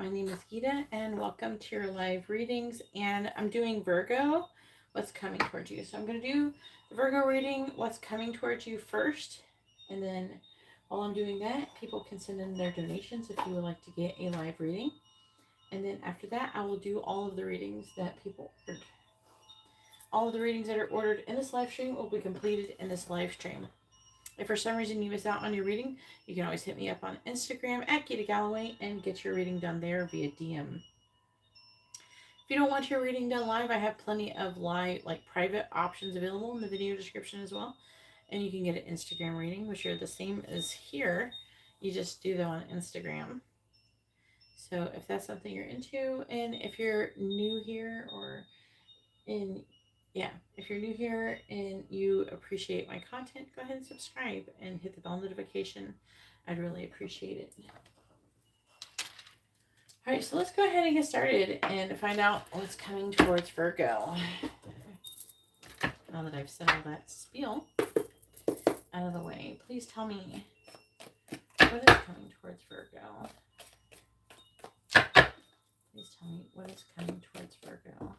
My name is Gita and welcome to your live readings. And I'm doing Virgo, what's coming towards you. So I'm going to do the Virgo reading, what's coming towards you first. And then while I'm doing that, people can send in their donations if you would like to get a live reading. And then after that, I will do all of the readings that people ordered. All of the readings that are ordered in this live stream will be completed in this live stream. If for some reason you miss out on your reading, you can always hit me up on Instagram at GeetaGalaway and get your reading done there via DM. If you don't want your reading done live, I have plenty of live, private options available in the video description as well. And you can get an Instagram reading, which are the same as here. You just do them on Instagram. So if that's something you're into, and if you're new here if you're new here and you appreciate my content, go ahead and subscribe and hit the bell notification. I'd really appreciate it. All right, so let's go ahead and get started and find out what's coming towards Virgo. Now that I've said all that spiel out of the way, please tell me what is coming towards Virgo. Please tell me what is coming towards Virgo.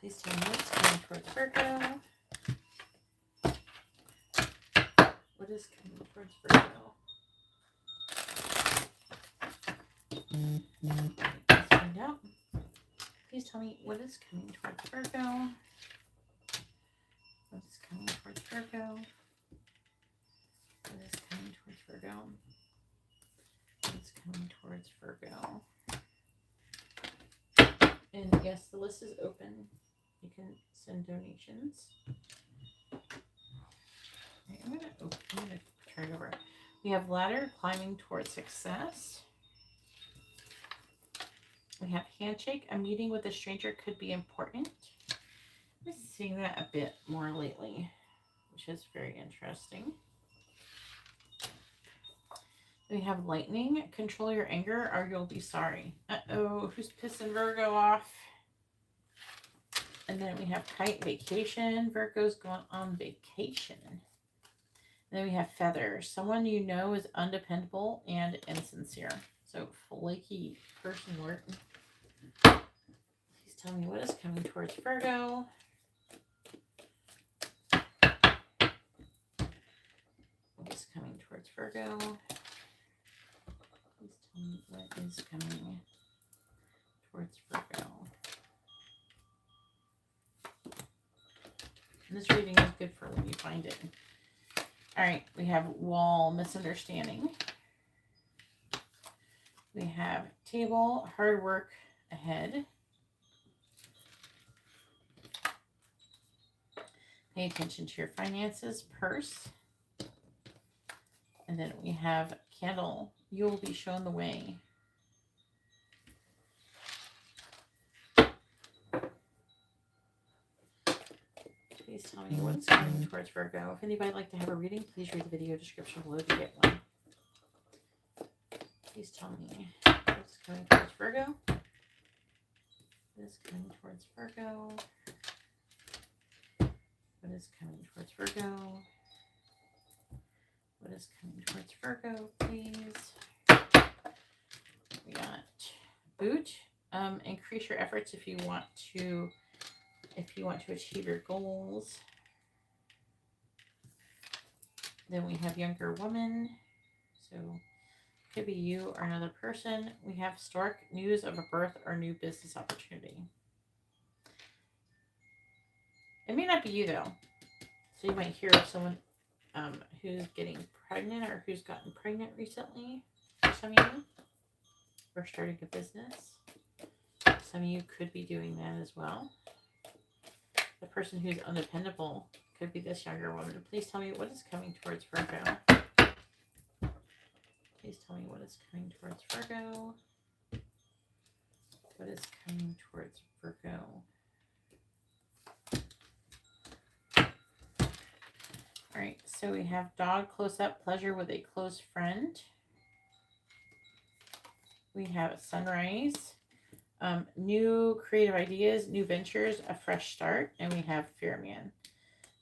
Please tell me what's coming towards Virgo. What is coming towards Virgo? Let's find out. Please tell me what is coming towards Virgo. What is coming towards Virgo? What is coming towards Virgo? What is coming towards Virgo? And yes, the list is open. You can send donations. Okay, I'm gonna turn it over. We have ladder, climbing towards success. We have handshake. A meeting with a stranger could be important. I've been seeing that a bit more lately, which is very interesting. We have lightning. Control your anger or you'll be sorry. Uh-oh, who's pissing Virgo off? And then we have kite, vacation. Virgo's going on vacation. And then we have feather. Someone you know is undependable and insincere. So flaky person work. Please tell me what is coming towards Virgo. What is coming towards Virgo? Please tell me what is coming towards Virgo. And this reading is good for when you find it. All right, we have wall, misunderstanding. We have table, hard work ahead. Pay attention to your finances, purse. And then we have candle, you will be shown the way. Please tell me what's coming towards Virgo. If anybody would like to have a reading, please read the video description below to get one. Please tell me what's coming towards Virgo. What is coming towards Virgo? What is coming towards Virgo? What is coming towards Virgo, please? We got boot. Increase your efforts if you want to achieve your goals. Then we have younger woman. So could be you or another person. We have stork, news of a birth or new business opportunity. It may not be you though. So you might hear of someone who's getting pregnant or who's gotten pregnant recently for some of you. Or starting a business. Some of you could be doing that as well. The person who's undependable could be this younger woman. Please tell me what is coming towards Virgo. Please tell me what is coming towards Virgo. What is coming towards Virgo? All right, so we have dog close-up, pleasure with a close friend. We have sunrise, New creative ideas, new ventures, a fresh start, and we have Fear Man.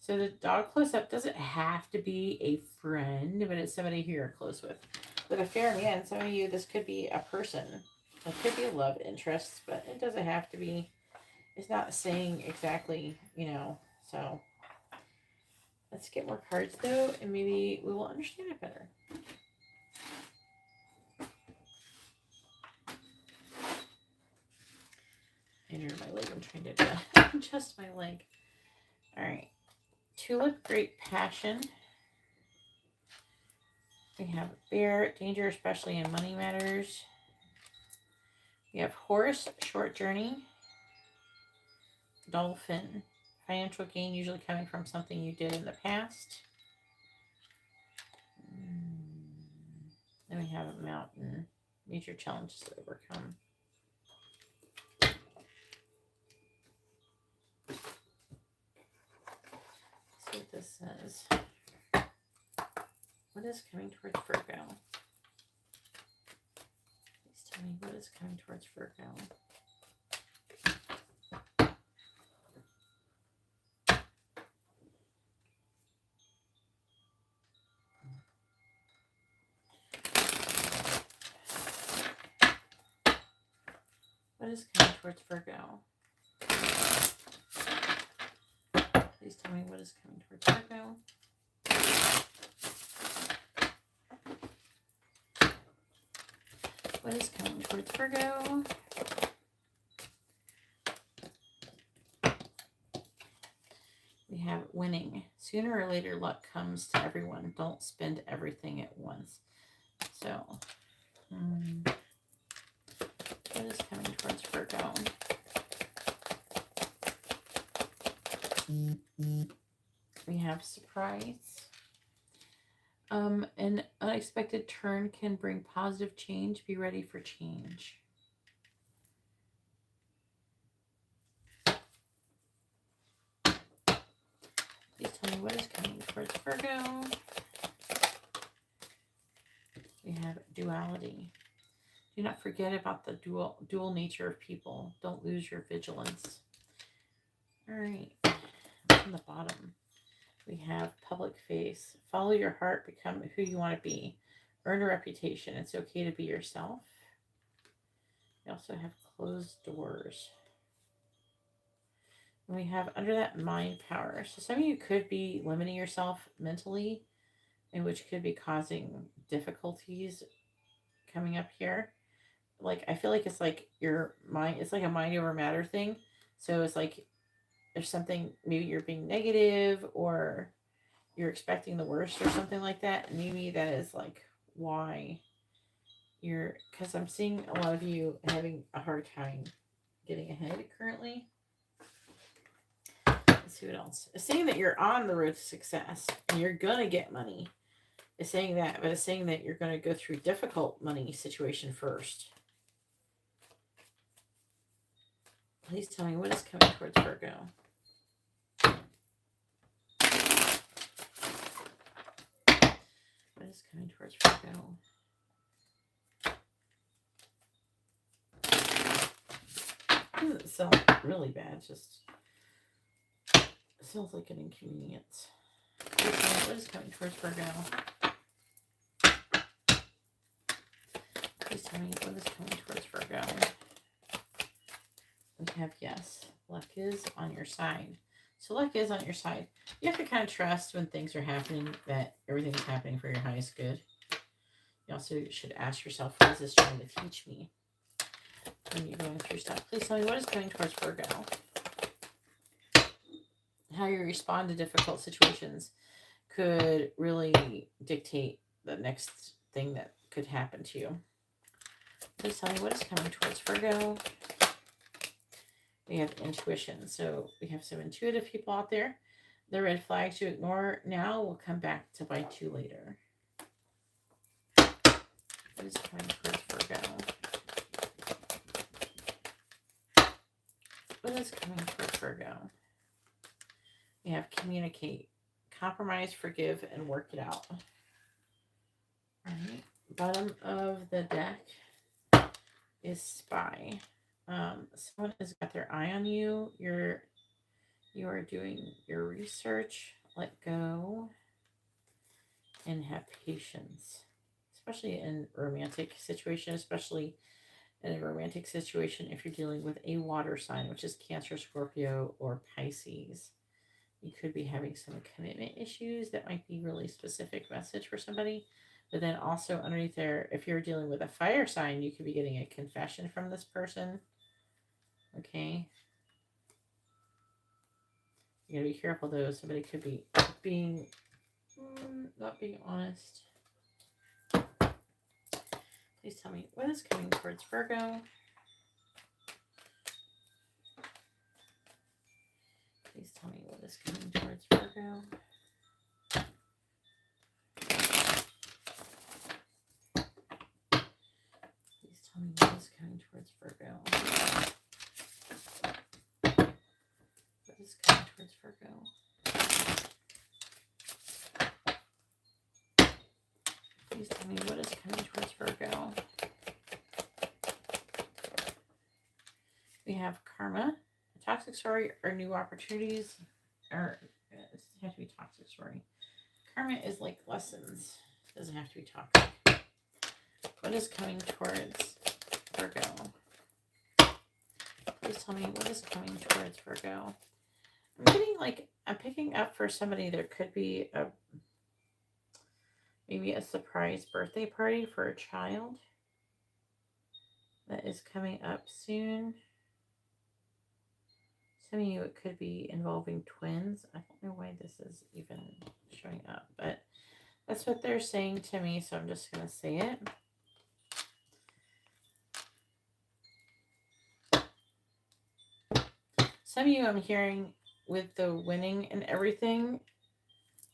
So the dog close up doesn't have to be a friend, but it's somebody who you're close with. With a Fear Man, some of you, this could be a person. It could be a love interest, but it doesn't have to be. It's not saying exactly, so let's get more cards though, and maybe we will understand it better. I injured my leg. I'm trying to adjust my leg. All right. Tulip, great passion. We have Bear, danger, especially in money matters. We have Horse, short journey. Dolphin, financial gain, usually coming from something you did in the past. Then we have a Mountain, major challenges to overcome. Let's see what this says. What is coming towards Virgo? Please tell me what is coming towards Virgo. What is coming towards Virgo? Please tell me what is coming towards Virgo. What is coming towards Virgo? We have winning. Sooner or later, luck comes to everyone. Don't spend everything at once. So, what is coming towards Virgo? We have surprise. An unexpected turn can bring positive change. Be ready for change. Please tell me what is coming towards Virgo. We have duality. Do not forget about the dual nature of people. Don't lose your vigilance. All right. On the bottom, we have public face. Follow your heart. Become who you want to be. Earn a reputation. It's okay to be yourself. We also have closed doors. And we have under that mind power. So some of you could be limiting yourself mentally, and which could be causing difficulties coming up here. Like, I feel like it's like your mind, it's like a mind over matter thing. So it's like there's something, maybe you're being negative or you're expecting the worst or something like that. And maybe that is like why you're, because I'm seeing a lot of you having a hard time getting ahead currently. Let's see what else. It's saying that you're on the road to success and you're going to get money. It's saying that, but it's saying that you're going to go through difficult money situation first. Please tell me what is coming towards Virgo. What is coming towards Virgo? It doesn't sound really bad, just it sounds like an inconvenience. Please tell me what is coming towards Virgo. Please tell me what is coming towards Virgo. We have yes. Luck is on your side. So luck is on your side. You have to kind of trust when things are happening that everything is happening for your highest good. You also should ask yourself, what is this trying to teach me when you're going through stuff? Please tell me what is coming towards Virgo. How you respond to difficult situations could really dictate the next thing that could happen to you. Please tell me what is coming towards Virgo. We have intuition. So we have some intuitive people out there. The red flags you ignore now will come back to bite you later. What is coming towards Virgo? What is coming towards Virgo? We have communicate, compromise, forgive, and work it out. All right. Bottom of the deck is spy. Someone has got their eye on you. You are doing your research. Let go and have patience, especially in romantic situation, especially in a romantic situation if you're dealing with a water sign, which is Cancer, Scorpio, or Pisces. You could be having some commitment issues. That might be really specific message for somebody. But then also underneath there, if you're dealing with a fire sign, you could be getting a confession from this person. Okay. You gotta be careful though. Somebody could be being not being honest. Please tell me what is coming towards Virgo. Please tell me what is coming towards Virgo. Please tell me what is coming towards Virgo. What is coming towards Virgo? Please tell me what is coming towards Virgo. We have karma, a toxic story, or new opportunities, or it doesn't have to be toxic story. Karma is like lessons. It doesn't have to be toxic. What is coming towards Virgo? Please tell me what is coming towards Virgo. I'm getting like, I'm picking up for somebody there could be maybe a surprise birthday party for a child that is coming up soon. Some of you, it could be involving twins. I don't know why this is even showing up, but that's what they're saying to me, so I'm just going to say it. Some of you I'm hearing with the winning and everything,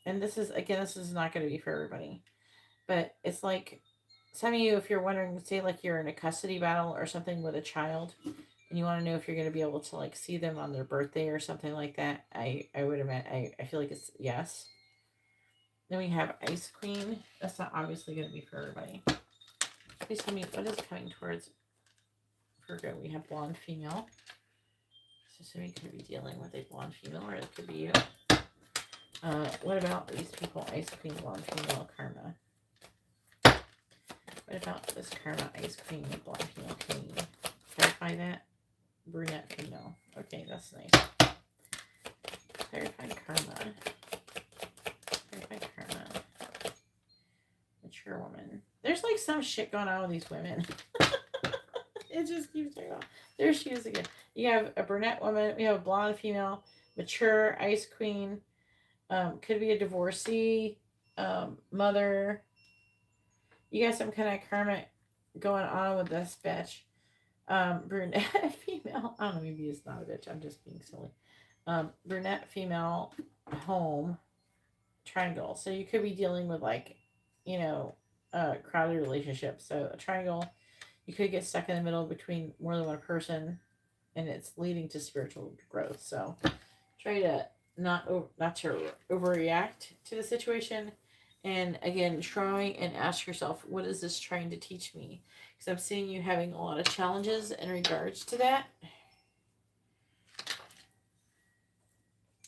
and this is, again, this is not going to be for everybody, but it's like some of you, if you're wondering, say like you're in a custody battle or something with a child, and you want to know if you're going to be able to like see them on their birthday or something like that, I would imagine, I feel like it's yes. Then we have Ice Queen. That's not obviously going to be for everybody. Please tell me what is coming towards Virgo. We have blonde female. So somebody could be dealing with a blonde female, or it could be you. What about these people? Ice Queen, blonde female, karma. What about this karma, Ice Queen, blonde female? Can you clarify that? Brunette female. Okay, that's nice. Clarify karma. Clarify karma. Mature woman. There's like some shit going on with these women. It just keeps going on. There she is again. You have a brunette woman. We have a blonde female. Mature, Ice Queen. Could be a divorcee. Mother. You got some kind of karma going on with this bitch. Brunette female. I don't know, maybe it's not a bitch. I'm just being silly. Brunette female, home, triangle. So you could be dealing with like, you know, crowded relationships. So a triangle, you could get stuck in the middle between more than one person, and it's leading to spiritual growth. So try to not to overreact to the situation. And again, try and ask yourself, what is this trying to teach me? Because I'm seeing you having a lot of challenges in regards to that.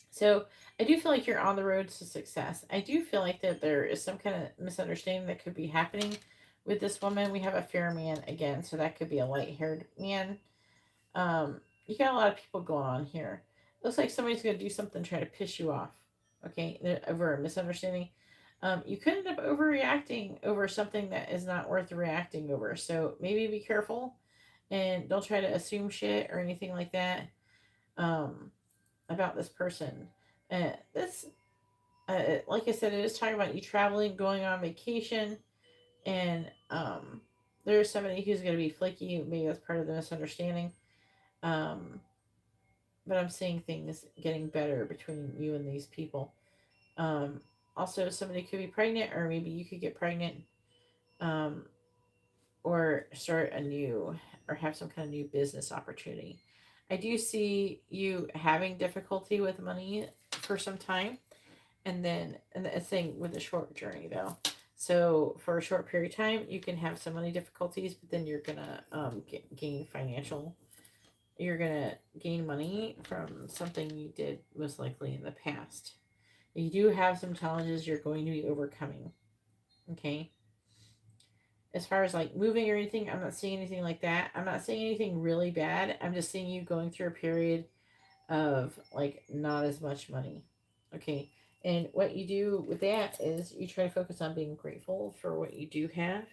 So I do feel like you're on the road to success. I do feel like that there is some kind of misunderstanding that could be happening with this woman. We have a fair man again, so that could be a light-haired man. You got a lot of people going on here. Looks like somebody's going to do something to try to piss you off. Okay, over a misunderstanding. You could end up overreacting over something that is not worth reacting over. So maybe be careful and don't try to assume shit or anything like that about this person. This, like I said, it is talking about you traveling, going on vacation, and there's somebody who's going to be flaky. Maybe that's part of the misunderstanding. But I'm seeing things getting better between you and these people. Also, somebody could be pregnant, or maybe you could get pregnant, or start a new, or have some kind of new business opportunity. I do see you having difficulty with money for some time, and then the thing with a short journey though. So for a short period of time, you can have some money difficulties, but then you're gonna gain financial you're going to gain money from something you did most likely in the past. You do have some challenges you're going to be overcoming. Okay. As far as like moving or anything, I'm not seeing anything like that. I'm not seeing anything really bad. I'm just seeing you going through a period of like not as much money. Okay. And what you do with that is you try to focus on being grateful for what you do have,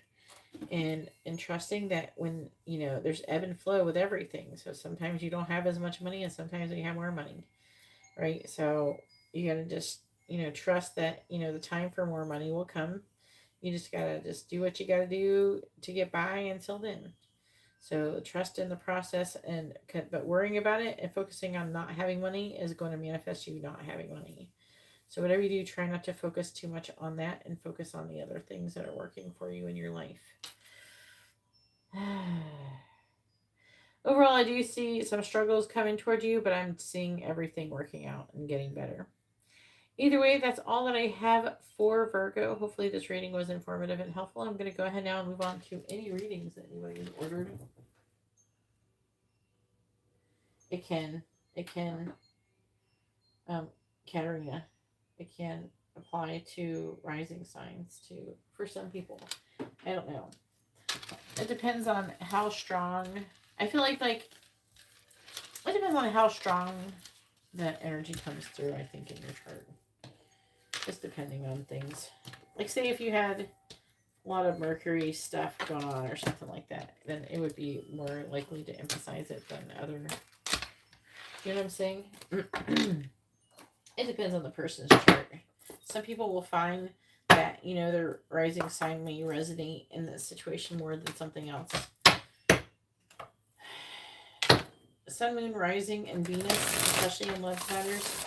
and trusting that when, there's ebb and flow with everything. So sometimes you don't have as much money and sometimes you have more money, right? So you got to just, trust that, the time for more money will come. You just got to just do what you got to do to get by until then. So trust in the process, but worrying about it and focusing on not having money is going to manifest you not having money. So whatever you do, try not to focus too much on that and focus on the other things that are working for you in your life. Overall, I do see some struggles coming toward you, but I'm seeing everything working out and getting better. Either way, that's all that I have for Virgo. Hopefully this reading was informative and helpful. I'm going to go ahead now and move on to any readings that anybody has ordered. It can, Katarina, it can apply to rising signs too, for some people. I don't know. It depends on how strong, I feel like it depends on how strong that energy comes through, I think, in your chart. Just depending on things. Like, say if you had a lot of Mercury stuff going on or something like that, then it would be more likely to emphasize it than other. You know what I'm saying? It depends on the person's chart. Some people will find that, their rising sign may resonate in this situation more than something else. Sun, Moon, Rising, and Venus, especially in love matters.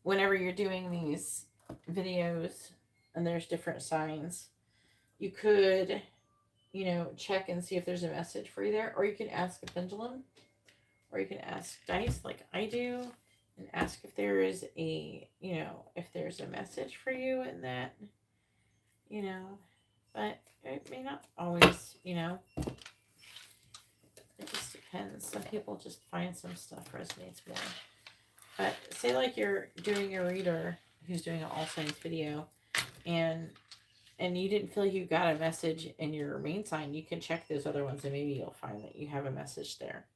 Whenever you're doing these videos and there's different signs, you could, check and see if there's a message for you there, or you can ask a pendulum, or you can ask dice like I do, and ask if there is if there's a message for you in that, but it may not always, it just depends. Some people just find some stuff resonates more. But say like you're doing a reader who's doing an all signs video, and you didn't feel you got a message in your main sign, you can check those other ones and maybe you'll find that you have a message there.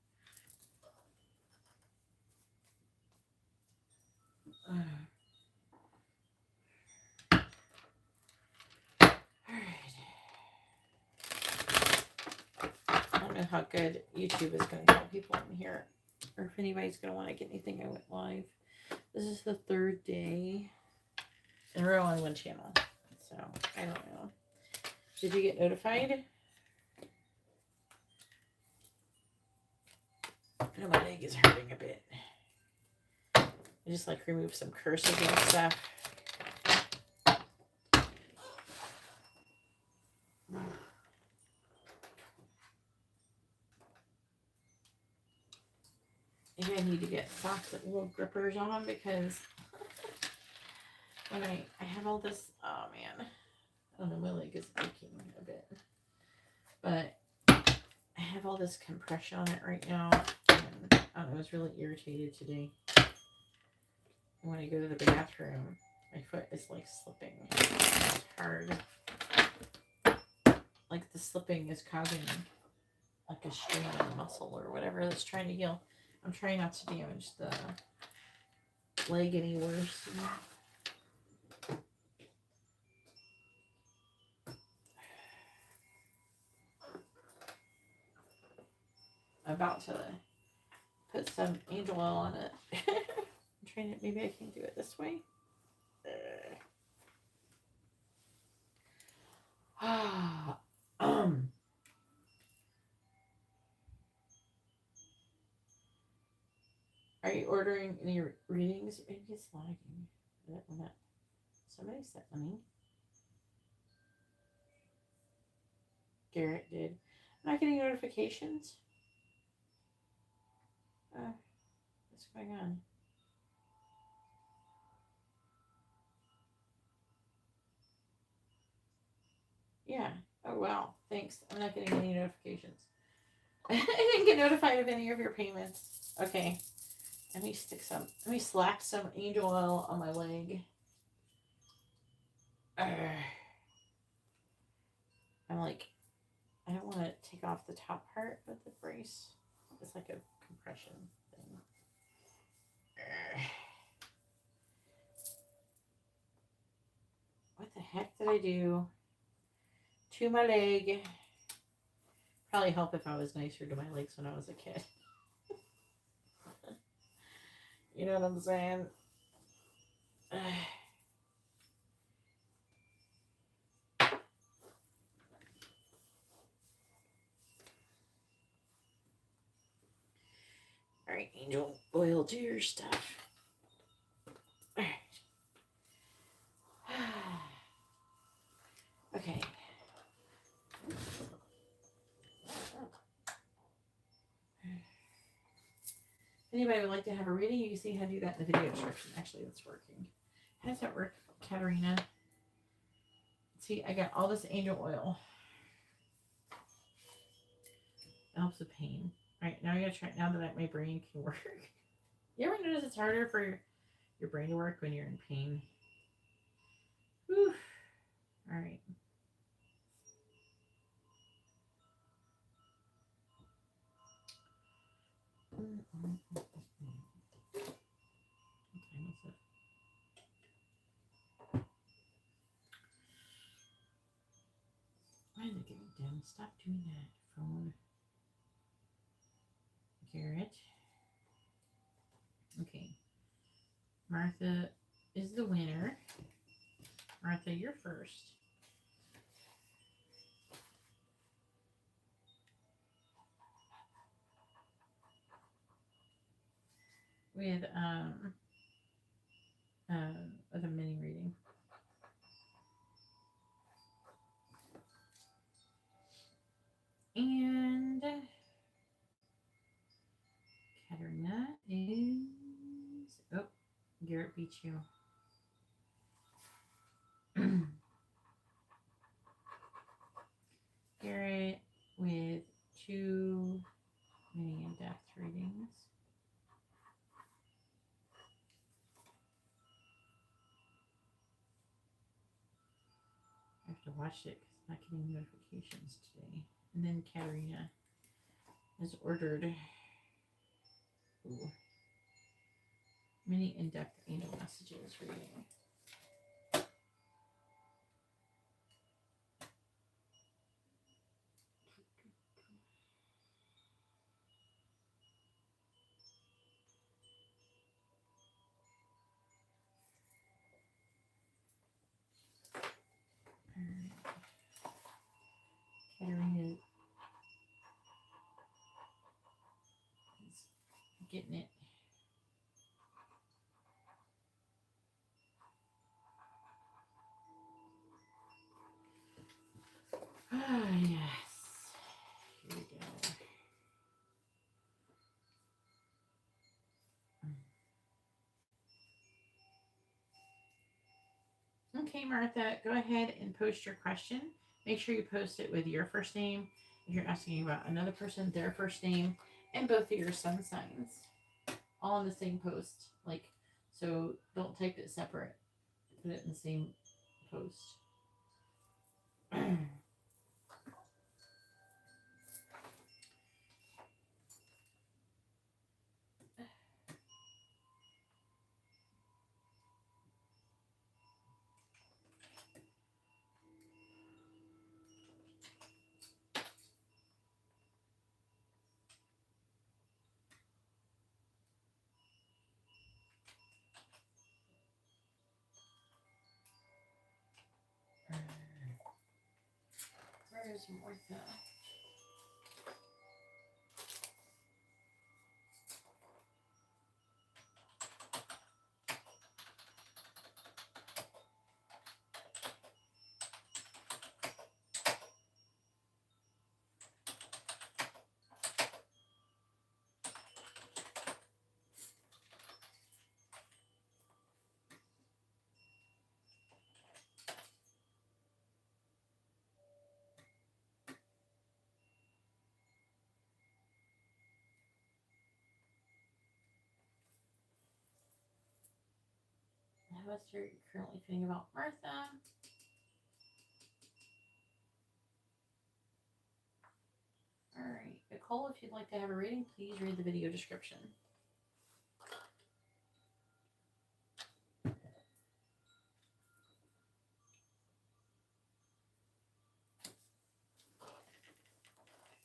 I don't know how good YouTube is going to tell people in here, or if anybody's going to want to get anything. I went live. This is the third day in a row on one channel, so I don't know. Did you get notified? No, my leg is hurting a bit. I just like remove some curses and stuff. Maybe I need to get socks with little grippers on, because when I have all this, oh man, I don't know, my leg is aching a bit, but I have all this compression on it right now, and I don't know, I was really irritated today. When I go to the bathroom, my foot is like slipping. It's hard. Like the slipping is causing like a strain in the muscle or whatever that's trying to heal. I'm trying not to damage the leg any worse. I'm about to put some angel oil on it. I'm trying to, maybe I can do it this way. Are you ordering any readings? Maybe it's lagging. Somebody sent money. Garrett did. I'm not getting notifications. What's going on? Yeah. Oh, wow. Thanks. I'm not getting any notifications. I didn't get notified of any of your payments. Okay. Let me slap some angel oil on my leg. I'm like, I don't want to take off the top part of the brace. It's like a compression thing. What the heck did I do to my leg? Probably help if I was nicer to my legs when I was a kid. You know what I'm saying? All right, angel oil, do your stuff. All right. Okay. If anybody would like to have a reading, you can see how to do that in the video description. Actually, that's working. How does that work, Katarina? See, I got all this angel oil. It helps with pain. All right, now I gotta try. Now that my brain can work. You ever notice it's harder for your brain to work when you're in pain? Whew. All right. What time is it? Why is it getting dim? Stop doing that, phone. Garrett. Okay. Martha is the winner. Martha, you're first. With a mini reading. And Katarina is, oh, Garrett beat you. Garrett with 2 mini in-depth readings. I have to watch it because I'm not getting notifications today. And then Katarina has ordered mini in-depth angel messages reading. Katarina is getting it. Ah, yes. Here we go. Okay, Martha, go ahead and post your question. Make sure you post it with your first name. If you're asking about another person, their first name, and both of your sun signs. All in the same post. Like, so don't type it separate. Put it in the same post. Where is Martha? how is Terry currently feeling about Martha? Alright, Nicole, if you'd like to have a reading, please read the video description.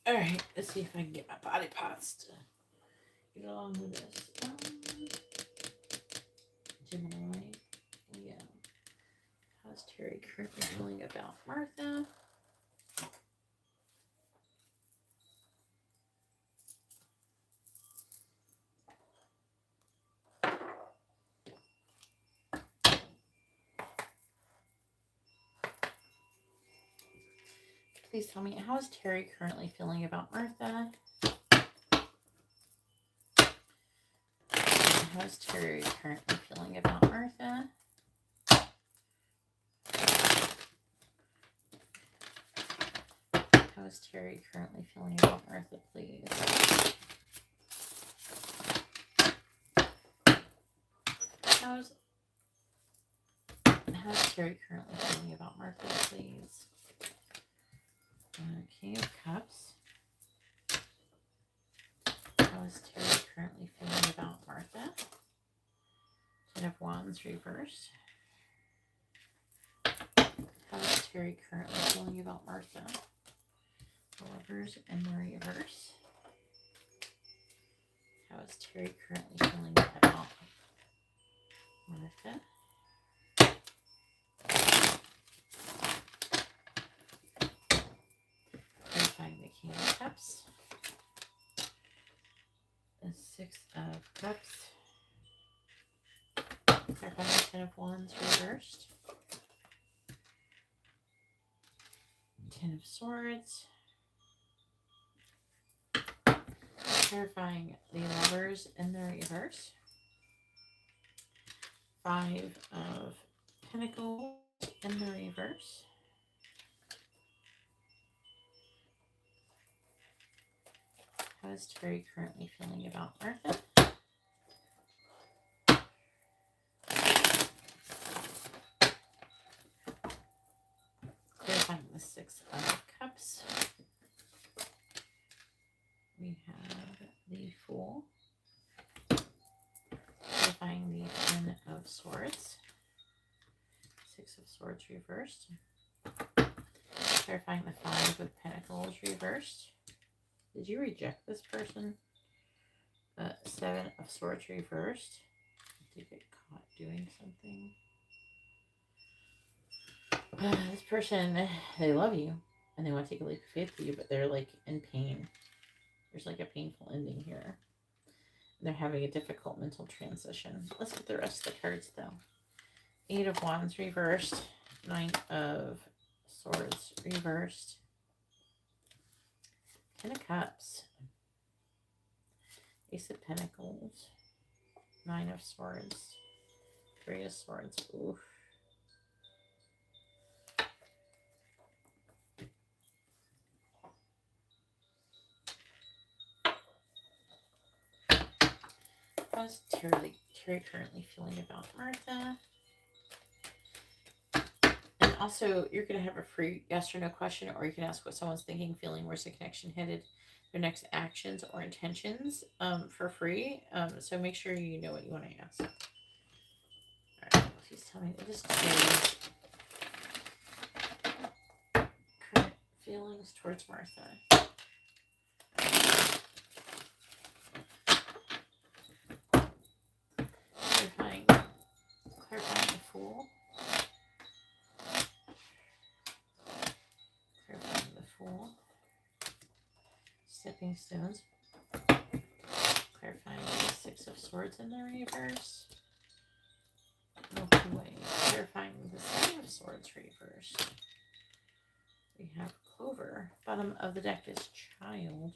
Alright, let's see if I can get my body pots to get along with this. Gemini, Leo. How's Terry currently feeling about Martha? Please tell me, how is Terry currently feeling about Martha? How is Terry currently feeling about Martha? How is Terry currently feeling about Martha, please? How's Terry currently feeling about Martha, please? King of Cups. How is Terry currently feeling about Martha? Ten of Wands reversed. How is Terry currently feeling about Martha? The Lovers in the reverse. How is Terry currently feeling about Martha? Clarifying the King of Cups. The Six of Cups. Clarifying the Ten of Wands reversed. Ten of Swords. Clarifying the Lovers in the reverse. Five of Pentacles in the reverse. How is Terry currently feeling about Martha? Clarifying the Six of Cups. We have the Fool. Clarifying the Ten of Swords. Six of Swords reversed. Clarifying the Five of Pentacles reversed. Did you reject this person? Seven of Swords reversed. Did you get caught doing something? This person, they love you and they want to take a leap of faith for you, but they're like in pain. There's like a painful ending here. They're having a difficult mental transition. Let's get the rest of the cards though. Eight of Wands reversed. Nine of Swords reversed. Ten of Cups. Ace of Pentacles. Nine of Swords. Three of Swords. Oof. How's Terry currently feeling about Martha? And also, you're going to have a free yes or no question, or you can ask what someone's thinking, feeling, where's the connection headed, their next actions or intentions for free. So make sure you know what you want to ask. All right, please tell me what is Terry's current feelings towards Martha. Clarifying the Fool. Clarifying the Fool. Stepping Stones. Clarifying the Six of Swords in the reverse. Milky Way. Clarifying the Seven of Swords reverse. We have Clover. Bottom of the deck is Child.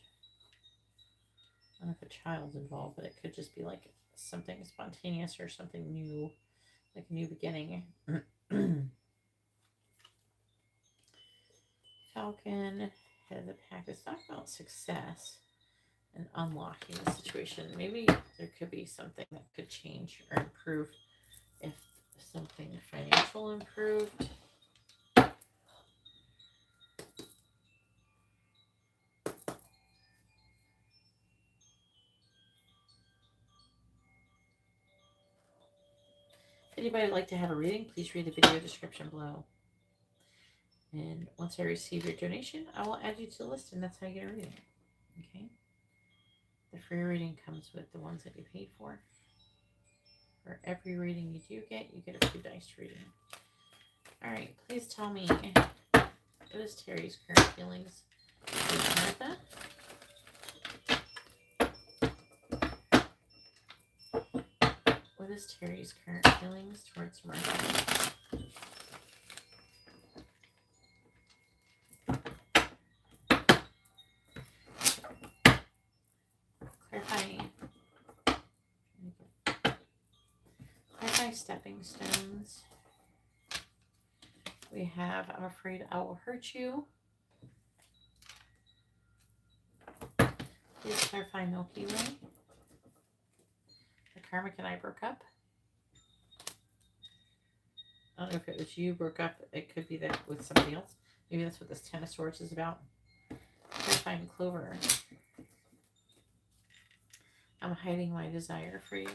I don't know if a child's involved, but it could just be like something spontaneous or something new, like a new beginning. Falcon, head of the pack. Let's talk about success and unlocking the situation. Maybe there could be something that could change or improve if something financial improved. If anybody would like to have a reading, please read the video description below. And once I receive your donation, I will add you to the list, and that's how you get a reading. Okay? The free reading comes with the ones that you paid for. For every reading you do get, you get a free dice reading. Alright, please tell me, what is Terry's current feelings with Martha? What is Terry's current feelings towards Martha? Clarify stepping stones. We have, I'm afraid I will hurt you. Please clarify Milky Way. The Karmic and I broke up. I don't know if it was you broke up. It could be that with somebody else. Maybe that's what this Ten of Swords is about. Clarifying Clover. I'm hiding my desire for you.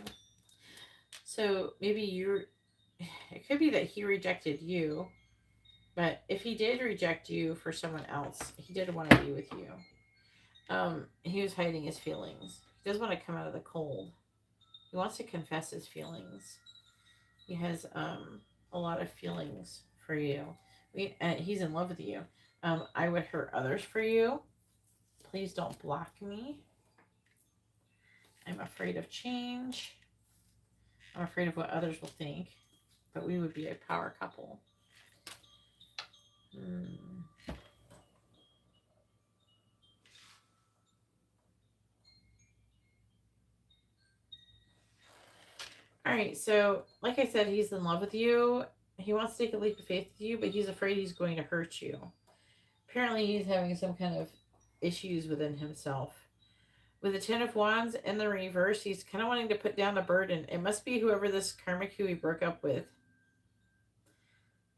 So maybe it could be that he rejected you. But if he did reject you for someone else, he did want to be with you. He was hiding his feelings. He doesn't want to come out of the cold. He wants to confess his feelings. He has a lot of feelings for you. He's in love with you. I would hurt others for you. Please don't block me. I'm afraid of change. I'm afraid of what others will think. But we would be a power couple. Alright, so like I said, he's in love with you. He wants to take a leap of faith with you, but he's afraid he's going to hurt you. Apparently he's having some kind of issues within himself. With the Ten of Wands in the reverse, he's kind of wanting to put down a burden. It must be whoever this karmic who he broke up with.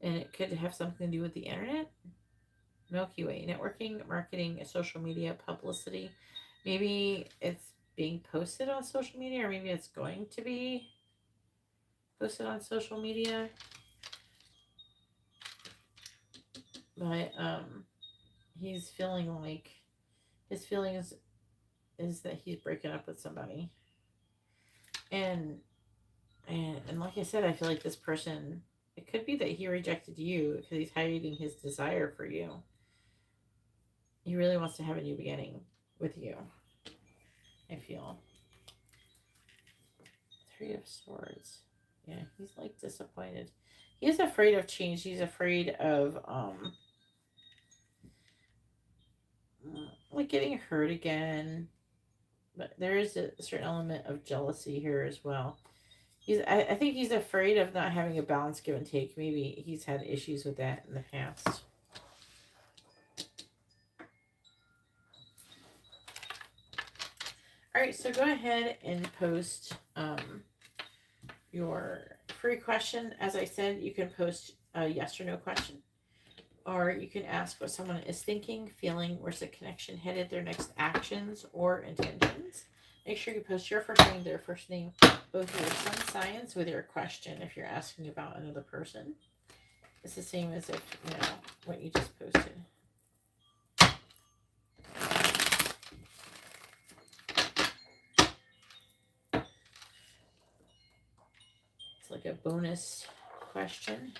And it could have something to do with the internet. Milky Way, networking, marketing, social media, publicity. Maybe it's being posted on social media, or maybe it's going to be posted on social media. But he's feeling like his feelings is that he's breaking up with somebody. And like I said, I feel like this person, it could be that he rejected you because he's hiding his desire for you. He really wants to have a new beginning with you, I feel. Three of Swords. Yeah, he's like disappointed. He's afraid of change. He's afraid of like getting hurt again. But there is a certain element of jealousy here as well. I think he's afraid of not having a balanced give and take. Maybe he's had issues with that in the past. All right, so go ahead and post your free question. As I said, you can post a yes or no question. Or you can ask what someone is thinking, feeling, where's the connection headed, their next actions or intentions. Make sure you post your first name, their first name, both your sun signs with your question if you're asking about another person. It's the same as if, you know, what you just posted. It's like a bonus question.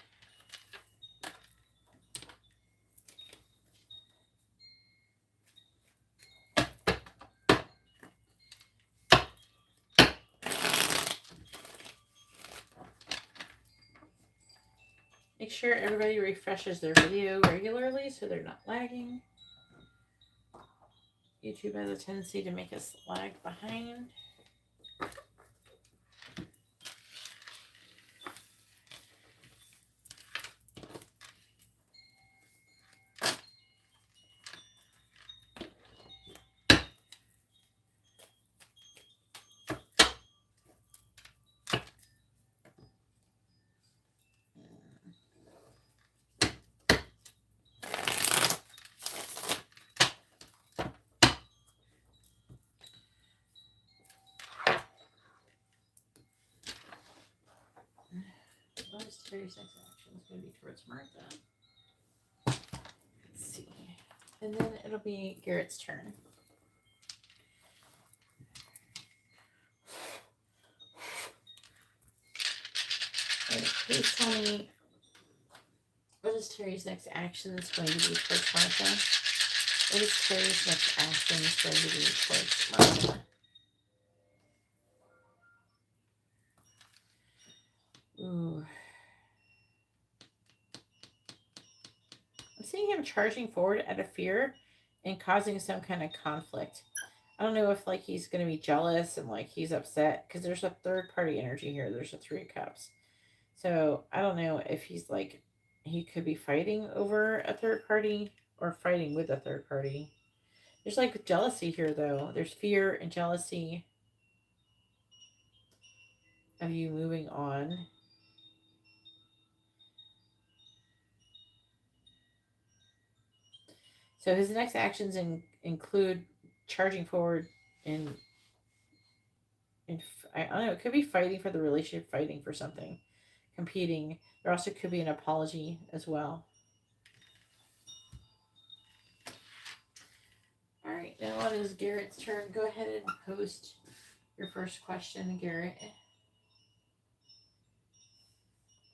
Make sure everybody refreshes their video regularly so they're not lagging. YouTube has a tendency to make us lag behind. Aries next action is going to be towards Martha. Let's see. And then it'll be Garrett's turn. Right, please tell me, what is Terry's next action is going to be towards Martha? What is Terry's next action is going to be towards Martha? Ooh. I'm seeing him charging forward out of fear and causing some kind of conflict. I don't know if like he's going to be jealous and like he's upset because there's a third party energy here. There's a 3 of Cups. So I don't know if he's like, he could be fighting over a third party or fighting with a third party. There's like jealousy here though. There's fear and jealousy of you moving on. So his next actions include charging forward and I don't know, it could be fighting for the relationship, fighting for something, competing. There also could be an apology as well. All right, now it is Garrett's turn. Go ahead and post your first question, Garrett.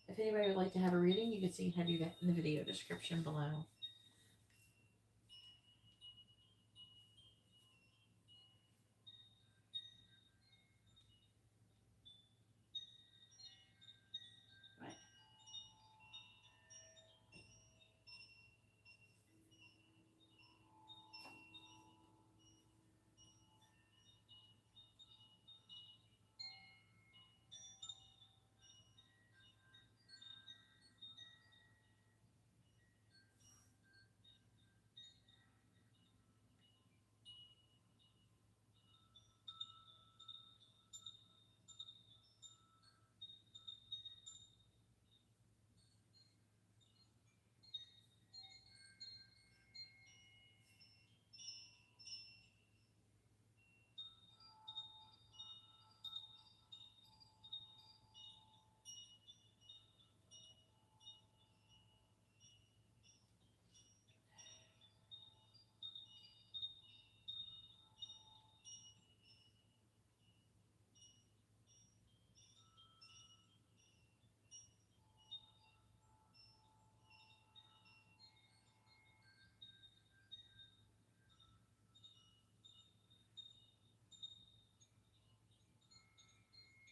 If anybody would like to have a reading, you can see how to do that in the video description below.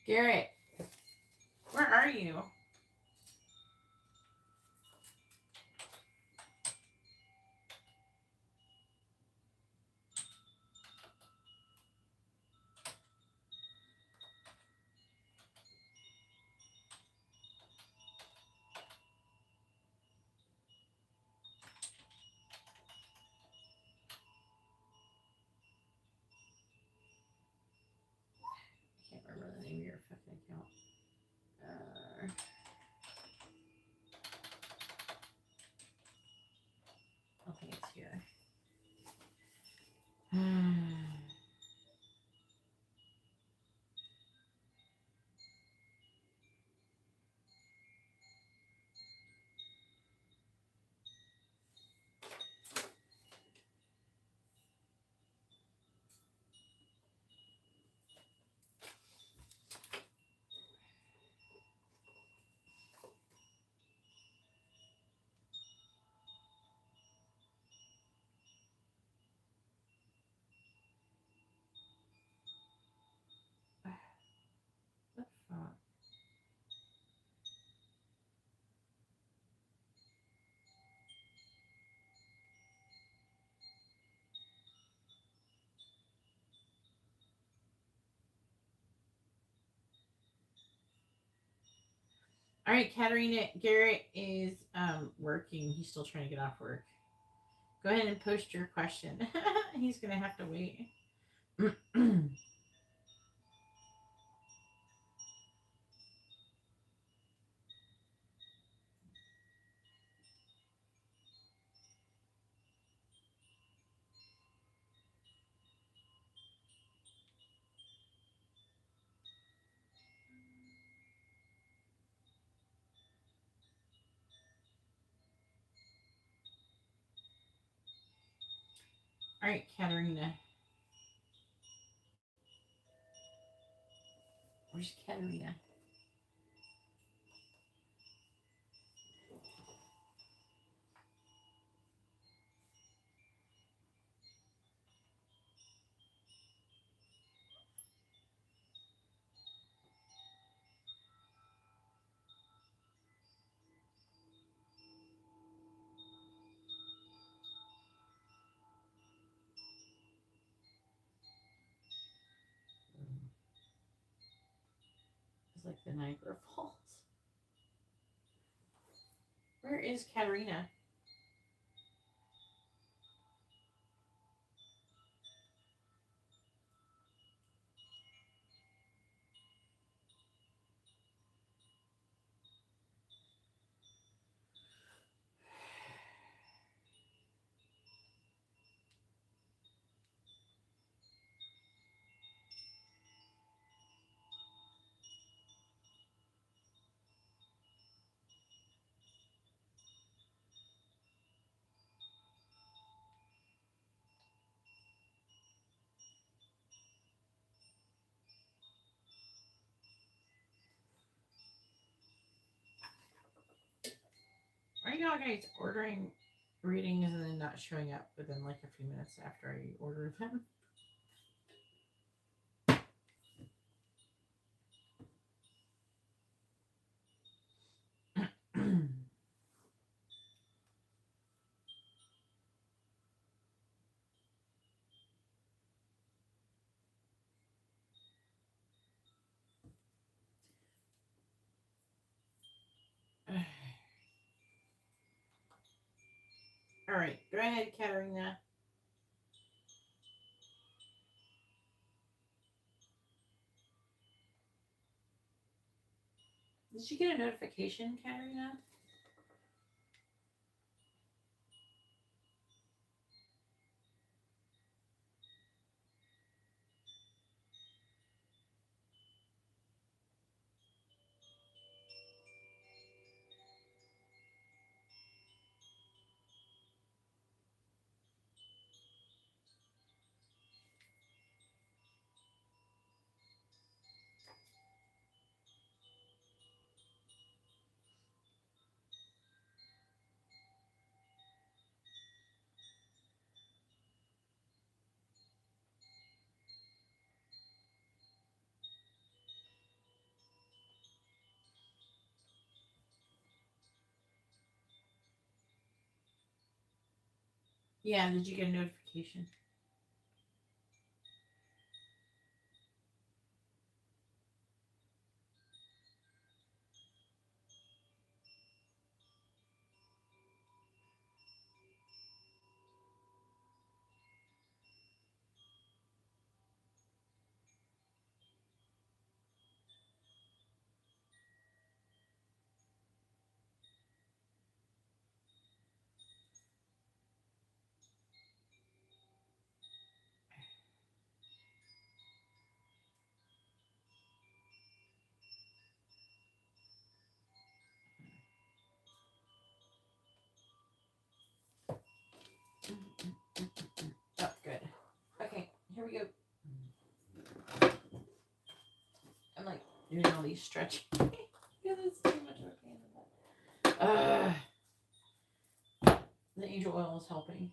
Garrett, where are you? I can't remember the name of your fucking account. I think it's here. What the fuck? All right, Katarina, Garrett is working. He's still trying to get off work. Go ahead and post your question. He's going to have to wait. All right, Katarina. Where's Katarina? It's like the Niagara Falls. Where is Katarina? Why are y'all guys ordering readings and then not showing up within like a few minutes after I order them? All right, go ahead, Katarina. Did you get a notification, Katarina? Yeah, did you get a notification? Oh, good. Okay, here we go. I'm like doing all these stretching. Yeah, that's too much of a pain in the butt. The angel oil is helping.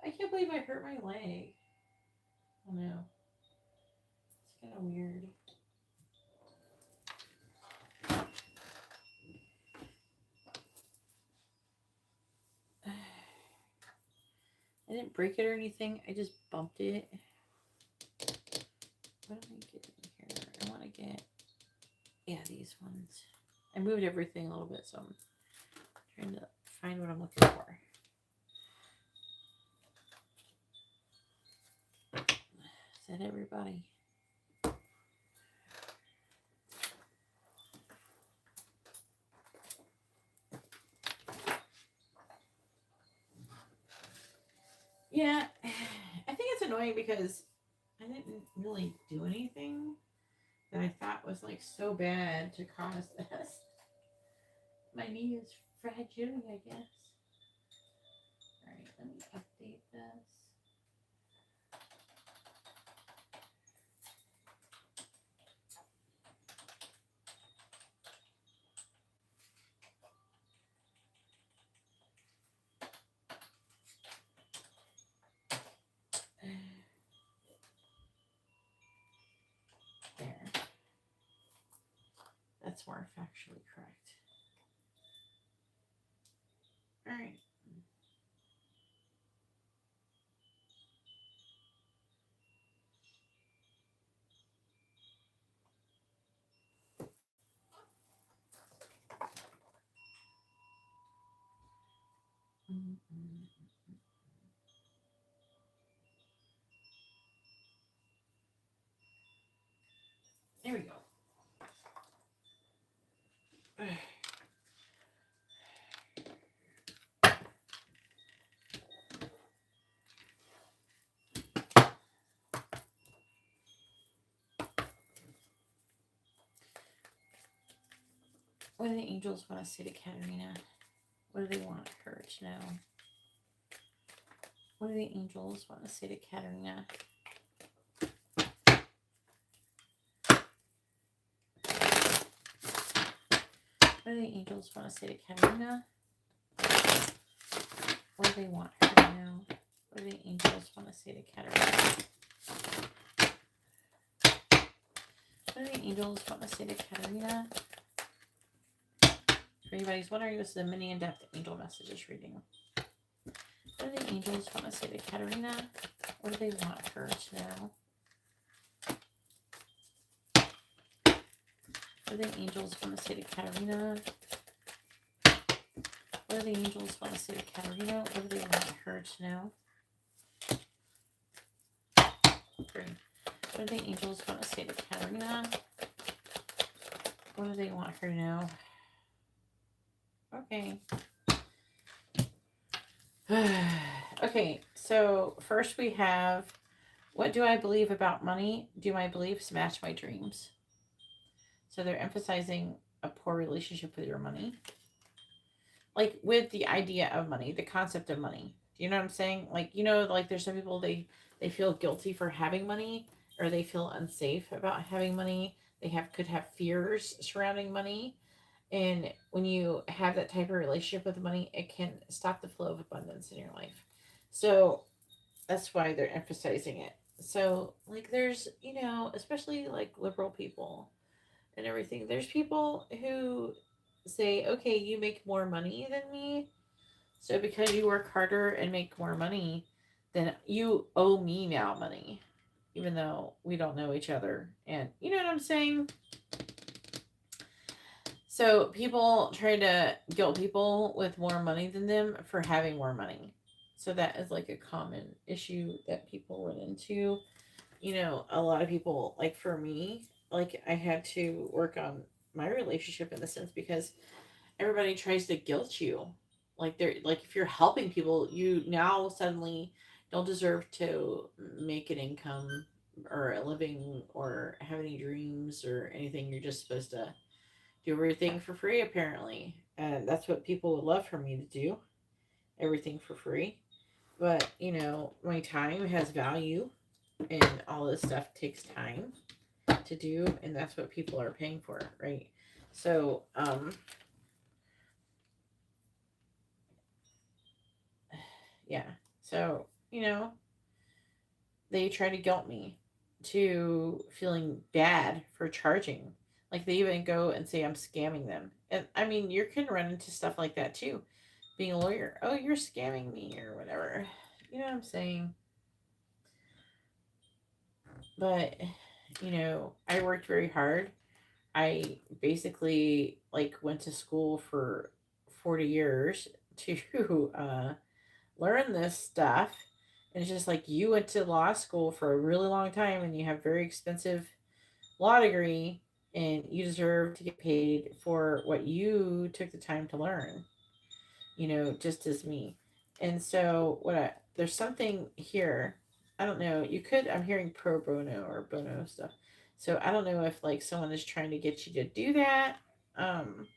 I can't believe I hurt my leg. Oh no. It's kind of weird. I didn't break it or anything. I just bumped it. What am I getting here? I want to get, yeah, these ones. I moved everything a little bit, so I'm trying to find what I'm looking for. Is that everybody? Yeah, I think it's annoying because I didn't really do anything that I thought was like so bad to cause this. My knee is fragile, I guess. All right, Let me update this. There. That's more factually correct. All right. There we go. What do the angels want to say to Katarina? What do they want her to know? What do the angels want to say to Katarina? What do the angels want to say to Katarina? What do they want her to know? What do the angels want to say to Katarina? What do the angels want to say to Katarina? For anybody who's wondering, this is a mini in-depth angel messages reading. What do the angels want to say to Katarina? What do they want her to know? What do the angels want to say to Katarina? What do the angels want to say to Katarina? What do they want her to know? Great. What do the angels want to say to Katarina? What do they want her to know? Okay. Okay, so first we have, what do I believe about money? Do my beliefs match my dreams? So they're emphasizing a poor relationship with your money. Like with the idea of money, the concept of money. Do you know what I'm saying? Like, you know, like there's some people, they feel guilty for having money, or they feel unsafe about having money. They could have fears surrounding money. And when you have that type of relationship with money, it can stop the flow of abundance in your life. So that's why they're emphasizing it. So, like, there's, you know, especially like liberal people and everything, there's people who say, okay, you make more money than me. So, because you work harder and make more money, then you owe me now money, even though we don't know each other. And you know what I'm saying? So people try to guilt people with more money than them for having more money. So that is like a common issue that people run into. You know, a lot of people, like for me, like I had to work on my relationship in the sense because everybody tries to guilt you. Like they're like, if you're helping people, you now suddenly don't deserve to make an income or a living or have any dreams or anything. You're just supposed to do everything for free, apparently. And that's what people would love for me to do, everything for free. But, you know, my time has value, and all this stuff takes time to do, and that's what people are paying for, right? So, yeah. So, you know, they try to guilt me to feeling bad for charging. Like they even go and say I'm scamming them. And I mean, you can run into stuff like that too. Being a lawyer, oh, you're scamming me or whatever. You know what I'm saying? But, you know, I worked very hard. I basically like went to school for 40 years to learn this stuff. And it's just like you went to law school for a really long time and you have very expensive law degree, and you deserve to get paid for what you took the time to learn, you know, just as me. And so there's something here. I don't know. You could, I'm hearing pro bono or bono stuff. So I don't know if like someone is trying to get you to do that. Um,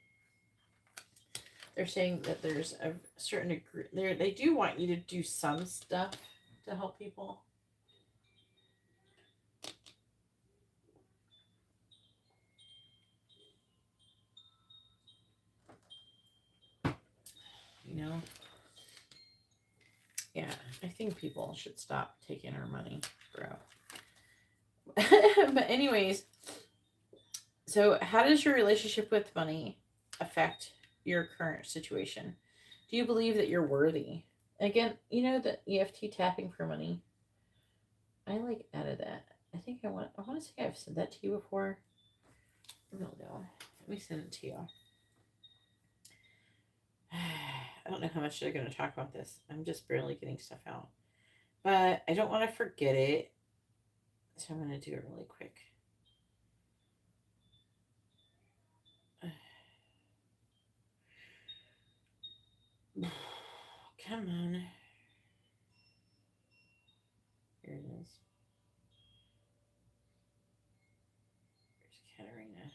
They're saying that there's a certain degree, they do want you to do some stuff to help people. You know? Yeah, I think people should stop taking our money, bro. But anyways, so how does your relationship with money affect your current situation? Do you believe that you're worthy? Again, you know the EFT tapping for money. I like added that. I think I want to say I've said that to you before. I don't know. Let me send it to you. I don't know how much they're going to talk about this. I'm just barely getting stuff out. But I don't want to forget it. So I'm going to do it really quick. Come on. Here it is. There's Katarina.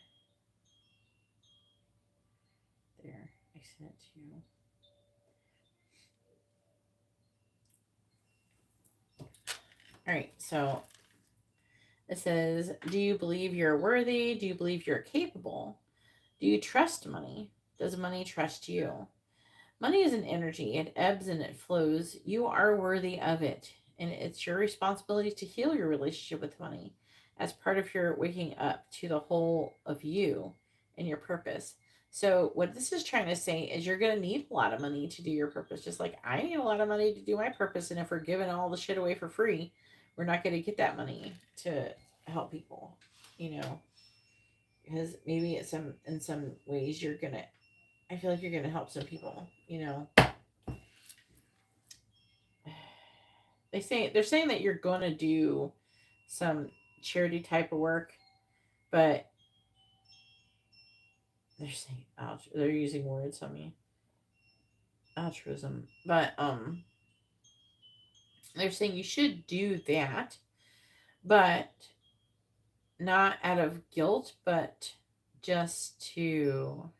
There. I sent it to you. All right. So it says, do you believe you're worthy? Do you believe you're capable? Do you trust money? Does money trust you? Money is an energy. It ebbs and it flows. You are worthy of it. And it's your responsibility to heal your relationship with money as part of your waking up to the whole of you and your purpose. So what this is trying to say is you're going to need a lot of money to do your purpose. Just like I need a lot of money to do my purpose. And if we're giving all the shit away for free, we're not going to get that money to help people, you know, because maybe in some ways you're going to, I feel like you're going to help some people, you know. They're saying that you're going to do some charity type of work, but they're saying they're using words on me, altruism, but they're saying you should do that, but not out of guilt, but just to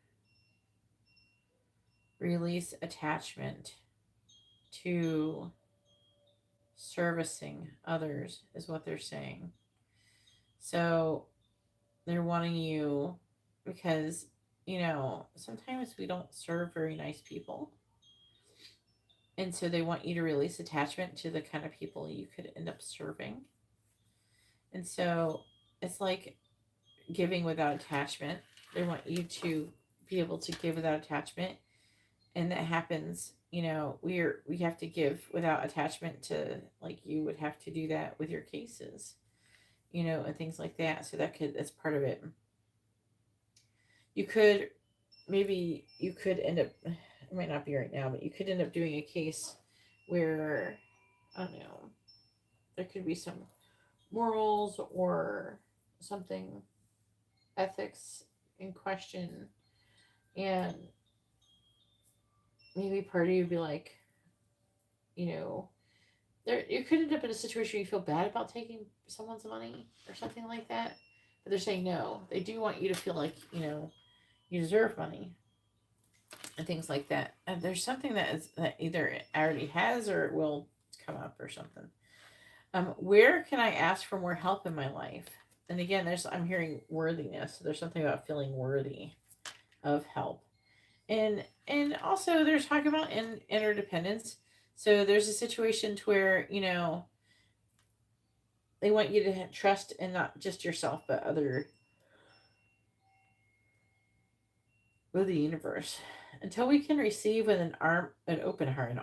release attachment to servicing others is what they're saying. So they're wanting you, because you know sometimes we don't serve very nice people, and so they want you to release attachment to the kind of people you could end up serving. And so it's like giving without attachment. They want you to be able to give without attachment, and that happens, you know, we have to give without attachment to, like, you would have to do that with your cases, you know, and things like that. So that's part of it. You could end up, it might not be right now, but you could end up doing a case where, I don't know, there could be some morals or something, ethics in question, and maybe part of you would be like, you know, you could end up in a situation where you feel bad about taking someone's money or something like that, but they're saying no. They do want you to feel like, you know, you deserve money and things like that. And there's something that either it already has or it will come up or something. Where can I ask for more help in my life? And again, I'm hearing worthiness. So there's something about feeling worthy of help. And also there's talk about interdependence. So there's a situation to where, you know, they want you to trust in not just yourself, but with the universe. Until we can receive with an open heart,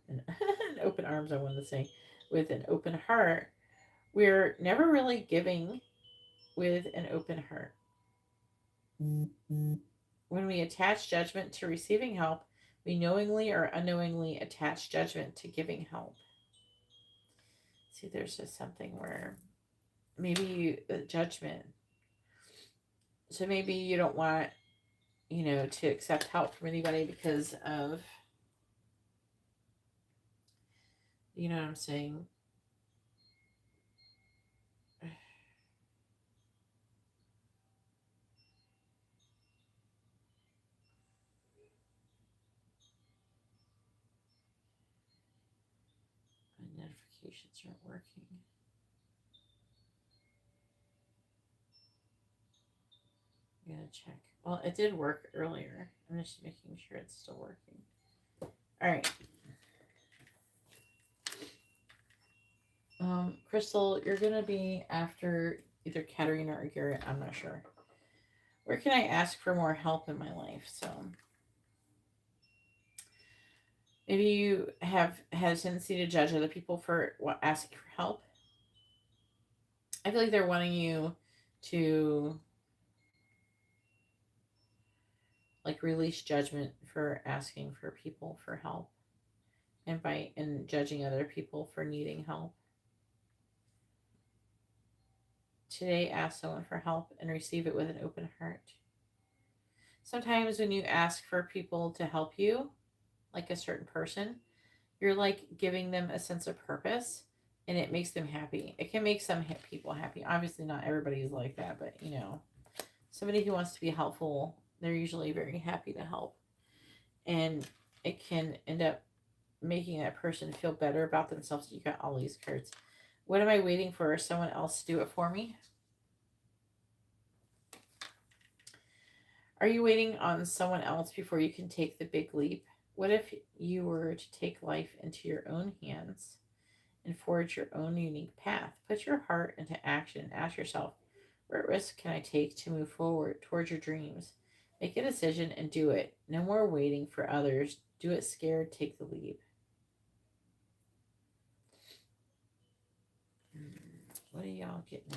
an open arms, I wanted to say, with an open heart, we're never really giving with an open heart. When we attach judgment to receiving help, we knowingly or unknowingly attach judgment to giving help. See, there's just something where maybe judgment. So maybe you don't want, you know, to accept help from anybody because of, you know what I'm saying? notifications aren't working. I'm gonna check. Well, it did work earlier. I'm just making sure it's still working. All right. Crystal, you're gonna be after either Katarina or Garrett. I'm not sure. Where can I ask for more help in my life? So maybe you have had a tendency to judge other people for asking for help. I feel like they're wanting you to like release judgment for asking for people for help and judging other people for needing help. Today, ask someone for help and receive it with an open heart. Sometimes when you ask for people to help you, like a certain person, you're like giving them a sense of purpose and it makes them happy. It can make some people happy. Obviously, not everybody is like that, but you know, somebody who wants to be helpful, they're usually very happy to help. And it can end up making that person feel better about themselves. You got all these cards. What am I waiting for? Someone else to do it for me? Are you waiting on someone else before you can take the big leap? What if you were to take life into your own hands and forge your own unique path? Put your heart into action. Ask yourself, what risk can I take to move forward towards your dreams? Make a decision and do it. No more waiting for others. Do it scared. Take the leap. What are y'all getting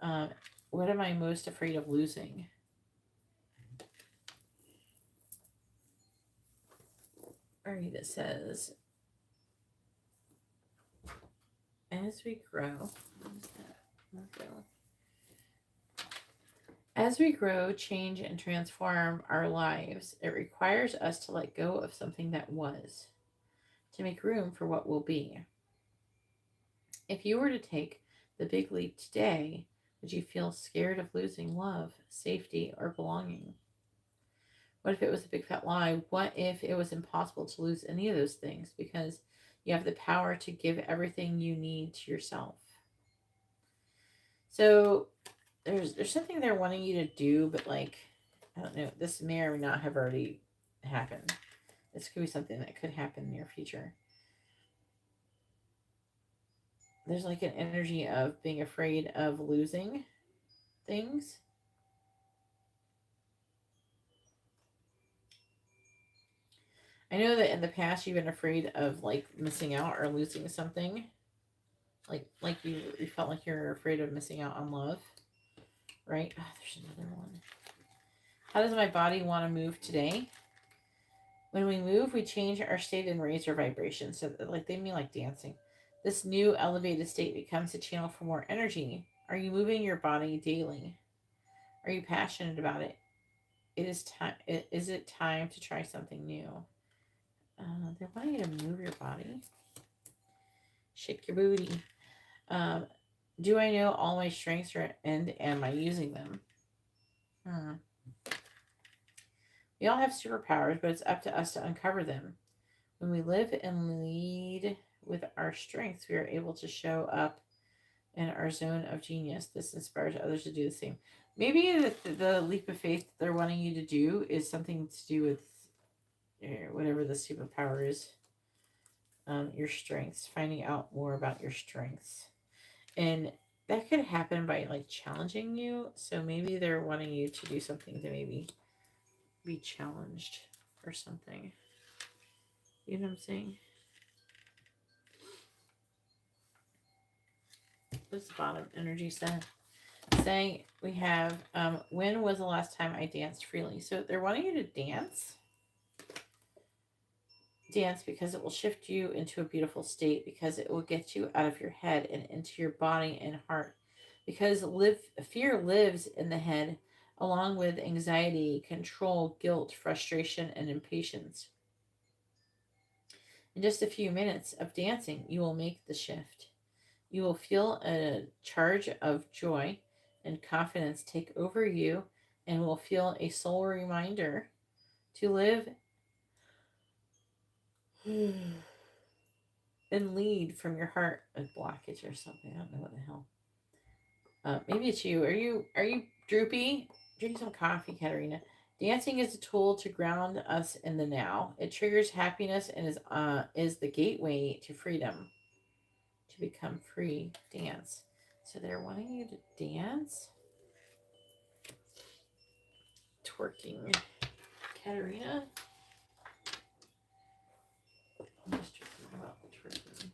at? What am I most afraid of losing? Alright, it says, as we grow, as we grow, change, and transform our lives, it requires us to let go of something that was, to make room for what will be. If you were to take the big leap today, would you feel scared of losing love, safety, or belonging? What if it was a big fat lie? What if it was impossible to lose any of those things because you have the power to give everything you need to yourself? So there's something they're wanting you to do, but like, I don't know, this may or may not have already happened. This could be something that could happen in the near future. There's like an energy of being afraid of losing things. I know that in the past you've been afraid of like missing out or losing something. Like you felt like you're afraid of missing out on love. Right? Oh, there's another one. How does my body want to move today? When we move, we change our state and raise our vibration. So like they mean like dancing. This new elevated state becomes a channel for more energy. Are you moving your body daily? Are you passionate about it? It is time. Is it time to try something new? They want you to move your body. Shake your booty. Do I know all my strengths and am I using them? We all have superpowers, but it's up to us to uncover them. When we live and lead with our strengths, we are able to show up in our zone of genius. This inspires others to do the same. Maybe the leap of faith they're wanting you to do is something to do with whatever the superpower is. Your strengths, finding out more about your strengths. And that could happen by like challenging you. So maybe they're wanting you to do something to maybe be challenged or something. You know what I'm saying? What's the bottom energy saying? We have, when was the last time I danced freely? So they're wanting you to dance. Dance because it will shift you into a beautiful state, because it will get you out of your head and into your body and heart. Because fear lives in the head, along with anxiety, control, guilt, frustration, and impatience. In just a few minutes of dancing, you will make the shift. You will feel a charge of joy and confidence take over you, and will feel a soul reminder to live And lead from your heart a blockage or something. I don't know what the hell. Maybe it's you. Are you droopy? Drink some coffee, Katarina. Dancing is a tool to ground us in the now. It triggers happiness and is the gateway to freedom. To become free. Dance. So they're wanting you to dance. Twerking. Katarina. I'm just thinking about the twerking.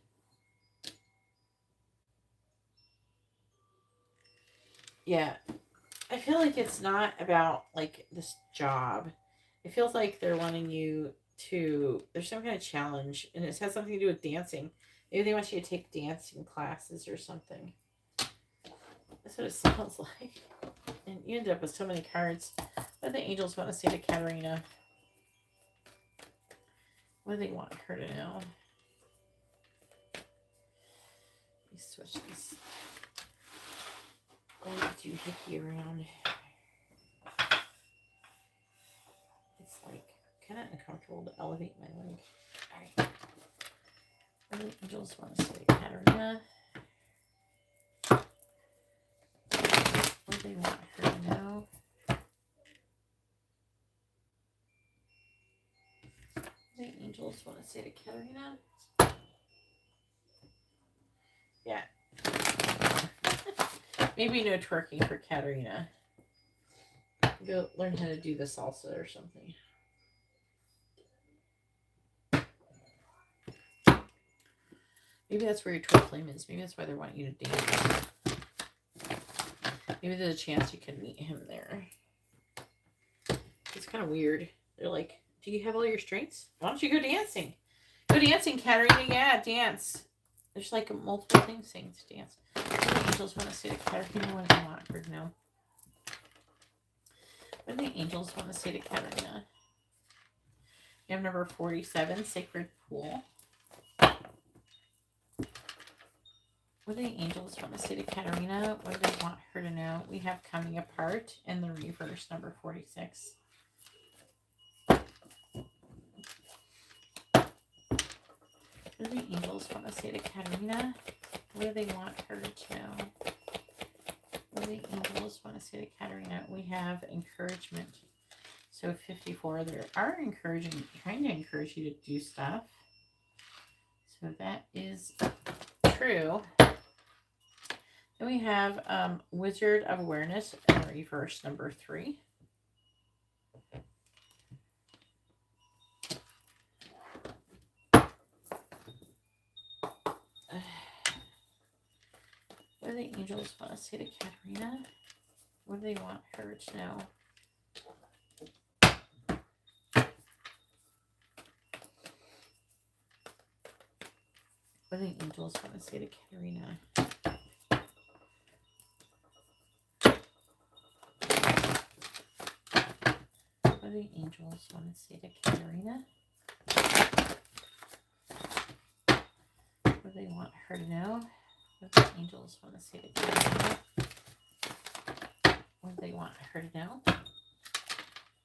Yeah. I feel like it's not about like this job. It feels like they're wanting you to, there's some kind of challenge, and it has something to do with dancing. Maybe they want you to take dancing classes or something. That's what it sounds like. And you end up with so many cards. What do the angels want to say to Katarina? What do they want her to know? Let me switch this. Why did you hickey around? It's like kind of uncomfortable to elevate my leg. Alright. What do the angels want to say to Katarina? What do they want her to know? What do the angels want to say to Katarina? Yeah. Maybe no twerking for Katarina. Go learn how to do the salsa or something. Maybe that's where your twin flame is. Maybe that's why they're wanting you to dance. Maybe there's a chance you can meet him there. It's kind of weird. They're like, do you have all your strengths? Why don't you go dancing? Go dancing, Katarina. Yeah, dance. There's like multiple things saying to dance. What do the angels want to say to Katarina? What do they want her to know? What do the angels want to say to Katarina? We have number 47, Sacred Pool. What do the angels want to say to Katarina? What do they want her to know? We have Coming Apart in the reverse, number 46. What do the angels want to say to Katarina? What do they want her to know? What do the angels want to say to Katarina? We have encouragement. So 54, they are trying to encourage you to do stuff. So that is true. Then we have Wizard of Awareness in reverse, number 3. What do the angels want to say to Katarina? What do they want her to know? What do the angels want to say to Katarina? What do the angels want to say to Katarina? What do they want her to know? What do the angels want to say to Katarina? What do they want her to know? All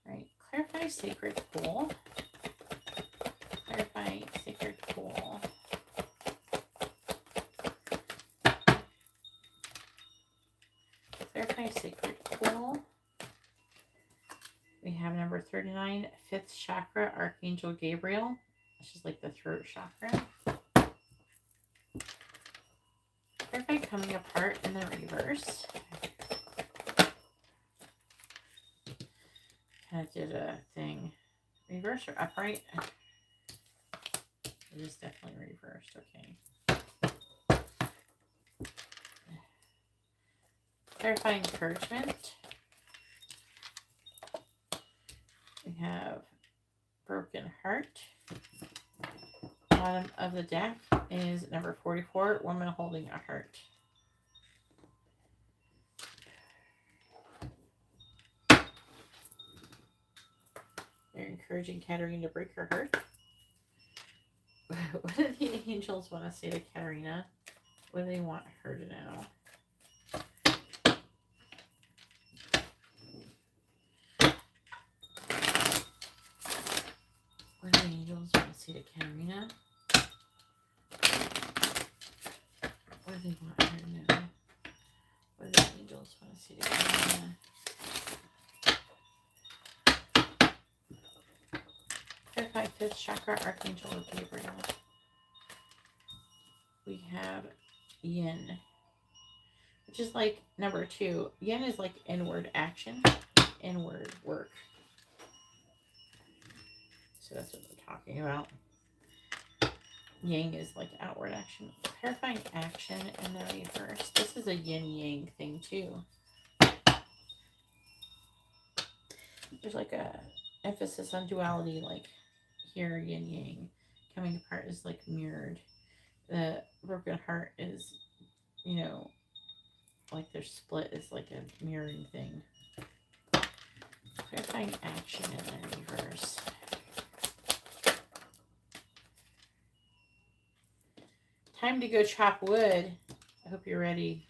right, clarify Sacred Pool. Clarify Sacred Pool. Clarify Sacred Pool. We have number 39, 5th chakra, Archangel Gabriel. This is like the throat chakra. Clarify Coming Apart in the reverse. Kind of did a thing. Reverse or upright? It is definitely reversed. Okay. Clarify Encouragement. We have Broken Heart. Bottom of the deck is number 44, Woman Holding a Heart. They're encouraging Katarina to break her heart. What do the angels want to say to Katarina? What do they want her to know? What do the angels want to say to Katarina? see it again. Clarify fifth chakra, Archangel Gabriel. We have yin, which is like number 2. Yin is like inward action, inward work. So that's what we're talking about. Yang is like outward action. Clarifying action in the reverse. This is a yin-yang thing too. There's like a emphasis on duality, like here yin-yang. Coming apart is like mirrored. The broken heart is, you know, like their split is like a mirroring thing. Clarifying action in the reverse. Time to go chop wood. I hope you're ready.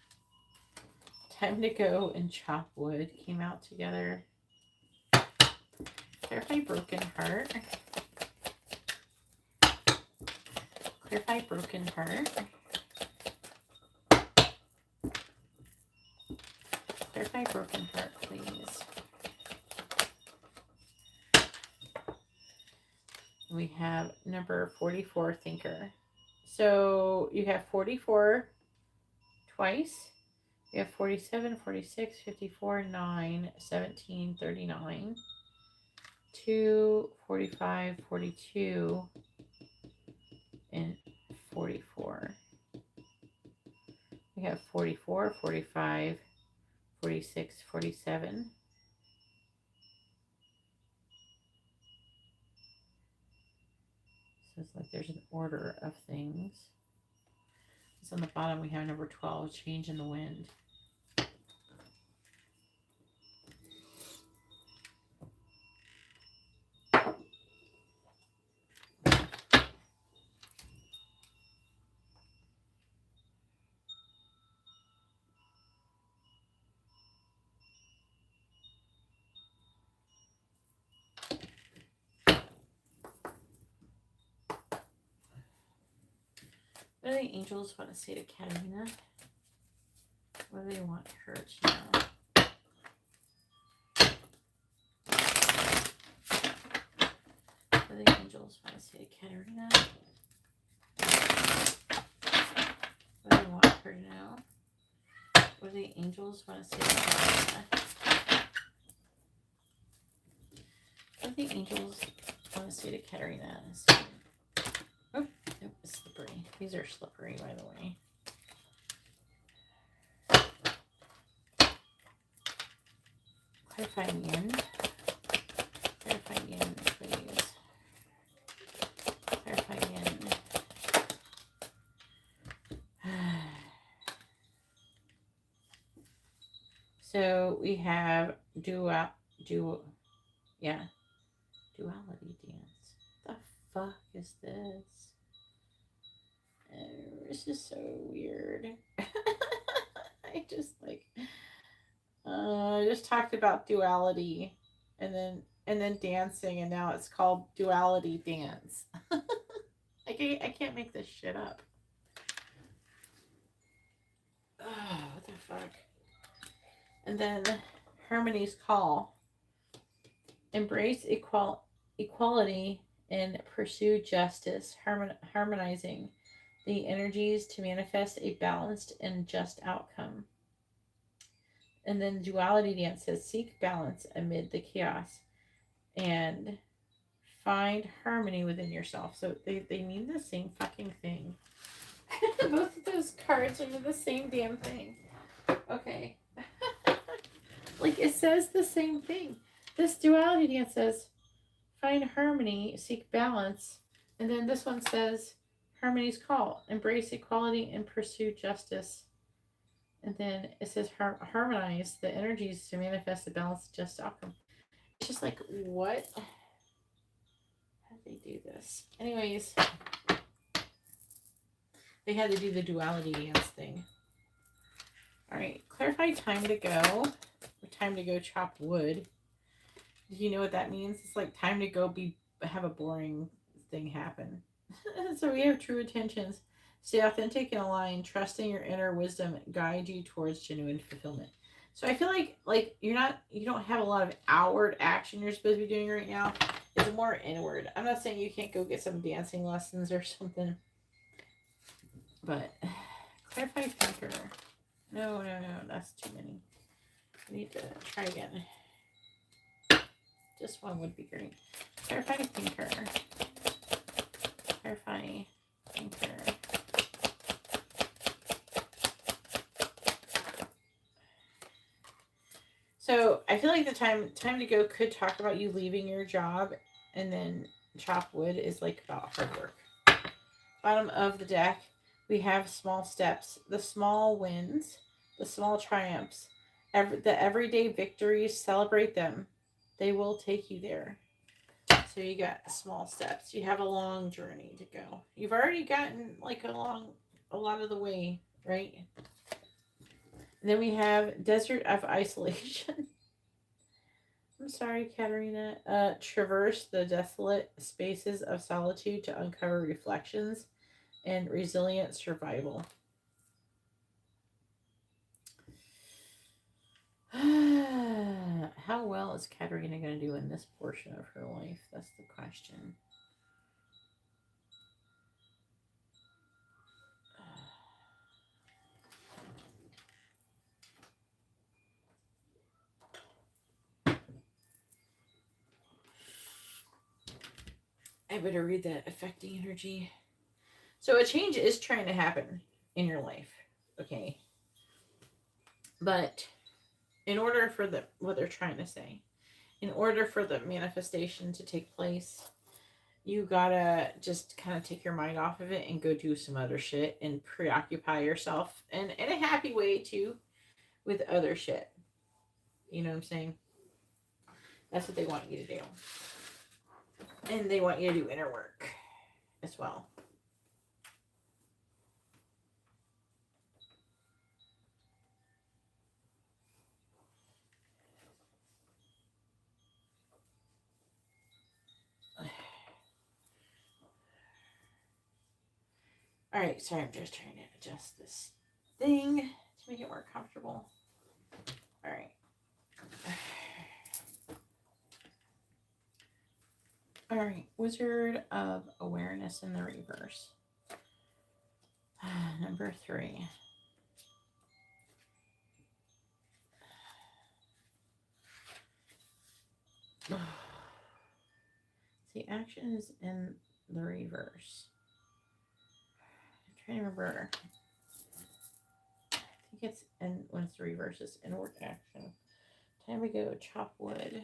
Time to go and chop wood came out together. Clarify broken heart. Clarify broken heart. Clarify broken heart, please. We have number 44, thinker. So you have 44 twice. We have 47, 46, 54, 9, 17, 39, 2, 45, 42, and 44. We have 44, 45, 46, 47. So it's like there's an order of things. So on the bottom we have number 12, change in the wind. What do the angels want to say to Katarina? What do they want her to know? What do the angels want to say to Katarina? What do they want her to know? What do the angels want to say to Katarina? What do the angels want to say to Katarina? Oh, nope, it's slippery. These are slippery, by the way. Clarify yin. Clarify yin, please. Clarify yin. So we have duality dance. The fuck is this? This is so weird. I just talked about duality and then dancing, and now it's called duality dance. I can't make this shit up. Oh, what the fuck? And then Harmony's call. Embrace equality and pursue justice, harmonizing the energies to manifest a balanced and just outcome. And then duality dance says, seek balance amid the chaos and find harmony within yourself. So they mean the same fucking thing. Both of those cards are the same damn thing. Okay. Like, it says the same thing. This duality dance says, find harmony, seek balance. And then this one says, Harmony's call, embrace equality and pursue justice. And then it says, harmonize the energies to manifest the balanced, just outcome. It's just like, what? How did they do this? Anyways, they had to do the duality dance thing. All right, clarify time to go. Or time to go chop wood. Do you know what that means? It's like time to go have a boring thing happen. So we have true intentions. Stay authentic and aligned, trusting your inner wisdom guide you towards genuine fulfillment. So I feel like you don't have a lot of outward action you're supposed to be doing right now. It's more inward. I'm not saying you can't go get some dancing lessons or something, but clarify thinker. No, that's too many. I need to try again. Just one would be great. Clarify thinker. Clarify thinker. So I feel like the time to go could talk about you leaving your job, and then chop wood is like about hard work. Bottom of the deck, we have small steps, the small wins, the small triumphs, the everyday victories. Celebrate them. They will take you there. So you got small steps. You have a long journey to go. You've already gotten like a lot of the way, right? And then we have desert of isolation. I'm sorry, Katarina. Traverse the desolate spaces of solitude to uncover reflections and resilient survival. How well is Katarina going to do in this portion of her life? That's the question. I better read that affecting energy. So a change is trying to happen in your life, okay? But in order for what they're trying to say, in order for the manifestation to take place, you gotta just kind of take your mind off of it and go do some other shit and preoccupy yourself, and in a happy way too, with other shit. You know what I'm saying? That's what they want you to do. And they want you to do inner work as well. All right, sorry, I'm just trying to adjust this thing to make it more comfortable. All right. All right, Wizard of Awareness in the reverse. Number 3. See, action is in the reverse. I'm trying to remember. I think it's in when it's the reverse, it's inward action. Time to go chop wood.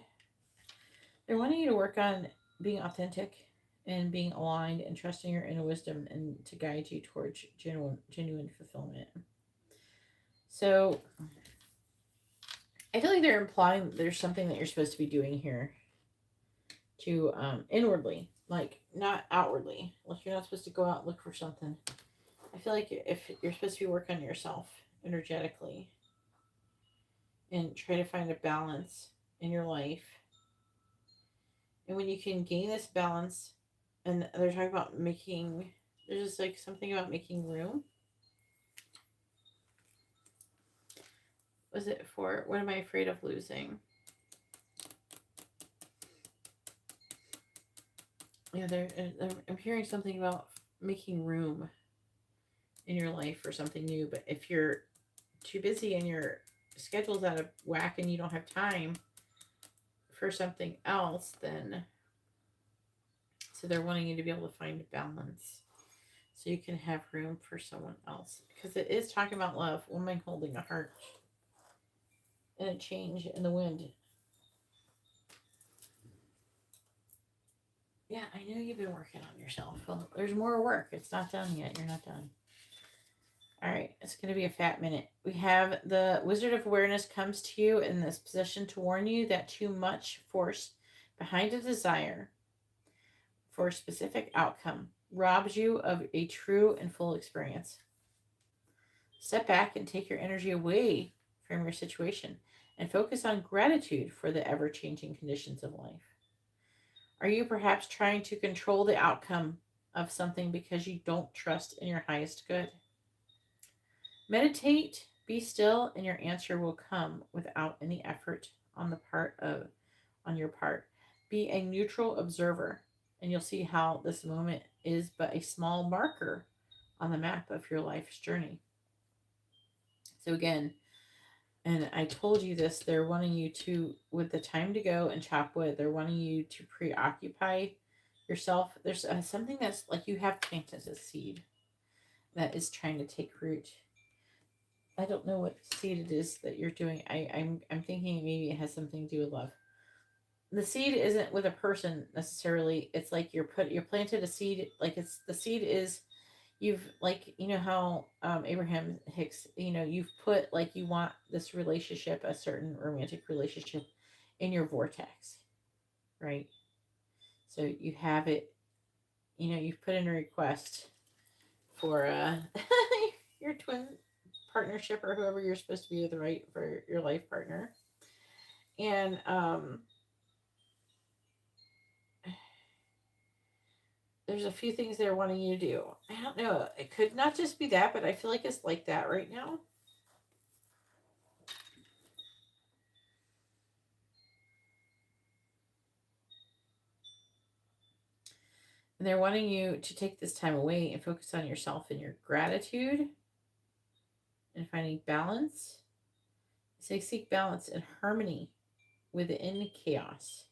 They're wanting you to work on being authentic and being aligned and trusting your inner wisdom and to guide you towards genuine fulfillment. So I feel like they're implying there's something that you're supposed to be doing here to inwardly, like not outwardly. Like you're not supposed to go out and look for something. I feel like if you're supposed to be working on yourself energetically and try to find a balance in your life. And when you can gain this balance, and they're talking about making, there's just like something about making room. Was it for, what am I afraid of losing? Yeah, I'm hearing something about making room in your life for something new. But if you're too busy and your schedule's out of whack and you don't have time for something else, then so they're wanting you to be able to find a balance so you can have room for someone else, because it is talking about love, woman holding a heart and a change in the wind. Yeah, I know you've been working on yourself. Well, there's more work. It's not done yet. You're not done. All right, it's going to be a fat minute. We have the Wizard of Awareness comes to you in this position to warn you that too much force behind a desire for a specific outcome robs you of a true and full experience. Step back and take your energy away from your situation and focus on gratitude for the ever-changing conditions of life. Are you perhaps trying to control the outcome of something because you don't trust in your highest good? Meditate Be still and your answer will come without any effort on your part. Be a neutral observer and you'll see how this moment is but a small marker on the map of your life's journey. So again, and I told you this, they're wanting you to, with the time to go and chop wood, they're wanting you to preoccupy yourself. There's something that's like you have planted a seed that is trying to take root. I don't know what seed it is that you're doing. I'm thinking maybe it has something to do with love. The seed isn't with a person necessarily. It's like you're planted a seed. Like it's the seed is you've like you know how Abraham Hicks, you've put like you want this relationship, a certain romantic relationship, in your vortex, right? So you have it. You've put in a request for your twin partnership or whoever you're supposed to be with, right, for your life partner. And there's a few things they're wanting you to do. I don't know. It could not just be that, but I feel like it's like that right now. And they're wanting you to take this time away and focus on yourself and your gratitude and finding balance. So seek balance and harmony within chaos.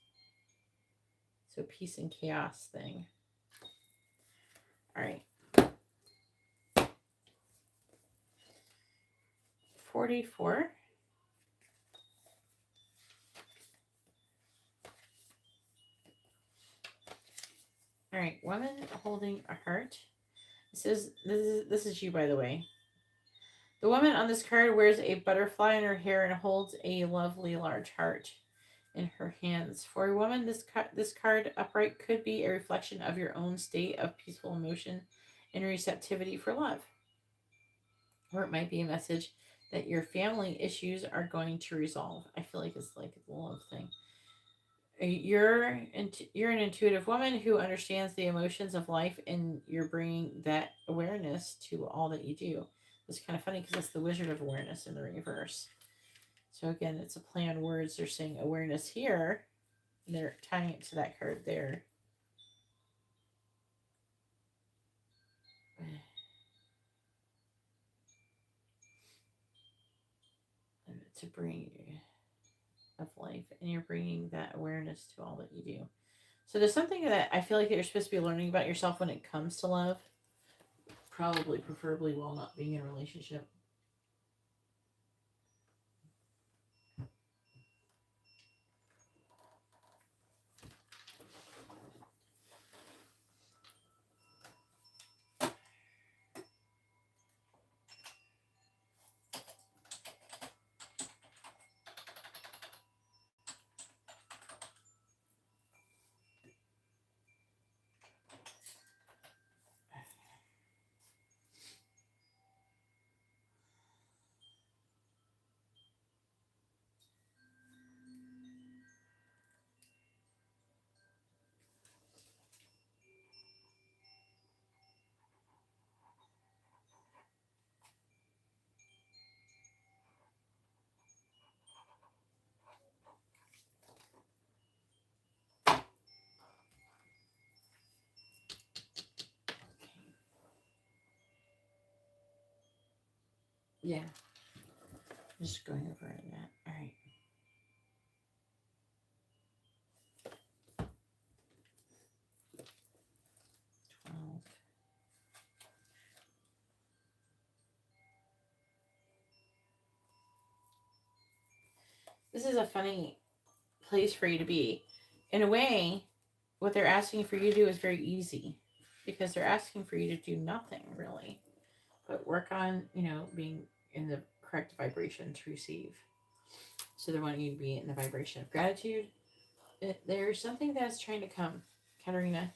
So peace and chaos thing. All right. 44. All right, woman holding a heart. It says this is you, by the way. The woman on this card wears a butterfly in her hair and holds a lovely large heart in her hands. For a woman, this card upright could be a reflection of your own state of peaceful emotion and receptivity for love. Or it might be a message that your family issues are going to resolve. I feel like it's like a love thing. You're an intuitive woman who understands the emotions of life, and you're bringing that awareness to all that you do. It's kind of funny because it's the Wizard of Awareness in the reverse. So again, it's a play on words. They're saying awareness here, and they're tying it to that card there. And to bring of life, and you're bringing that awareness to all that you do. So there's something that I feel like that you're supposed to be learning about yourself when it comes to love. Probably, preferably, while not being in a relationship. Yeah. Just going over that. All right. 12. This is a funny place for you to be. In a way, what they're asking for you to do is very easy because they're asking for you to do nothing really, but work on, being in the correct vibration to receive. So they're wanting you to be in the vibration of gratitude. There's something that's trying to come, Katarina,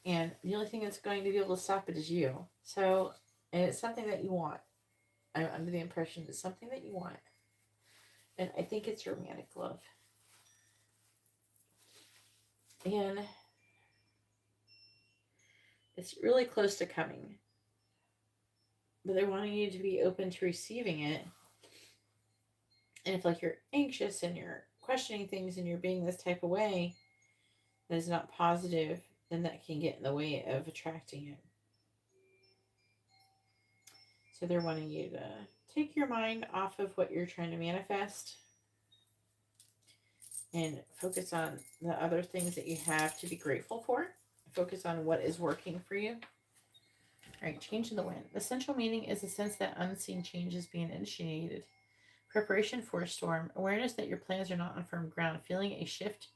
and the only thing that's going to be able to stop it is you. So, and it's something that you want. I'm under the impression it's something that you want. And I think it's romantic love. And it's really close to coming. But they're wanting you to be open to receiving it And if like you're anxious and you're questioning things and you're being this type of way that is not positive, then that can get in the way of attracting it. So they're wanting you to take your mind off of what you're trying to manifest and focus on the other things that you have to be grateful for. Focus on what is working for you. All right, change in the wind. The central meaning is the sense that unseen change is being initiated. Preparation for a storm. Awareness that your plans are not on firm ground. Feeling a shift.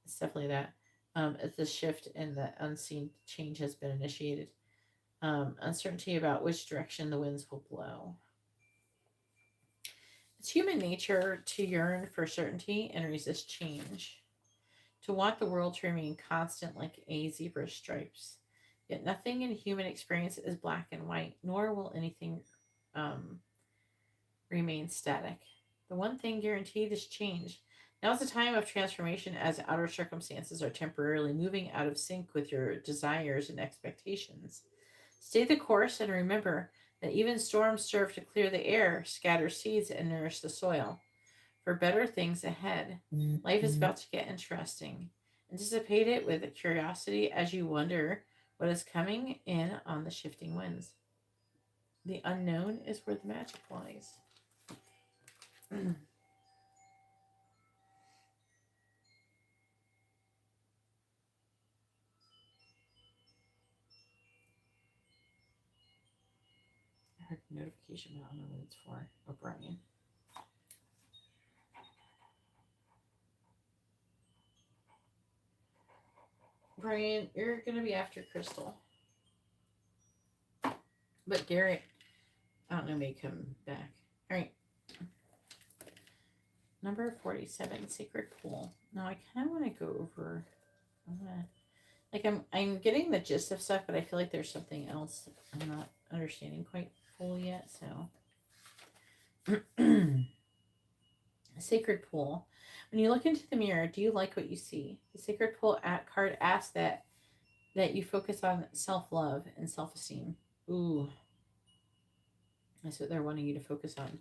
It's definitely that. It's the shift and the unseen change has been initiated. Uncertainty about which direction the winds will blow. It's human nature to yearn for certainty and resist change, to want the world to remain constant like a zebra's stripes. Yet nothing in human experience is black and white, nor will anything remain static. The one thing guaranteed is change. Now is a time of transformation as outer circumstances are temporarily moving out of sync with your desires and expectations. Stay the course and remember that even storms serve to clear the air, scatter seeds, and nourish the soil. For better things ahead. Life is about to get interesting. Anticipate it with curiosity as you wonder what is coming in on the shifting winds. The unknown is where the magic lies. I heard a notification, but I don't know what it's for. Oh, Brian. Brian, you're going to be after Crystal. But Garrett, I don't know, may come back. All right. Number 47, Sacred Pool. Now, I kind of want to go over... I'm getting the gist of stuff, but I feel like there's something else I'm not understanding quite fully yet, so... Sacred Pool. When you look into the mirror, do you like what you see? The Sacred Pool card asks that you focus on self-love and self-esteem. Ooh. That's what they're wanting you to focus on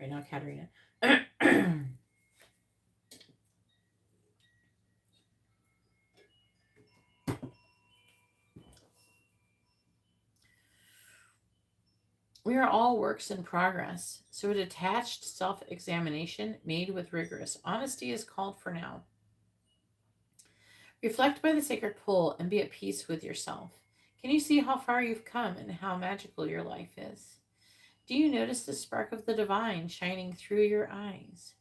right now, Katarina. We are all works in progress, so a detached self-examination made with rigorous honesty is called for now. Reflect by the sacred pool and be at peace with yourself. Can you see how far you've come and how magical your life is? Do you notice the spark of the divine shining through your eyes?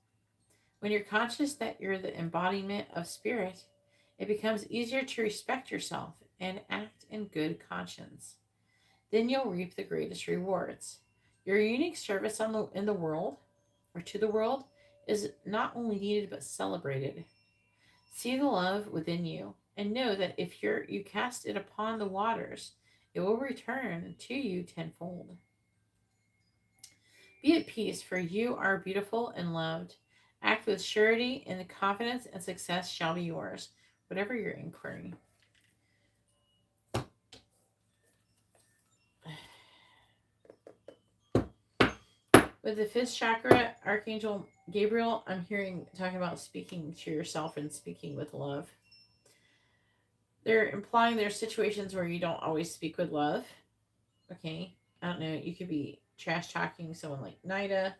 When you're conscious that you're the embodiment of spirit, it becomes easier to respect yourself and act in good conscience. Then you'll reap the greatest rewards. Your unique service in the world, or to the world, is not only needed but celebrated. See the love within you, and know that if you cast it upon the waters, it will return to you tenfold. Be at peace, for you are beautiful and loved. Act with surety, and the confidence and success shall be yours, whatever your inquiry. With the fifth chakra, Archangel Gabriel, I'm talking about speaking to yourself and speaking with love. They're implying there's situations where you don't always speak with love. Okay? I don't know. You could be trash talking someone like Nida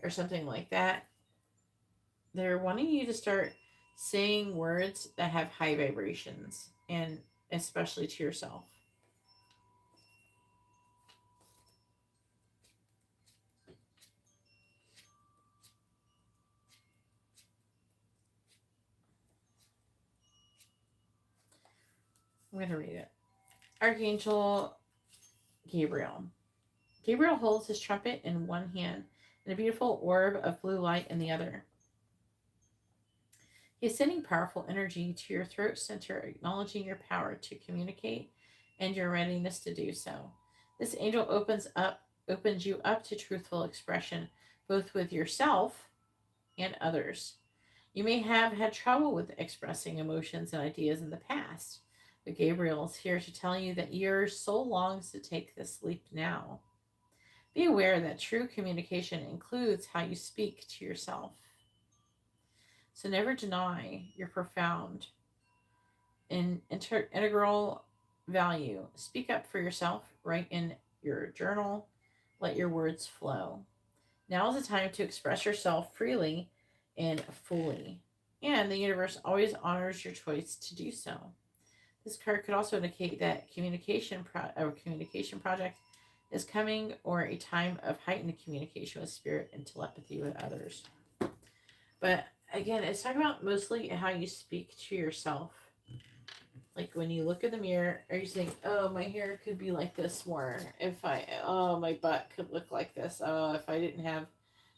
or something like that. They're wanting you to start saying words that have high vibrations, and especially to yourself. I'm going to read it. Archangel Gabriel. Gabriel holds his trumpet in one hand and a beautiful orb of blue light in the other. He is sending powerful energy to your throat center, acknowledging your power to communicate and your readiness to do so. This angel opens you up to truthful expression, both with yourself and others. You may have had trouble with expressing emotions and ideas in the past, but Gabriel is here to tell you that your soul longs to take this leap now. Be aware that true communication includes how you speak to yourself. So never deny your profound and integral value. Speak up for yourself. Write in your journal. Let your words flow. Now is the time to express yourself freely and fully. And the universe always honors your choice to do so. This card could also indicate that communication project is coming, or a time of heightened communication with spirit and telepathy with others. But again, it's talking about mostly how you speak to yourself. Like when you look in the mirror, are you saying, oh, my hair could be like this more oh, my butt could look like this. Oh, if I didn't have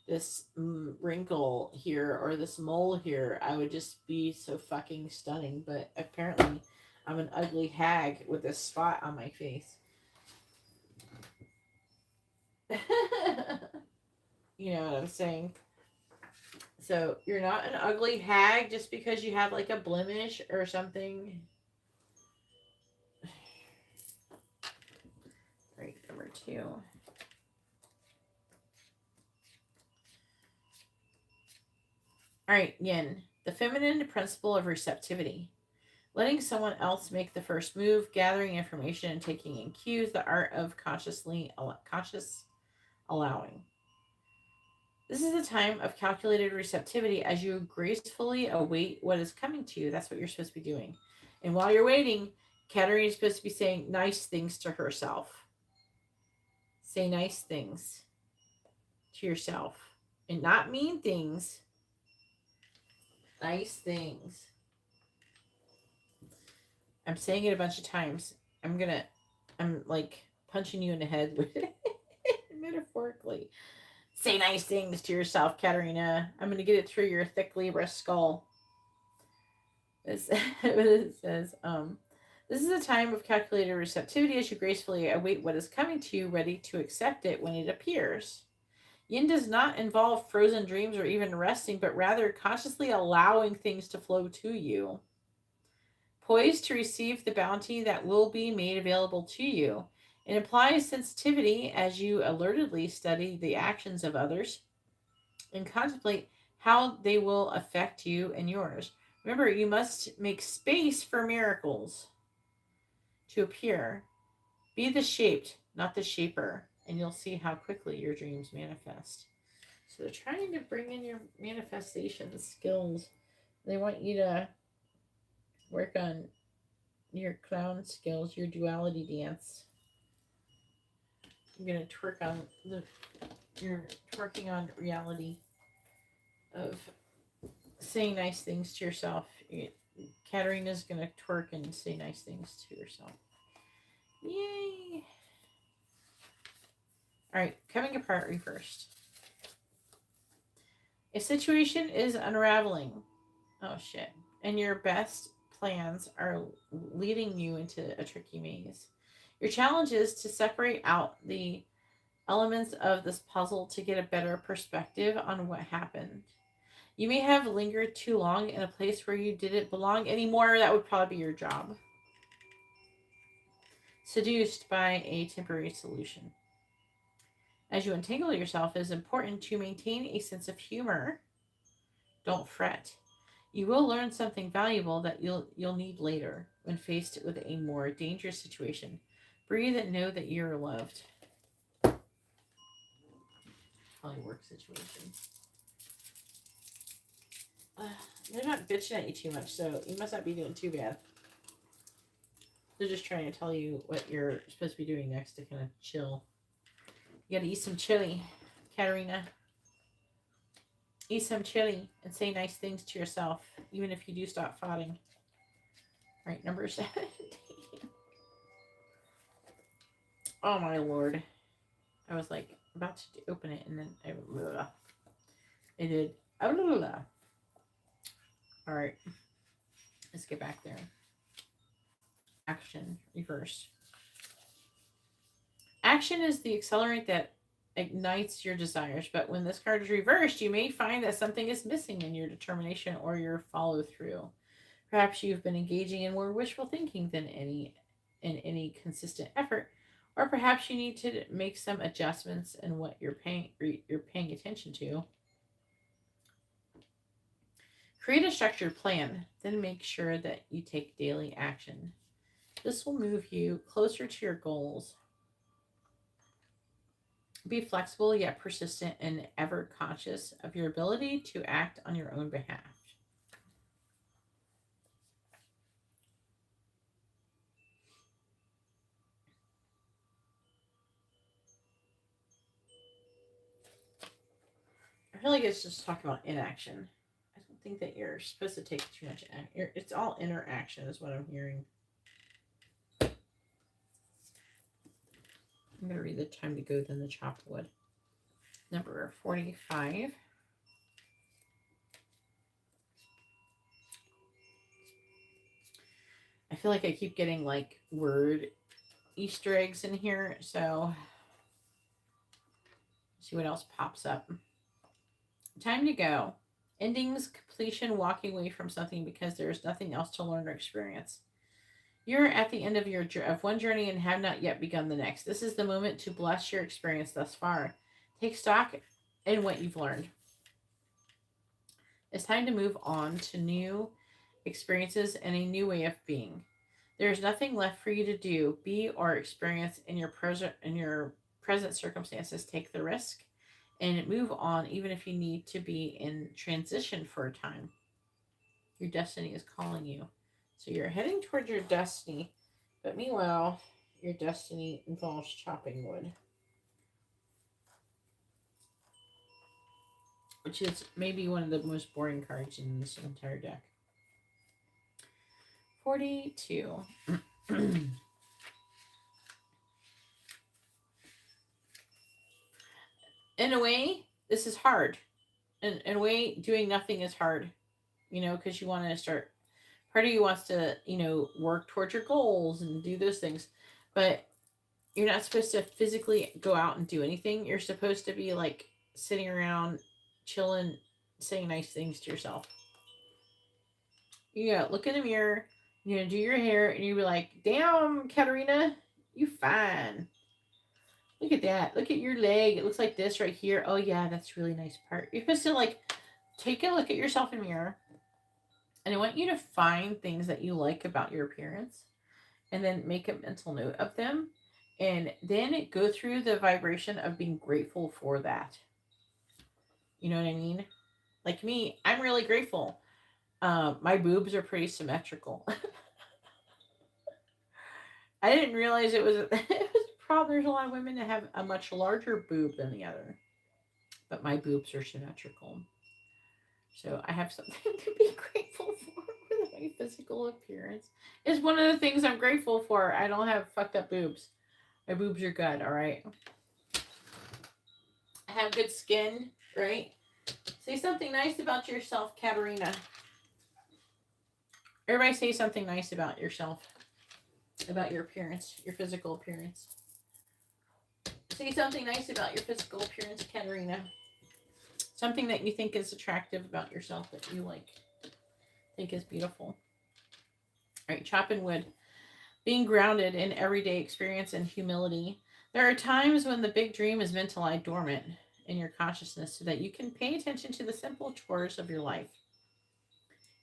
this wrinkle here or this mole here, I would just be so fucking stunning. But apparently I'm an ugly hag with a spot on my face. You know what I'm saying? So you're not an ugly hag just because you have like a blemish or something. Right, number 2. All right, yin, the feminine principle of receptivity. Letting someone else make the first move, gathering information and taking in cues, the art of conscious allowing. This is a time of calculated receptivity as you gracefully await what is coming to you. That's what you're supposed to be doing. And while you're waiting, Katarina is supposed to be saying nice things to herself. Say nice things to yourself. And not mean things. Nice things. I'm saying it a bunch of times. I'm like punching you in the head with it metaphorically. Say nice things to yourself, Katarina. I'm going to get it through your thick Libra skull. It says, this is a time of calculated receptivity as you gracefully await what is coming to you, ready to accept it when it appears. Yin does not involve frozen dreams or even resting, but rather consciously allowing things to flow to you. Poised to receive the bounty that will be made available to you. It implies sensitivity as you alertedly study the actions of others and contemplate how they will affect you and yours. Remember, you must make space for miracles to appear. Be the shaped, not the shaper, and you'll see how quickly your dreams manifest. So they're trying to bring in your manifestation skills. They want you to work on your clown skills, your duality dance. You're gonna you're twerking on reality of saying nice things to yourself. Katarina's gonna twerk and say nice things to herself. Yay! Alright, coming apart reversed. A situation is unraveling. Oh shit. And your best plans are leading you into a tricky maze. Your challenge is to separate out the elements of this puzzle to get a better perspective on what happened. You may have lingered too long in a place where you didn't belong anymore. That would probably be your job. Seduced by a temporary solution. As you untangle yourself, it is important to maintain a sense of humor. Don't fret. You will learn something valuable that you'll need later when faced with a more dangerous situation. Breathe and know that you're loved. Probably work situation. They're not bitching at you too much, so you must not be doing too bad. They're just trying to tell you what you're supposed to be doing next to kind of chill. You gotta eat some chili, Katarina. Eat some chili and say nice things to yourself, even if you do stop fighting. All right, number 17. Oh my lord. I was like about to open it and then it did. All right, let's get back there. Action reversed. Action is the accelerant that ignites your desires, but when this card is reversed, you may find that something is missing in your determination or your follow through. Perhaps you've been engaging in more wishful thinking than any consistent effort, Or perhaps you need to make some adjustments in what you're paying attention to. Create a structured plan, then make sure that you take daily action. This will move you closer to your goals. Be flexible yet persistent and ever conscious of your ability to act on your own behalf. I feel like it's just talking about inaction. I don't think that you're supposed to take too much action. It's all interaction is what I'm hearing. I'm going to read the time to go, then the chopped wood. Number 45. I feel like I keep getting like word Easter eggs in here, so see what else pops up. Time to go. Endings, completion, walking away from something because there is nothing else to learn or experience. You're at the end of one journey and have not yet begun the next. This is the moment to bless your experience thus far. Take stock in what you've learned. It's time to move on to new experiences and a new way of being. There is nothing left for you to do, be, or experience in your present circumstances. Take the risk and move on, even if you need to be in transition for a time. Your destiny is calling you. So you're heading towards your destiny, but meanwhile, your destiny involves chopping wood, which is maybe one of the most boring cards in this entire deck. 42. In a way, this is hard. In a way, doing nothing is hard, because you want to start. Part of you wants to, work towards your goals and do those things, but you're not supposed to physically go out and do anything. You're supposed to be like sitting around, chilling, saying nice things to yourself. You look in the mirror, do your hair, and you be like, damn, Katarina, you fine. Look at that. Look at your leg. It looks like this right here. Oh, yeah, that's a really nice part. You're supposed to, like, take a look at yourself in the mirror. And I want you to find things that you like about your appearance. And then make a mental note of them. And then go through the vibration of being grateful for that. You know what I mean? Like me, I'm really grateful. My boobs are pretty symmetrical. I didn't realize it was a problem. There's a lot of women that have a much larger boob than the other. But my boobs are symmetrical. So I have something to be grateful for with my physical appearance. It's one of the things I'm grateful for. I don't have fucked up boobs. My boobs are good, all right? I have good skin, right? Say something nice about yourself, Katarina. Everybody say something nice about yourself. About your appearance, your physical appearance. Say something nice about your physical appearance, Katarina. Something that you think is attractive about yourself that you like. Think is beautiful. All right, chopping wood. Being grounded in everyday experience and humility. There are times when the big dream is meant to lie dormant in your consciousness so that you can pay attention to the simple chores of your life.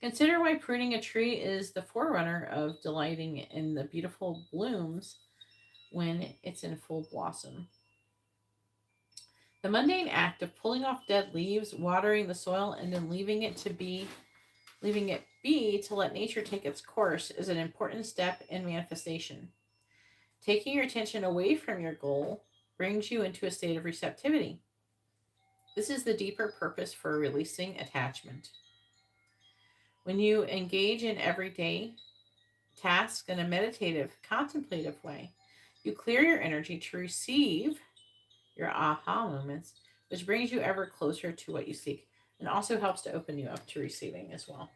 Consider why pruning a tree is the forerunner of delighting in the beautiful blooms when it's in full blossom. The mundane act of pulling off dead leaves, watering the soil, and then leaving it be to let nature take its course is an important step in manifestation. Taking your attention away from your goal brings you into a state of receptivity. This is the deeper purpose for releasing attachment. When you engage in everyday tasks in a meditative, contemplative way, you clear your energy to receive your aha moments, which brings you ever closer to what you seek and also helps to open you up to receiving as well.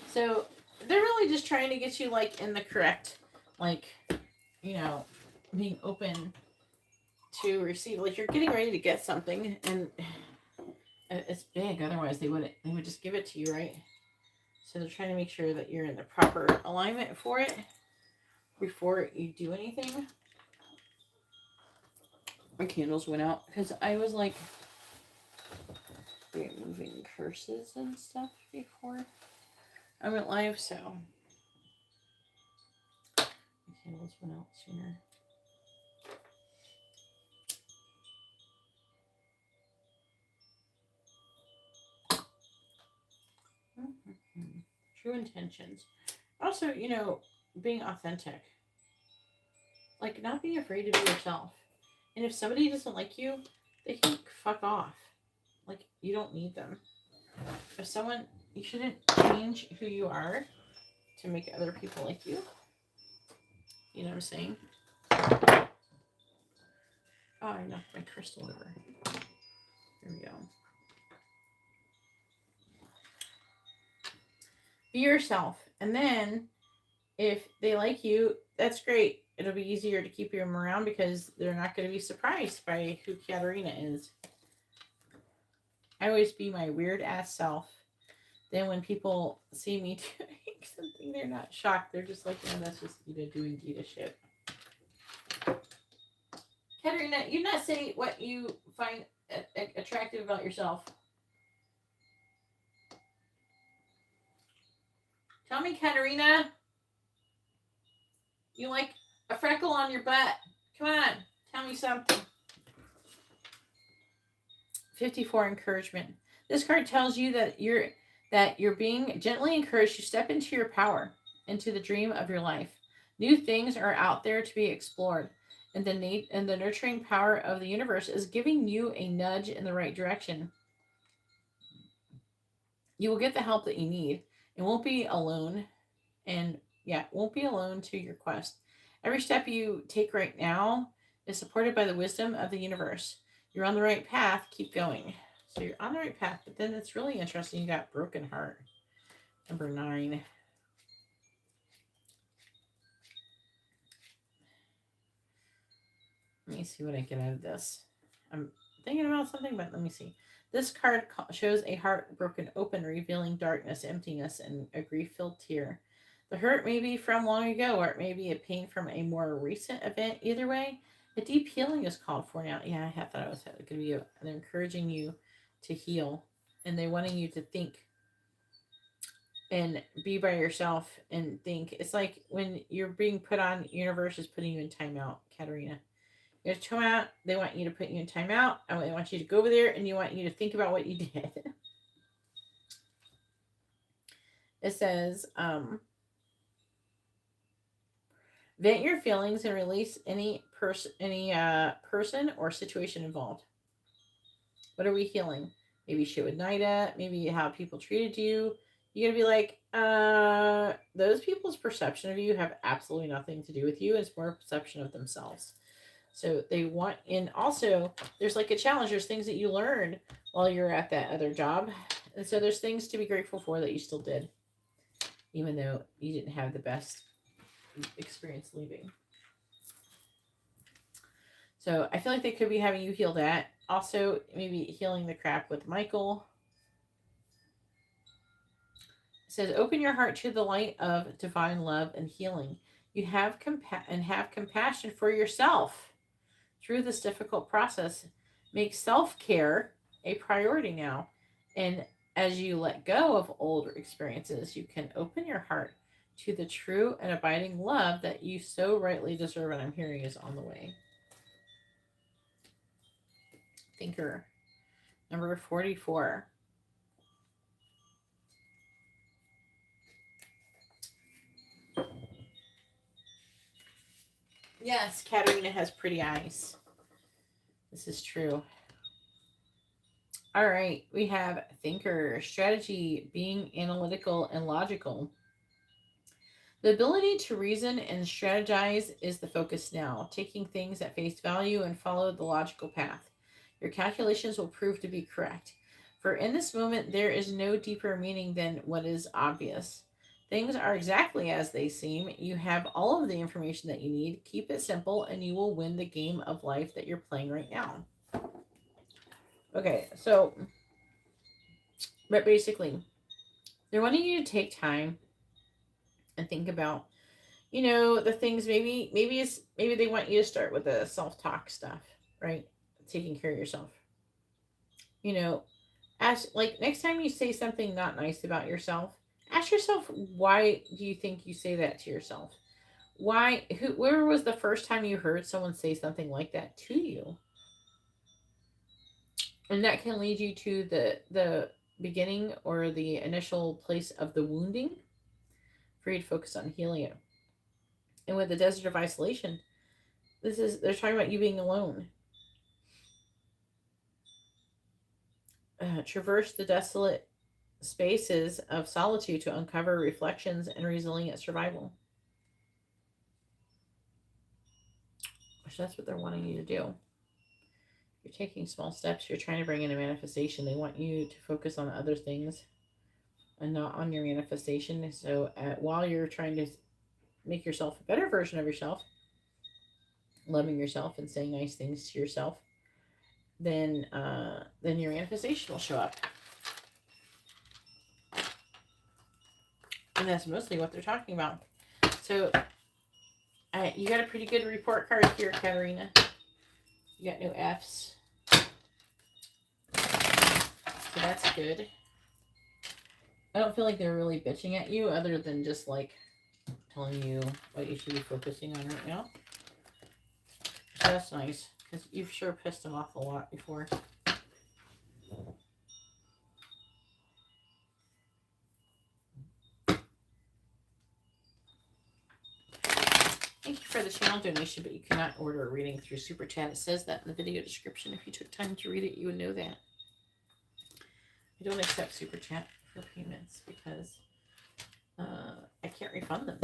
So they're really just trying to get you like in the correct, like, being open to receive. Like you're getting ready to get something and it's big. Otherwise they would just give it to you, right? So they're trying to make sure that you're in the proper alignment for it before you do anything. My candles went out because I was like removing curses and stuff before I went live, so my candles went out sooner. True intentions. Also, you know, being authentic. Like, not being afraid to be yourself. And if somebody doesn't like you, they can fuck off. Like, you don't need them. If someone, you shouldn't change who you are to make other people like you. You know what I'm saying? Oh, I knocked my crystal over. There we go. Be yourself. And then, if they like you, that's great. It'll be easier to keep them around because they're not going to be surprised by who Katarina is. I always be my weird ass self. Then when people see me doing something, they're not shocked. They're just like, no, that's just Geeta doing Geeta shit. Katarina, you not say what you find attractive about yourself. Tell me, Katarina. You like a freckle on your butt. Come on, tell me something. 54, encouragement. This card tells you that you're being gently encouraged to step into your power, into the dream of your life. New things are out there to be explored, and the nurturing power of the universe is giving you a nudge in the right direction. You will get the help that you need and won't be alone. And yeah, won't be alone to your quest. Every step you take right now is supported by the wisdom of the universe. You're on the right path. Keep going. So you're on the right path, but then it's really interesting. You got broken heart. Number 9. Let me see what I get out of this. I'm thinking about something, but let me see. This card shows a heart broken open, revealing darkness, emptiness, and a grief-filled tear. The hurt may be from long ago, or it may be a pain from a more recent event. Either way, a deep healing is called for now. Yeah, I thought it was going to be they're encouraging you to heal, and they're wanting you to think and be by yourself and think. It's like when you're being put on, universe is putting you in timeout, Katarina. You have to come out. They want you to put you in timeout. And they want you to go over there, and you want you to think about what you did. It says, vent your feelings and release any person or situation involved. What are we healing? Maybe shit with Nida. Maybe how people treated you. You're gonna be like, those people's perception of you have absolutely nothing to do with you. It's more a perception of themselves. So they want, and also there's like a challenge. There's things that you learned while you're at that other job. And so there's things to be grateful for that you still did, even though you didn't have the best experience leaving. So I feel like they could be having you heal that. Also, maybe healing the crap with Michael. It says, open your heart to the light of divine love and healing. You have compassion for yourself. Through this difficult process, make self-care a priority now. And as you let go of old experiences, you can open your heart to the true and abiding love that you so rightly deserve, and I'm hearing is on the way. Thinker. Number 44. Yes, Katarina has pretty eyes. This is true. All right, we have thinker, strategy, being analytical and logical. The ability to reason and strategize is the focus now, taking things at face value and follow the logical path. Your calculations will prove to be correct. For in this moment, there is no deeper meaning than what is obvious. Things are exactly as they seem. You have all of the information that you need. Keep it simple, and you will win the game of life that you're playing right now. Okay, so, but basically, They're wanting you to take time and think about, you know, the things. Maybe they want you to start with the self-talk stuff, right? Taking care of yourself. You know, ask, like, next time you say something not nice about yourself, ask yourself, why do you think you say that to yourself? Why? Where was the first time you heard someone say something like that to you? And that can lead you to the beginning or the initial place of the wounding for you to focus on healing it. And with the desert of isolation, they're talking about you being alone. Traverse the desolate spaces of solitude to uncover reflections and resilient survival. So that's what they're wanting you to do. You're taking small steps. You're trying to bring in a manifestation. They want you to focus on other things and not on your manifestation. So while you're trying to make yourself a better version of yourself, loving yourself and saying nice things to yourself, then your manifestation will show up. And that's mostly what they're talking about. So you got a pretty good report card here, Katarina. You got no F's. So that's good. I don't feel like they're really bitching at you other than just like telling you what you should be focusing on right now. So that's nice, because you've sure pissed them off a lot before. Thank you for the channel donation, but you cannot order a reading through Super Chat. It says that in the video description. If you took time to read it, you would know that. I don't accept Super Chat for payments because I can't refund them.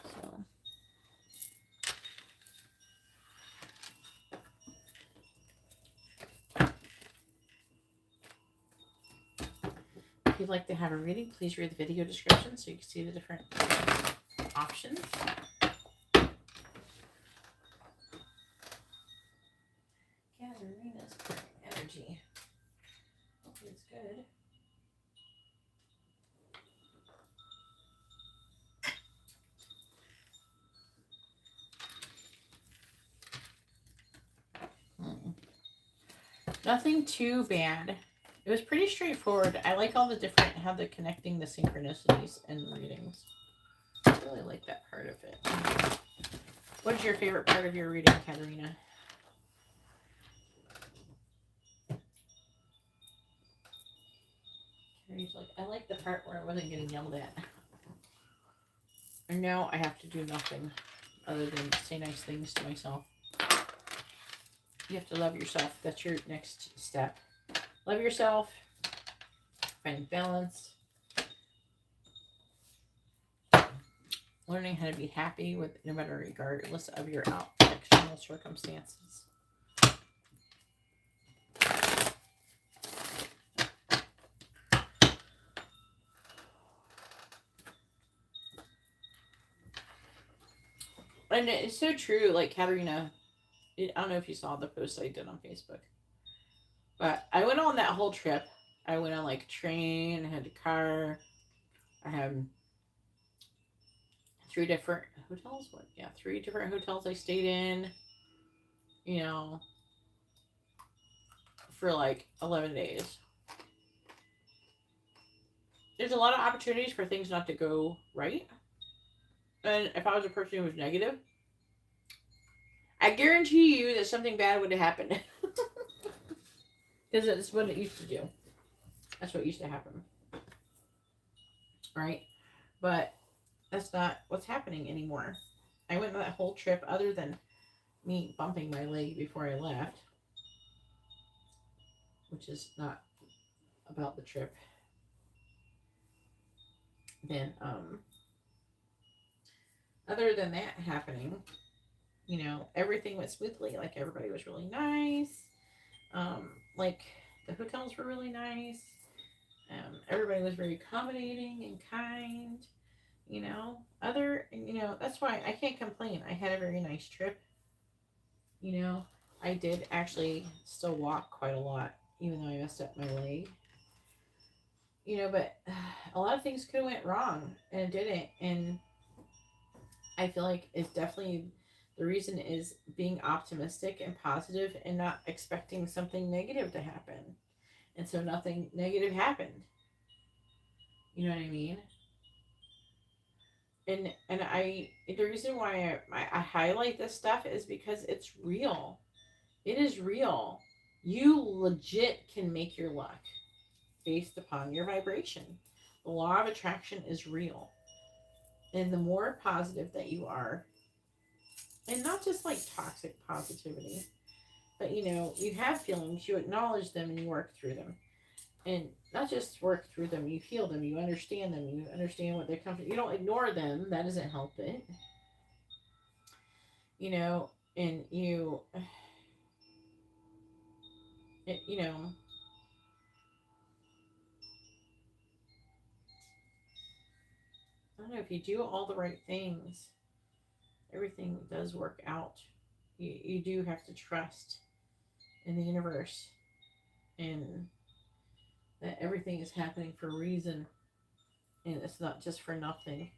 So. If you'd like to have a reading, please read the video description so you can see the different options. Katarina's energy. Hopefully it's good. Nothing too bad. It was pretty straightforward. I like all the different, how they're connecting the synchronicities and readings. I really like that part of it. What is your favorite part of your reading, Katarina? Like, I like the part where I wasn't getting yelled at. And now I have to do nothing other than say nice things to myself. You have to love yourself. That's your next step. Love yourself. Find balance. Learning how to be happy with no matter regardless of your external circumstances. And it's so true, like Katarina, I don't know if you saw the post I did on Facebook, but I went on that whole trip. I went on like train, I had a car, I had 3 different hotels. What? Yeah, 3 different hotels I stayed in, you know, for like 11 days. There's a lot of opportunities for things not to go right. And if I was a person who was negative, I guarantee you that something bad would have happened. Because it's what it used to do. That's what used to happen. Right? But that's not what's happening anymore. I went on that whole trip, other than me bumping my leg before I left, which is not about the trip. Then, other than that happening, you know, everything went smoothly. Like, everybody was really nice. Like, the hotels were really nice. Everybody was very accommodating and kind. You know, that's why I can't complain. I had a very nice trip. You know, I did actually still walk quite a lot, even though I messed up my leg. you know, but a lot of things could have went wrong and it didn't. And I feel like it's definitely the reason is being optimistic and positive and not expecting something negative to happen. And so nothing negative happened. You know what I mean? And I the reason why I highlight this stuff is because it's real. It is real. You legit can make your luck based upon your vibration. The law of attraction is real. And the more positive that you are, and not just like toxic positivity, but you know, you have feelings, you acknowledge them and you work through them. And not just work through them, you feel them, you understand what they come from. You don't ignore them, that doesn't help it. You know, and you know, I don't know, if you do all the right things, everything does work out. You do have to trust in the universe and that everything is happening for a reason and it's not just for nothing.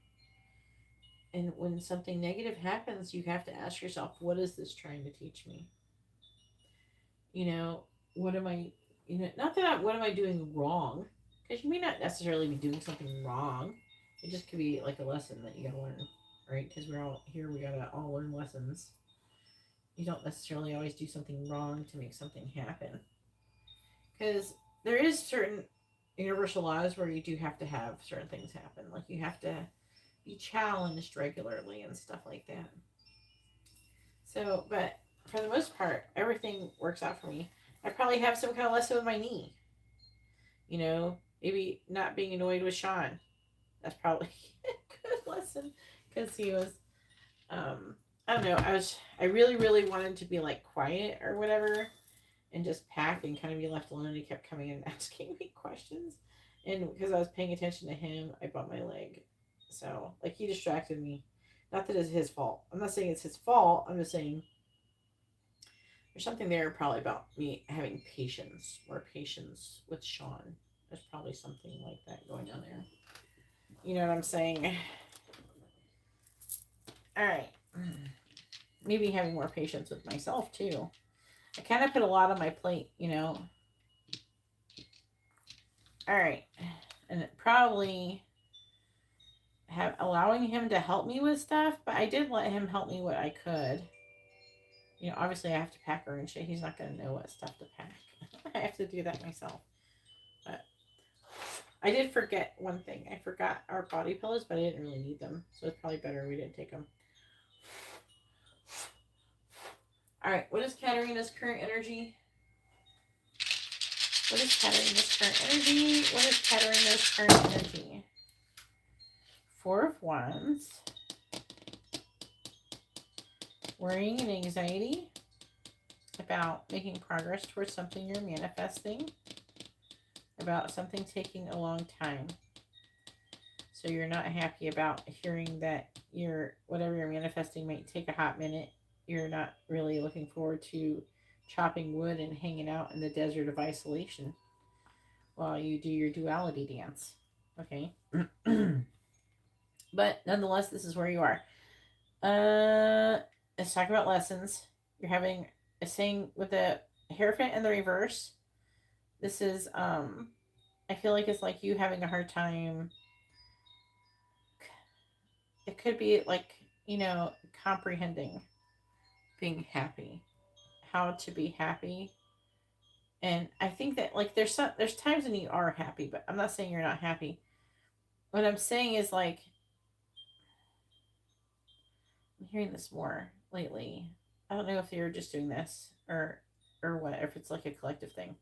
And when something negative happens, you have to ask yourself, what is this trying to teach me? You know, what am I, not that what am I doing wrong? Because you may not necessarily be doing something wrong. It just could be like a lesson that you gotta learn, right? Because we're all here, we gotta all learn lessons. You don't necessarily always do something wrong to make something happen. Because there is certain universal laws where you do have to have certain things happen. Like you have to be challenged regularly and stuff like that. So, but for the most part, everything works out for me. I probably have some kind of lesson with my knee. You know, maybe not being annoyed with Sean. That's probably a good lesson because he was, I don't know. I really, really wanted to be like quiet or whatever and just pack and kind of be left alone. He kept coming in and asking me questions. And because I was paying attention to him, I bumped my leg. So, like, he distracted me. Not that it's his fault. I'm not saying it's his fault. I'm just saying there's something there probably about me having patience, more patience with Sean. There's probably something like that going on there. You know what I'm saying? All right. Maybe having more patience with myself, too. I kind of put a lot on my plate, you know. All right. And it probably have allowing him to help me with stuff, but I did let him help me what I could. You know, obviously I have to pack her and shit. He's not going to know what stuff to pack. I have to do that myself. But I did forget one thing. I forgot our body pillows, but I didn't really need them. So it's probably better we didn't take them. All right. What is Katarina's current energy? What is Katarina's current energy? What is Katarina's current energy? Four of Wands. Worrying and anxiety about making progress towards something you're manifesting. About something taking a long time. So you're not happy about hearing that whatever you're manifesting might take a hot minute. You're not really looking forward to chopping wood and hanging out in the desert of isolation while you do your duality dance. Okay. But nonetheless, this is where you are. Let's talk about lessons. You're having a saying with the Hierophant in the reverse. This is I feel like it's like you having a hard time. It could be like, comprehending being happy, how to be happy. And I think that like there's times when you are happy, but I'm not saying you're not happy. What I'm saying is like I'm hearing this more lately. I don't know if you're just doing this or what, if it's like a collective thing.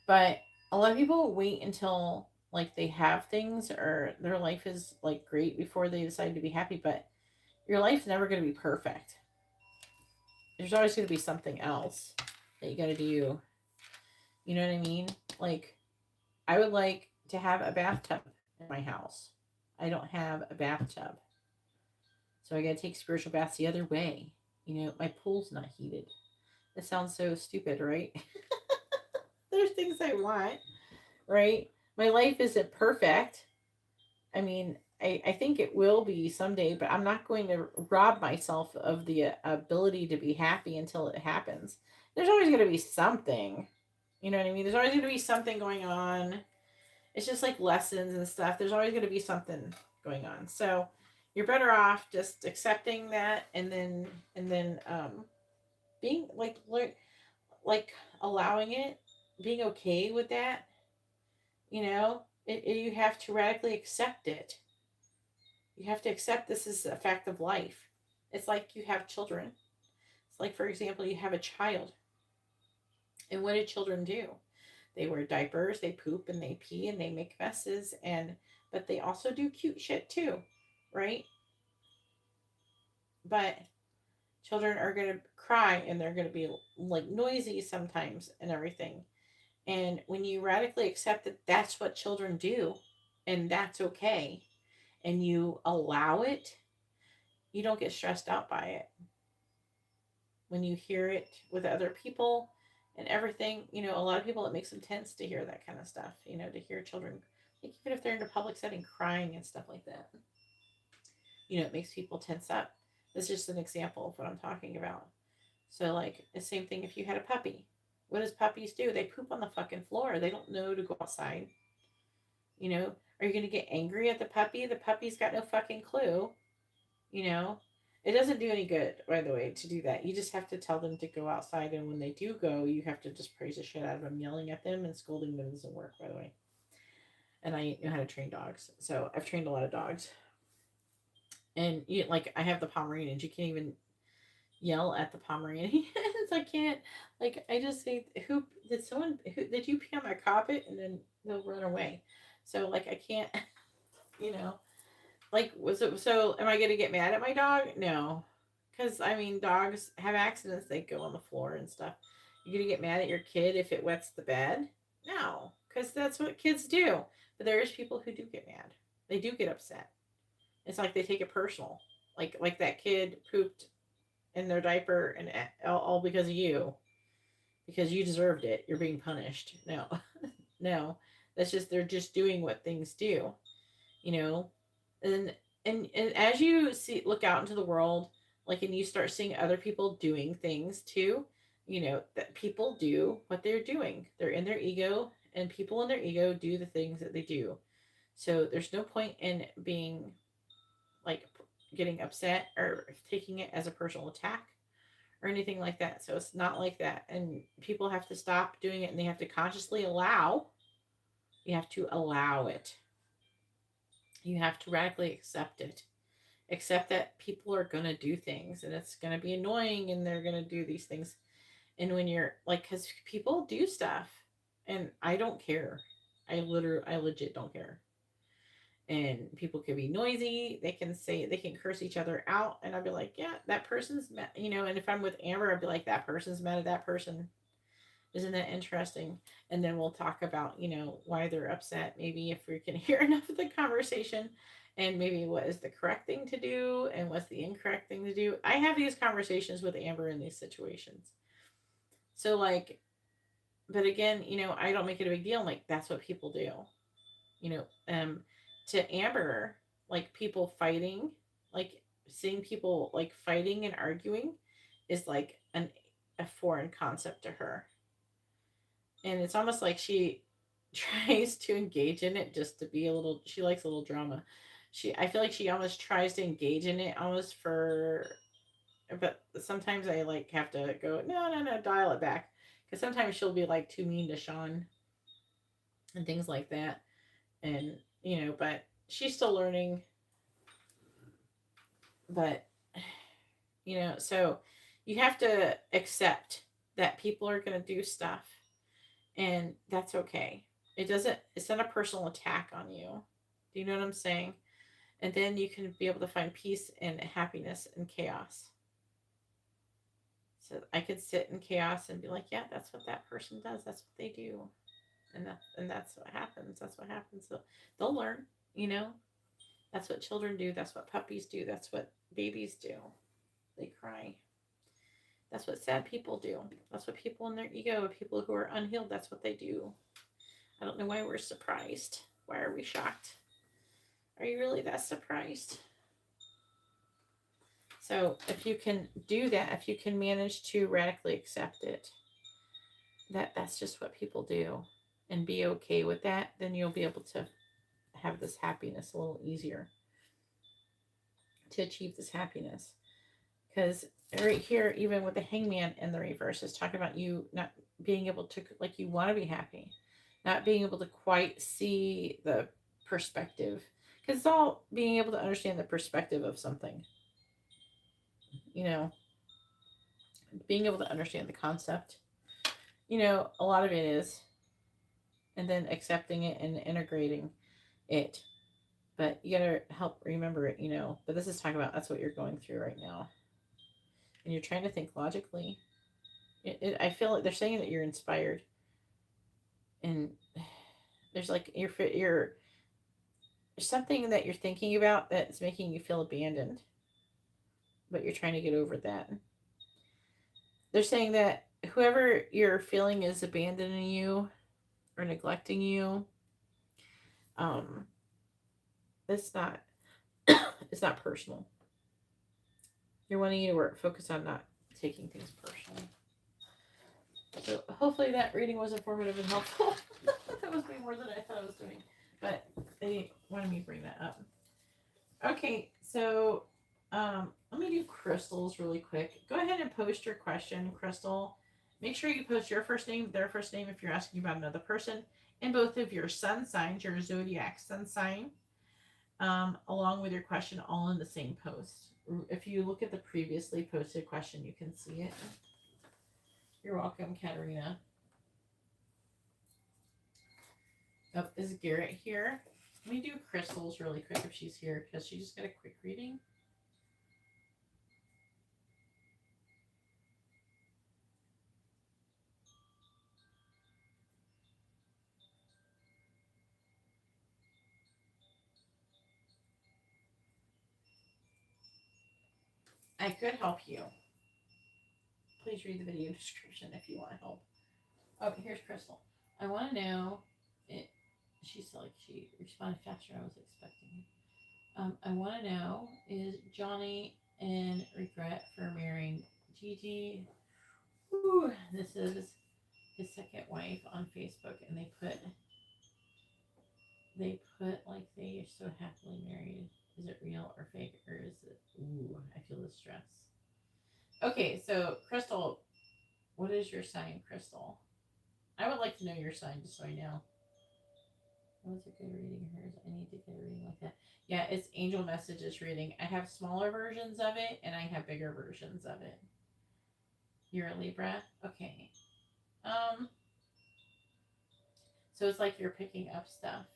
But a lot of people wait until like they have things or their life is like great before they decide to be happy, but your life's never going to be perfect. There's always going to be something else that you got to do. You know what I mean? Like, I would like to have a bathtub in my house. I don't have a bathtub. So I got to take spiritual baths the other way. You know, my pool's not heated. That sounds so stupid, right? There's things I want, right? My life isn't perfect. I mean, I think it will be someday, but I'm not going to rob myself of the ability to be happy until it happens. There's always going to be something. You know what I mean? There's always going to be something going on. It's just like lessons and stuff. There's always going to be something going on. So you're better off just accepting that, and then being like allowing it, being okay with that. You have to radically accept it. You have to accept this is a fact of life. It's like you have children. It's like, for example, you have a child. And what do children do? They wear diapers, they poop and they pee and they make messes, and but they also do cute shit too, right? But children are going to cry and they're going to be like noisy sometimes and everything. And when you radically accept that that's what children do and that's okay, and you allow it, you don't get stressed out by it. When you hear it with other people and everything, a lot of people, it makes them tense to hear that kind of stuff, to hear children, like even if they're in a public setting crying and stuff like that, it makes people tense up. That's just an example of what I'm talking about. So, like, the same thing if you had a puppy. What does puppies do? They poop on the fucking floor. They don't know to go outside. Are you going to get angry at the puppy? The puppy's got no fucking clue. You know, it doesn't do any good, by the way, to do that. You just have to tell them to go outside, and when they do go, you have to just praise the shit out of them. Yelling at them and scolding them doesn't work, by the way. And I know how to train dogs, so I've trained a lot of dogs. And like, I have the Pomeranians. You can't even yell at the Pomeranians. I can't. Like, I just say, "Who did someone? Who did you pee on my carpet?" And then they'll run away. So, like, I can't. You know, like, was it? So, am I gonna get mad at my dog? No, because I mean, dogs have accidents. They go on the floor and stuff. You gonna get mad at your kid if it wets the bed? No, because that's what kids do. But there is people who do get mad. They do get upset. It's like they take it personal. Like that kid pooped in their diaper, and all because of you, because you deserved it. You're being punished. No, no, that's just, they're just doing what things do. You know, and and as you look out into the world, like, and you start seeing other people doing things too, that people do what they're doing. They're in their ego, and people in their ego do the things that they do. So there's no point in being like getting upset or taking it as a personal attack or anything like that. So it's not like that. And people have to stop doing it, and they have to consciously allow. You have to allow it. You have to radically accept it. Accept that people are going to do things, and it's going to be annoying, and they're going to do these things. And when you're like, because people do stuff, and I don't care. I legit don't care. And people can be noisy. They can curse each other out. And I'll be like, yeah, that person's mad, and if I'm with Amber, I'll be like, that person's mad at that person. Isn't that interesting? And then we'll talk about, why they're upset. Maybe if we can hear enough of the conversation, and maybe what is the correct thing to do and what's the incorrect thing to do. I have these conversations with Amber in these situations. So, like, but again, I don't make it a big deal. Like, that's what people do. You know, um, to Amber, like, people fighting, like, seeing people like fighting and arguing is like a foreign concept to her. And it's almost like she tries to engage in it just to be a little, she likes a little drama. I feel like she almost tries to engage in it almost for, but sometimes I like have to go, no, no, no, dial it back. Because sometimes she'll be like too mean to Sean and things like that. And, but she's still learning. But, so you have to accept that people are going to do stuff, and that's okay. It's not a personal attack on you. Do you know what I'm saying? And then you can be able to find peace and happiness in chaos. So I could sit in chaos and be like, yeah, that's what that person does. That's what they do. And that's what happens. That's what happens. So they'll learn, That's what children do. That's what puppies do. That's what babies do. They cry. That's what sad people do. That's what people in their ego, people who are unhealed, that's what they do. I don't know why we're surprised. Why are we shocked? Are you really that surprised? So if you can do that, if you can manage to radically accept it, that's just what people do, and be okay with that, then you'll be able to have this happiness a little easier, to achieve this happiness. Because right here, even with the hangman in the reverse, is talking about you not being able to, like, you want to be happy, not being able to quite see the perspective. Because it's all being able to understand the perspective of something, you know, being able to understand the concept. You know, a lot of it is, and then accepting it and integrating it. But you gotta help remember it, you know. But this is talking about that's what you're going through right now. And you're trying to think logically. I feel like they're saying that you're inspired. And there's like, you're there's something that you're thinking about that's making you feel abandoned. But you're trying to get over that. They're saying that whoever you're feeling is abandoning you or neglecting you, um, it's not it's not personal. You're wanting you to focus on not taking things personally. So hopefully that reading was informative and helpful. That was way more than I thought I was doing, but they wanted me to bring that up. Okay, so let me do crystals really quick. Go ahead and post your question, Crystal. Make sure you post your first name, their first name if you're asking about another person, and both of your sun signs, your zodiac sun sign, along with your question, all in the same post. If you look at the previously posted question, you can see it. You're welcome, Katarina. Oh, is Garrett here? Let me do crystals really quick if she's here, because she just got a quick reading. I could help you. Please read the video description if you want help. Oh, here's Crystal. I want to know. She responded faster than I was expecting. I want to know, is Johnny in regret for marrying Gigi? Ooh, this is his second wife on Facebook, and they put like they are so happily married. Is it real or fake, or is it? Ooh, I feel the stress. Okay, so Crystal, what is your sign, Crystal? I would like to know your sign just so I know. That was a good reading of hers. I need to get a reading like that. Yeah, it's Angel Messages reading. I have smaller versions of it, and I have bigger versions of it. You're a Libra? Okay. So it's like you're picking up stuff.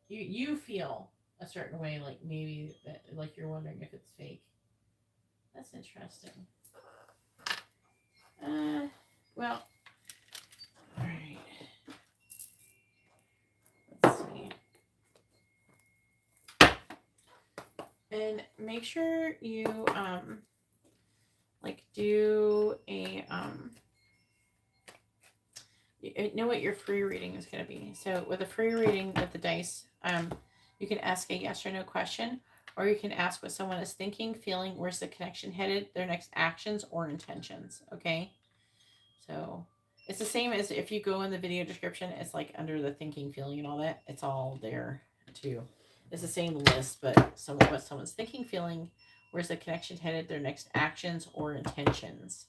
You feel a certain way, like maybe that, like you're wondering if it's fake. That's interesting. Well, all right. Let's see. And make sure you like do a you know what your free reading is going to be. So with a free reading with the dice, you can ask a yes or no question, or you can ask what someone is thinking, feeling, where's the connection headed, their next actions or intentions. Okay, so it's the same as if you go in the video description. It's like under the thinking, feeling, and all that. It's all there too. It's the same list, but what someone's thinking, feeling, where's the connection headed, their next actions or intentions.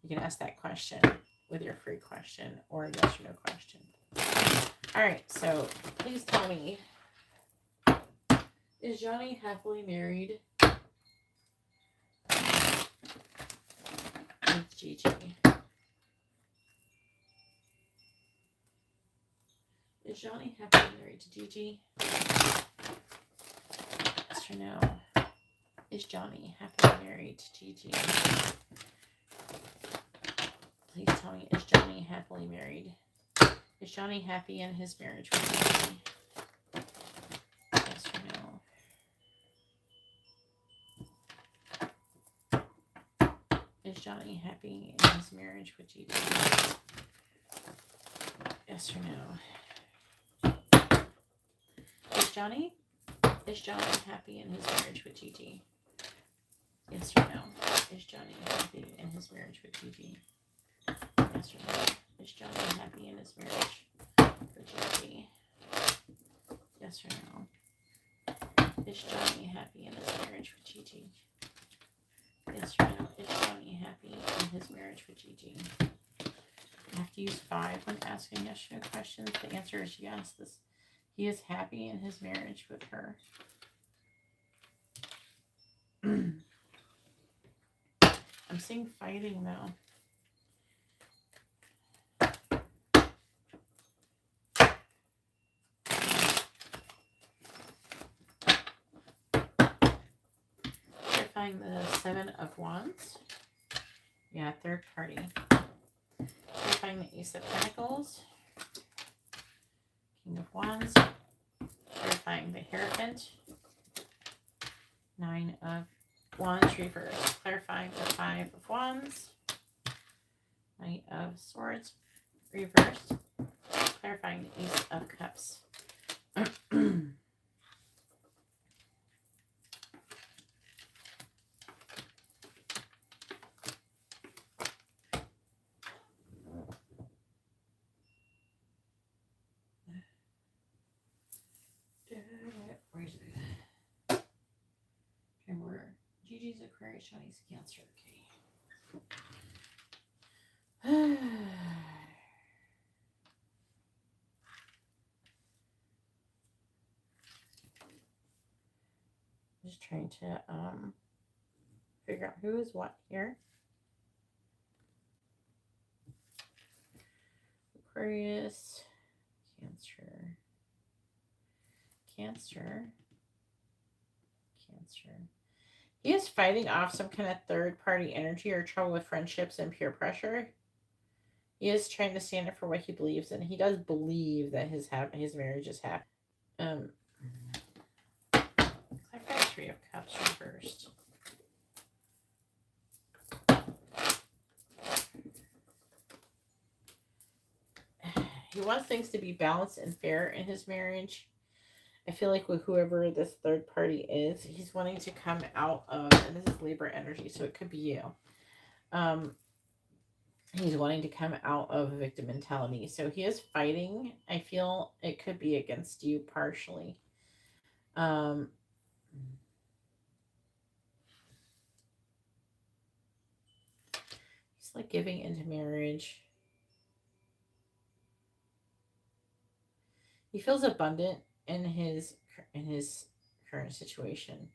You can ask that question with your free question or a yes or no question. All right, so please tell me, is Johnny happily married with Gigi? Is Johnny happily married to Gigi? Yes or no? Is Johnny happily married to Gigi? Please tell me, is Johnny happily married? Is Johnny happy in his marriage with Gigi? Yes or no? Is Johnny happy in his marriage with Gigi? Yes or no? Johnny happy in his marriage with Gigi? Yes or no? Is Johnny happy in his marriage with Gigi? Yes or no? Is Johnny happy in his marriage with Gigi? Yes or no? Is Johnny happy in his marriage with Gigi? Yes or no? Is Johnny happy in his marriage with Gigi? I have to use 5 when asking yes or no questions. The answer is yes. He is happy in his marriage with her. I'm seeing fighting though. Clarifying the 7 of Wands. Yeah, third party. Clarifying the Ace of Pentacles. King of Wands. Clarifying the Hierophant. 9 of Wands reversed. Clarifying the 5 of Wands. Knight of Swords reversed. Clarifying the Ace of Cups. Where's it? Remember, Gigi's Aquarius, Johnny's Cancer. Okay. Just trying to figure out who is what here. Aquarius, Cancer, Cancer, Cancer. He is fighting off some kind of third-party energy or trouble with friendships and peer pressure. He is trying to stand up for what he believes in. He does believe that his marriage is happy. I've got 3 of Cups reversed. He wants things to be balanced and fair in his marriage. I feel like with whoever this third party is, he's wanting to come out of, and this is Libra energy, so it could be you. He's wanting to come out of a victim mentality. So he is fighting. I feel it could be against you partially. He's like giving into marriage. He feels abundant in his current situation.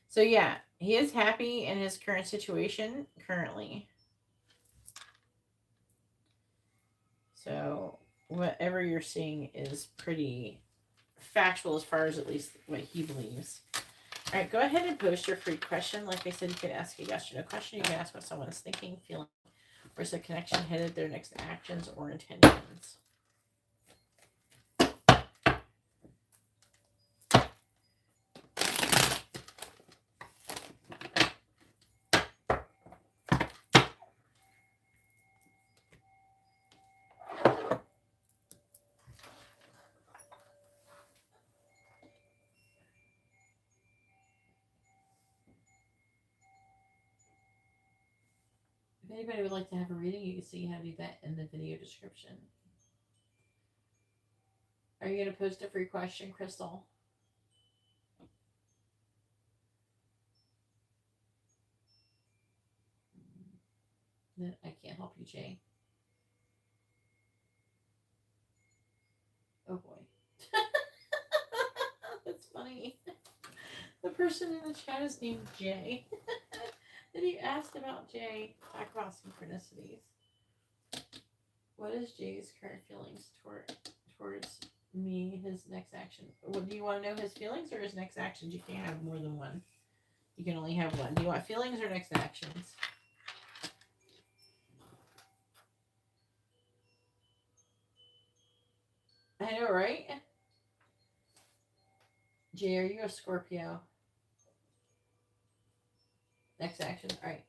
So yeah, he is happy in his current situation currently. So whatever you're seeing is pretty factual as far as at least what he believes. All right, go ahead and post your free question. Like I said, you can ask a yes or no question. You can ask what someone is thinking, feeling, where's the connection headed, their next actions or intentions. If anybody would like to have a reading, you can see how to do that in the video description. Are you going to post a free question, Crystal? Then I can't help you, Jay. Oh boy. That's funny. The person in the chat is named Jay. Then you asked about Jay. Talk about synchronicities. What is Jay's current feelings towards me, his next action? What, do you want to know his feelings or his next actions? You can't have more than one. You can only have one. Do you want feelings or next actions? I know, right? Jay, are you a Scorpio? Next action. All right.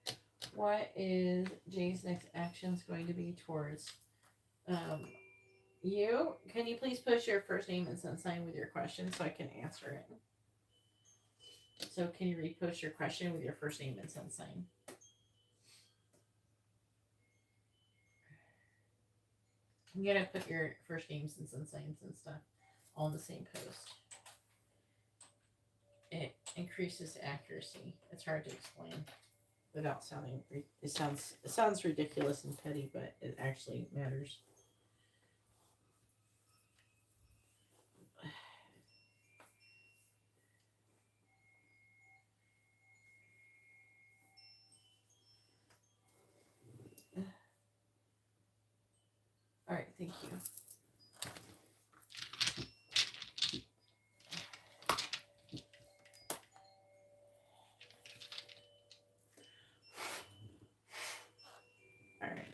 What is Jay's next actions going to be towards can you please post your first name and sun sign with your question so I can answer it? So can you repost your question with your first name and sun sign? I'm going to put your first names and sun signs and stuff all in the same post. It increases accuracy. It's hard to explain without sounding, it sounds ridiculous and petty, but it actually matters. All right, thank you. All right.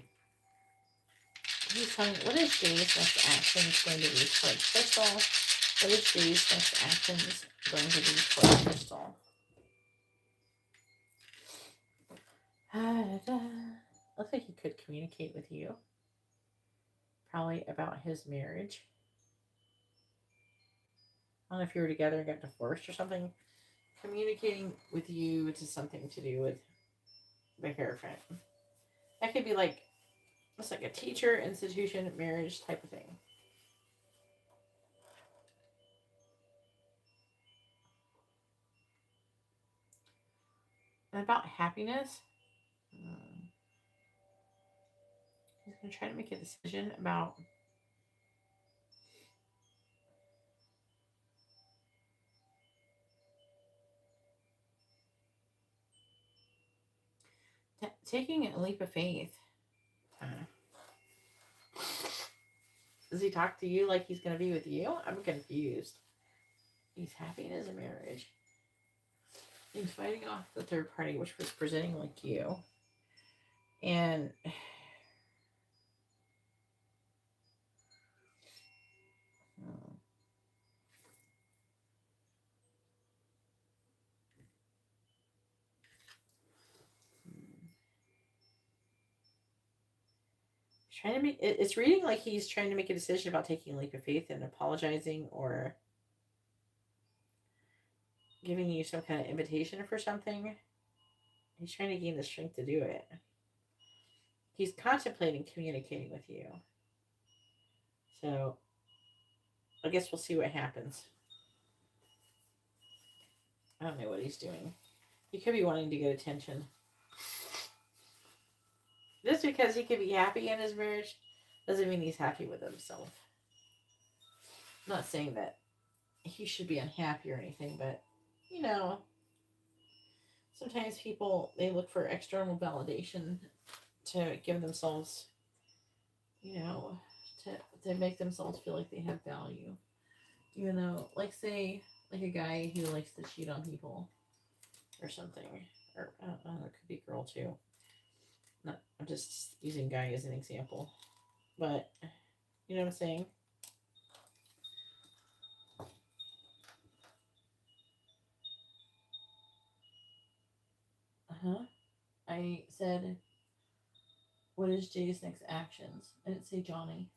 Please tell me, what is Jay's next actions going to be towards Crystal? What is Jay's next actions going to be towards Crystal? Looks like he could communicate with you. Probably about his marriage. I don't know if you were together and got divorced or something. Communicating with you to something to do with the Hierophant. That could be like, it's like a teacher, institution, marriage type of thing. And about happiness, he's going to try to make a decision about taking a leap of faith. Does he talk to you like he's going to be with you? I'm confused. He's happy in his marriage. He's fighting off the third party, which was presenting like you. And trying to make it's reading like he's trying to make a decision about taking a leap of faith and apologizing or giving you some kind of invitation for something. He's trying to gain the strength to do it. He's contemplating communicating with you. So I guess we'll see what happens. I don't know what he's doing. He could be wanting to get attention. Just because he could be happy in his marriage doesn't mean he's happy with himself. I'm not saying that he should be unhappy or anything, but you know, sometimes people, they look for external validation to give themselves, you know, to make themselves feel like they have value. Even though, like, say, like a guy who likes to cheat on people or something, or I don't know, it could be a girl too. Not, I'm just using guy as an example, but you know what I'm saying? I said, what is Jay's next actions? I didn't say Johnny.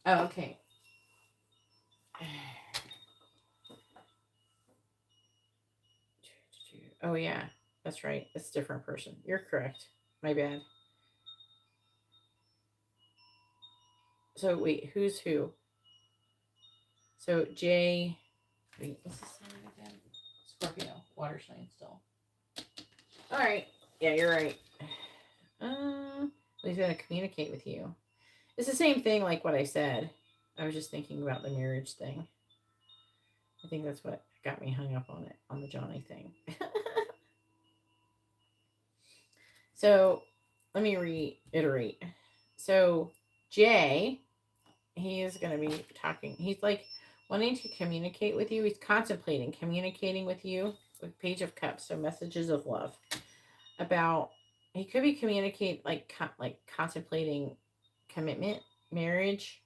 Oh, okay. Oh, yeah. That's right. It's a different person. You're correct. My bad. So, wait. Who's who? So, Jay... Wait, what's the sign again? Scorpio. Water sign still. Alright. Yeah, you're right. He's going to communicate with you. It's the same thing like what I said. I was just thinking about the marriage thing. I think that's what got me hung up on it, on the Johnny thing. So, let me reiterate. So, Jay, he is going to be talking. He's like wanting to communicate with you. He's contemplating communicating with you with Page of Cups, so messages of love. About, he could be like contemplating commitment, marriage.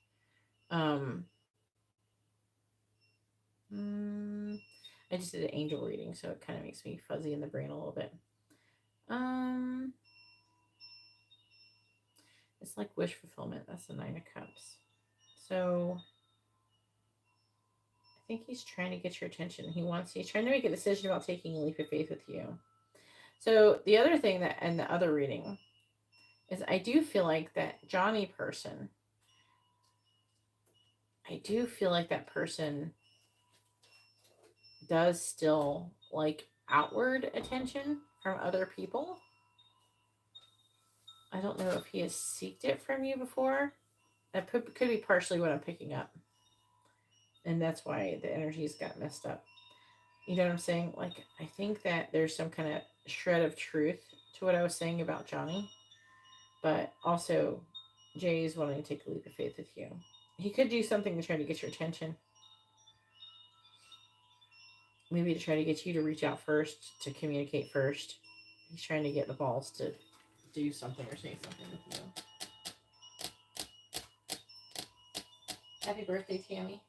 I just did an angel reading, so it kind of makes me fuzzy in the brain a little bit. It's like wish fulfillment. That's the Nine of Cups. So I think he's trying to get your attention. He's trying to make a decision about taking a leap of faith with you. So the other thing that, and the other reading, is I do feel like that Johnny person, I do feel like that person does still like outward attention from other people. I don't know if he has seeked it from you before. That could be partially what I'm picking up. And that's why the energies got messed up. You know what I'm saying? Like, I think that there's some kind of shred of truth to what I was saying about Johnny. But also, Jay is wanting to take a leap of faith with you. He could do something to try to get your attention. Maybe to try to get you to reach out first, to communicate first. He's trying to get the balls to do something or say something with you. Happy birthday, Tammy.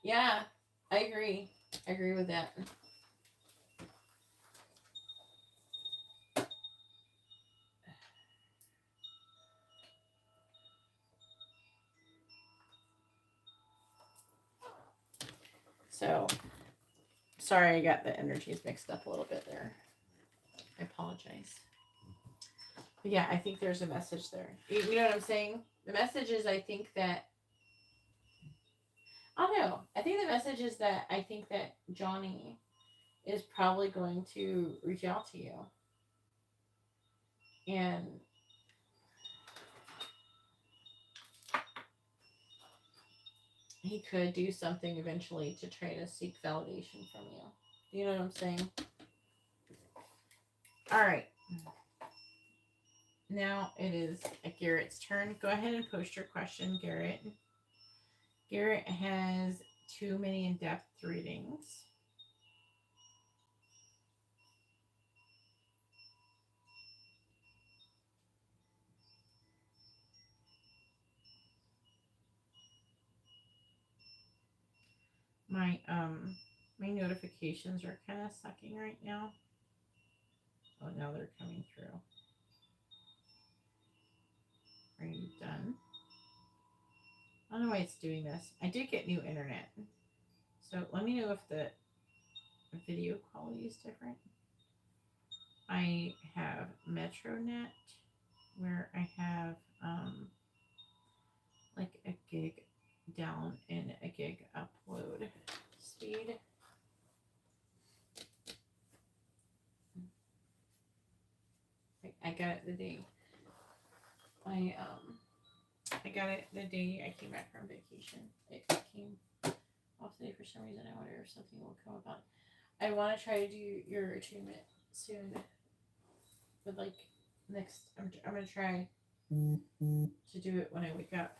Yeah, I agree. I agree with that. So, sorry I got the energies mixed up a little bit there. I apologize. But yeah, I think there's a message there. You know what I'm saying? The message is, I think that, I don't know. I think the message is that I think that Johnny is probably going to reach out to you. And he could do something eventually to try to seek validation from you. You know what I'm saying? All right. Now it is Garrett's turn. Go ahead and post your question, Garrett. Garrett has too many in-depth readings. My notifications are kind of sucking right now. Oh, now they're coming through. Are you done? I don't know why it's doing this. I did get new internet. So let me know if the video quality is different. I have MetroNet, where I have like a gig down and a gig upload speed. I got it the day I got it the day I came back from vacation. It came off today for some reason. I wonder if something will come about. I want to try to do your attunement soon. But like next, I'm gonna try to do it when I wake up.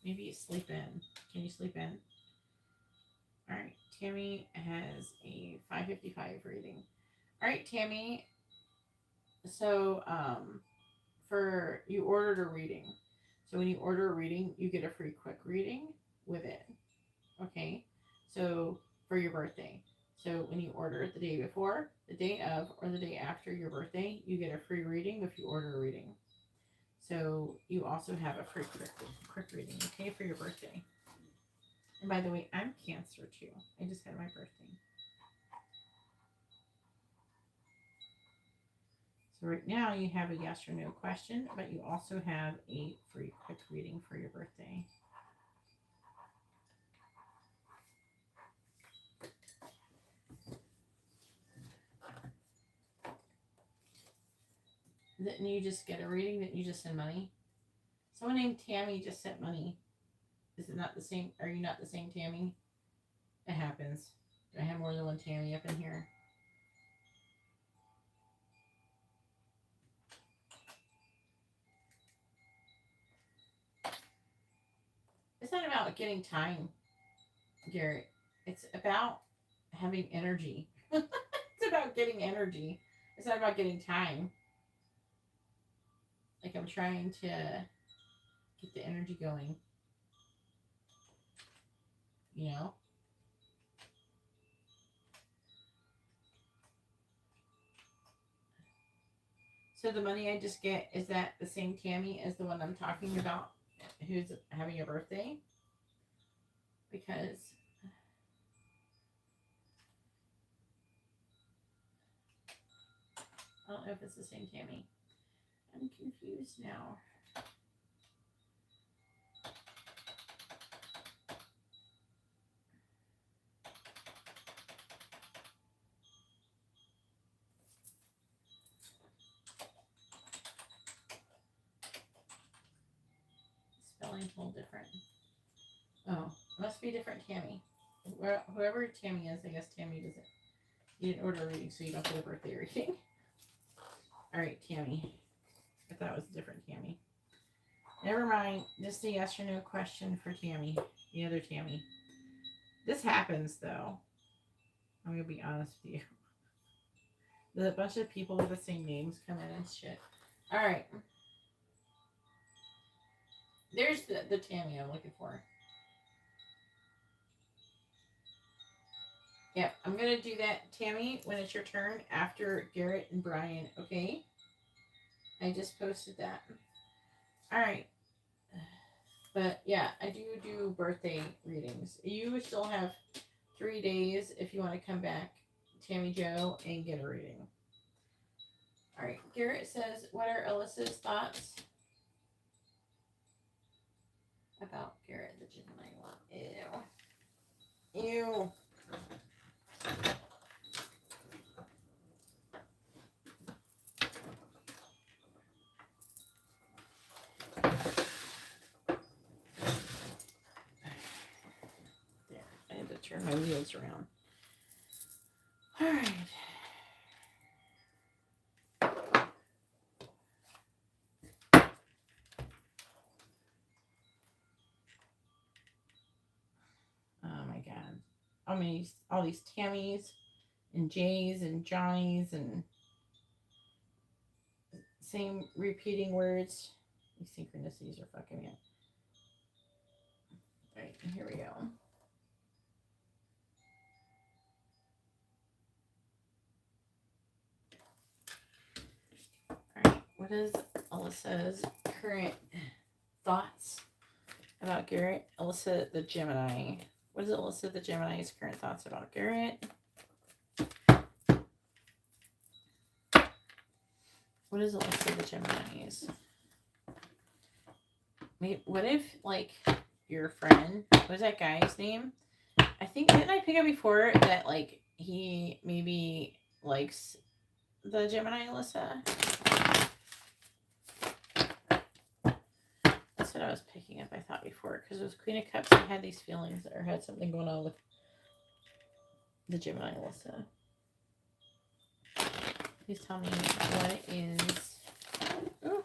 Maybe you sleep in. Can you sleep in? All right. Tammy has a 555 reading. All right, Tammy. So for you ordered a reading. So when you order a reading, you get a free quick reading with it. Okay. So for your birthday. So when you order it the day before, the day of, or the day after your birthday, you get a free reading if you order a reading. So you also have a free quick reading, okay, for your birthday. And by the way, I'm Cancer too. I just had my birthday. So right now you have a yes or no question, but you also have a free quick reading for your birthday. Didn't you just get a reading? Didn't you just send money? Someone named Tammy just sent money. Is it not the same? Are you not the same Tammy? It happens. Do I have more than one Tammy up in here? It's not about getting time, Garrett. It's about having energy. It's about getting energy. It's not about getting time. Like I'm trying to get the energy going. You know? So the money I just get, is that the same Tammy as the one I'm talking about who's having a birthday? Because I don't know if it's the same Tammy. I'm confused now. Spelling's a little different. Oh, it must be a different Tammy. Whoever Tammy is, I guess Tammy doesn't. You didn't order a reading, so you don't get a birthday reading. All right, Tammy. I thought it was a different Tammy. Never mind. Just a yes or no question for Tammy. The other Tammy. This happens, though. I'm going to be honest with you. There's a bunch of people with the same names come in and shit. All right. There's the Tammy I'm looking for. Yep, I'm going to do that, Tammy, when it's your turn after Garrett and Brian, okay? I just posted that. All right. But, yeah, I do birthday readings. You still have 3 days if you want to come back, Tammy Joe, and get a reading. All right. Garrett says, what are Alyssa's thoughts about Garrett the Gemini one? Ew. Ew. There. I had to turn my wheels around. All right. Oh my God. All these Tammys and Jays and Johnnies and same repeating words. These synchronicities are fucking me up. All right, here we go. All right, what is Alyssa's current thoughts about Garrett? Alyssa the Gemini. What is Alyssa the Gemini's current thoughts about Garrett? What is Alyssa the Gemini's? Maybe, what if, like, your friend, what was that guy's name? I think, didn't I pick up before that, like, he maybe likes the Gemini Alyssa? That's what I was picking up, I thought, before. Because it was Queen of Cups, I had these feelings or had something going on with the Gemini Alyssa. Please tell me what is... Ooh.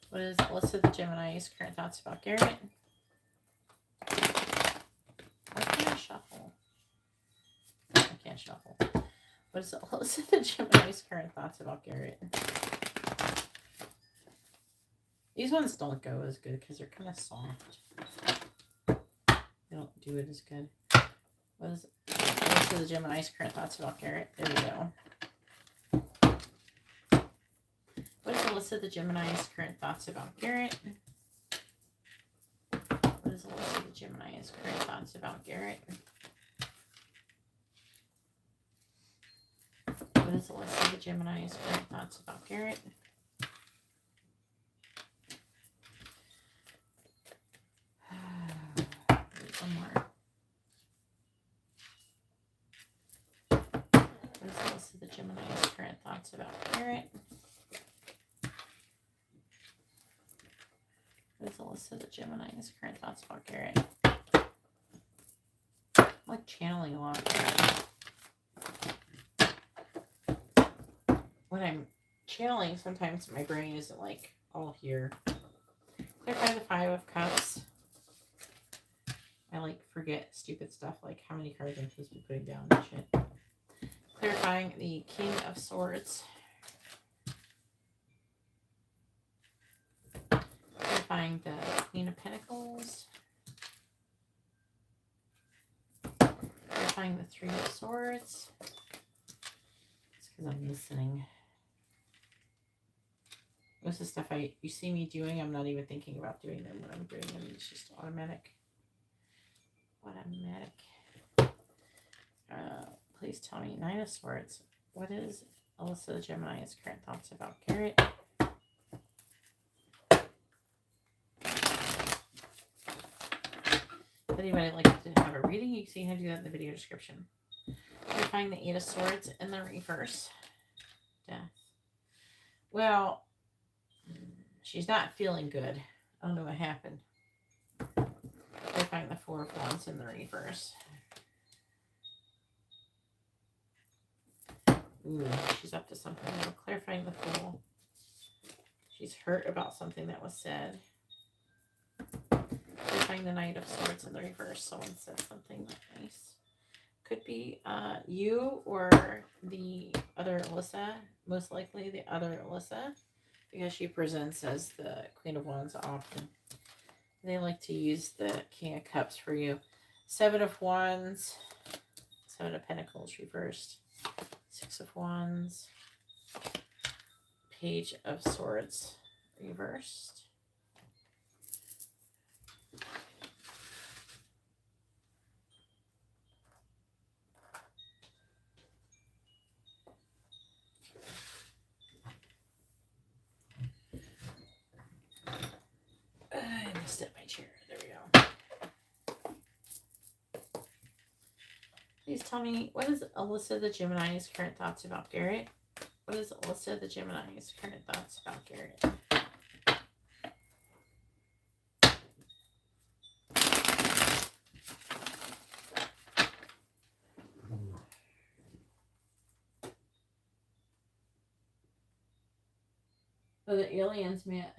What is Alyssa the Gemini's current thoughts about Garrett? Why can't I shuffle? I can't shuffle. What is Alyssa the Gemini's current thoughts about Garrett? These ones don't go as good because they're kind of soft. They don't do it as good. What is Alyssa the Gemini's current thoughts about Garrett? There we go. What is Alyssa the Gemini's current thoughts about Garrett? What is Alyssa the Gemini's current thoughts about Garrett? What is Alyssa the Gemini's current thoughts about Garrett? One more. What is Alyssa the Gemini's current thoughts about Garrett? What is Alyssa the Gemini's current thoughts about Garrett? I'm like channeling a lot. When I'm channeling, sometimes my brain isn't like all here. Clarify the Five of Cups. I like forget stupid stuff like how many cards I'm supposed to be putting down and shit. Clarifying the King of Swords. Clarifying the Queen of Pentacles. Clarifying the Three of Swords. It's because I'm listening. Most of the stuff you see me doing, I'm not even thinking about doing them when I'm doing them. It's just automatic. Automatic. Please tell me, Nine of Swords. What is Alyssa the Gemini's current thoughts about Garrett? If anybody would like to have a reading, you can see how to do that in the video description. You're finding the Eight of Swords in the reverse. Death. Well, she's not feeling good. I don't know what happened. You're finding the Four of Wands in the reverse. Ooh, she's up to something. We're clarifying the Fool. She's hurt about something that was said. Clarifying the Knight of Swords in the reverse. Someone said something nice. Could be you or the other Alyssa. Most likely the other Alyssa. Because she presents as the Queen of Wands often. They like to use the King of Cups for you. Seven of Wands. Seven of Pentacles reversed. Six of Wands. Page of Swords reversed. I messed up my chair. There we go. Please tell me, what is Alyssa the Gemini's current thoughts about Garrett? What is Alyssa the Gemini's current thoughts about Garrett? Oh, the aliens met.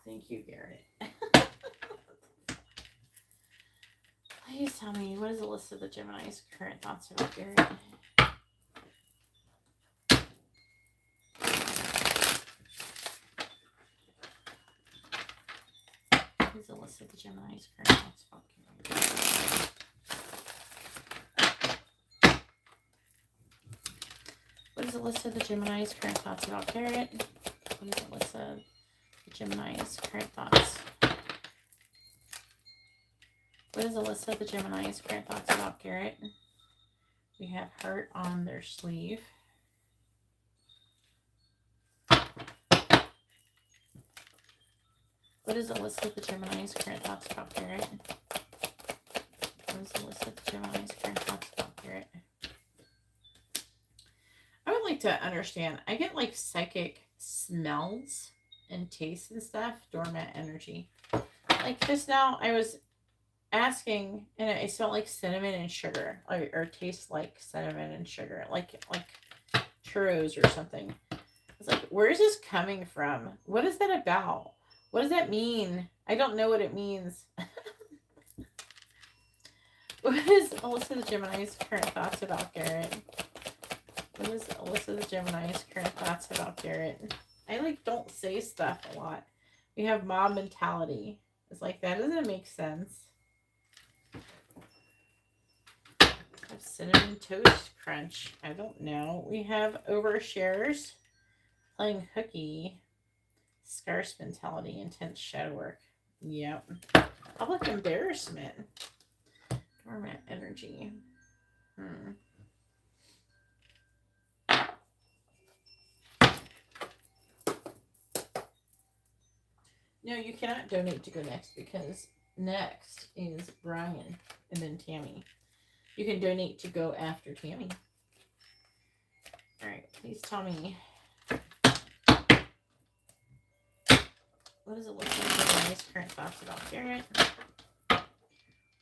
Thank you, Garrett. Please tell me, what is Alyssa the Gemini's current thoughts about Garrett? What is Alyssa the Gemini's current thoughts about Garrett? What is Alyssa the Gemini's current thoughts about Garrett? What is Alyssa the Gemini's current thoughts? What is Alyssa the Gemini's current thoughts about Garrett? We have hurt on their sleeve. What is Alyssa the Gemini's current thoughts about Garrett? What is Alyssa the Gemini's current thoughts about Garrett? I would like to understand. I get like psychic smells and tastes and stuff. Doormat energy. Like just now, I was asking, and it smelled like cinnamon and sugar, or tastes like cinnamon and sugar, like churros or something. It's like, where is this coming from? What is that about? What does that mean? I don't know what it means. What is Alyssa the Gemini's current thoughts about Garrett? What is Alyssa the Gemini's current thoughts about Garrett? I like don't say stuff a lot. We have mob mentality. It's like, that doesn't make sense. We have cinnamon toast crunch. I don't know. We have overshares. Playing hooky. Scarce mentality. Intense shadow work. Yep. Public embarrassment. Dormant energy. No, you cannot donate to go next because next is Brian and then Tammy. You can donate to go after Tammy. All right, please tell me. What is Alyssa the Gemini's current thoughts about Garrett?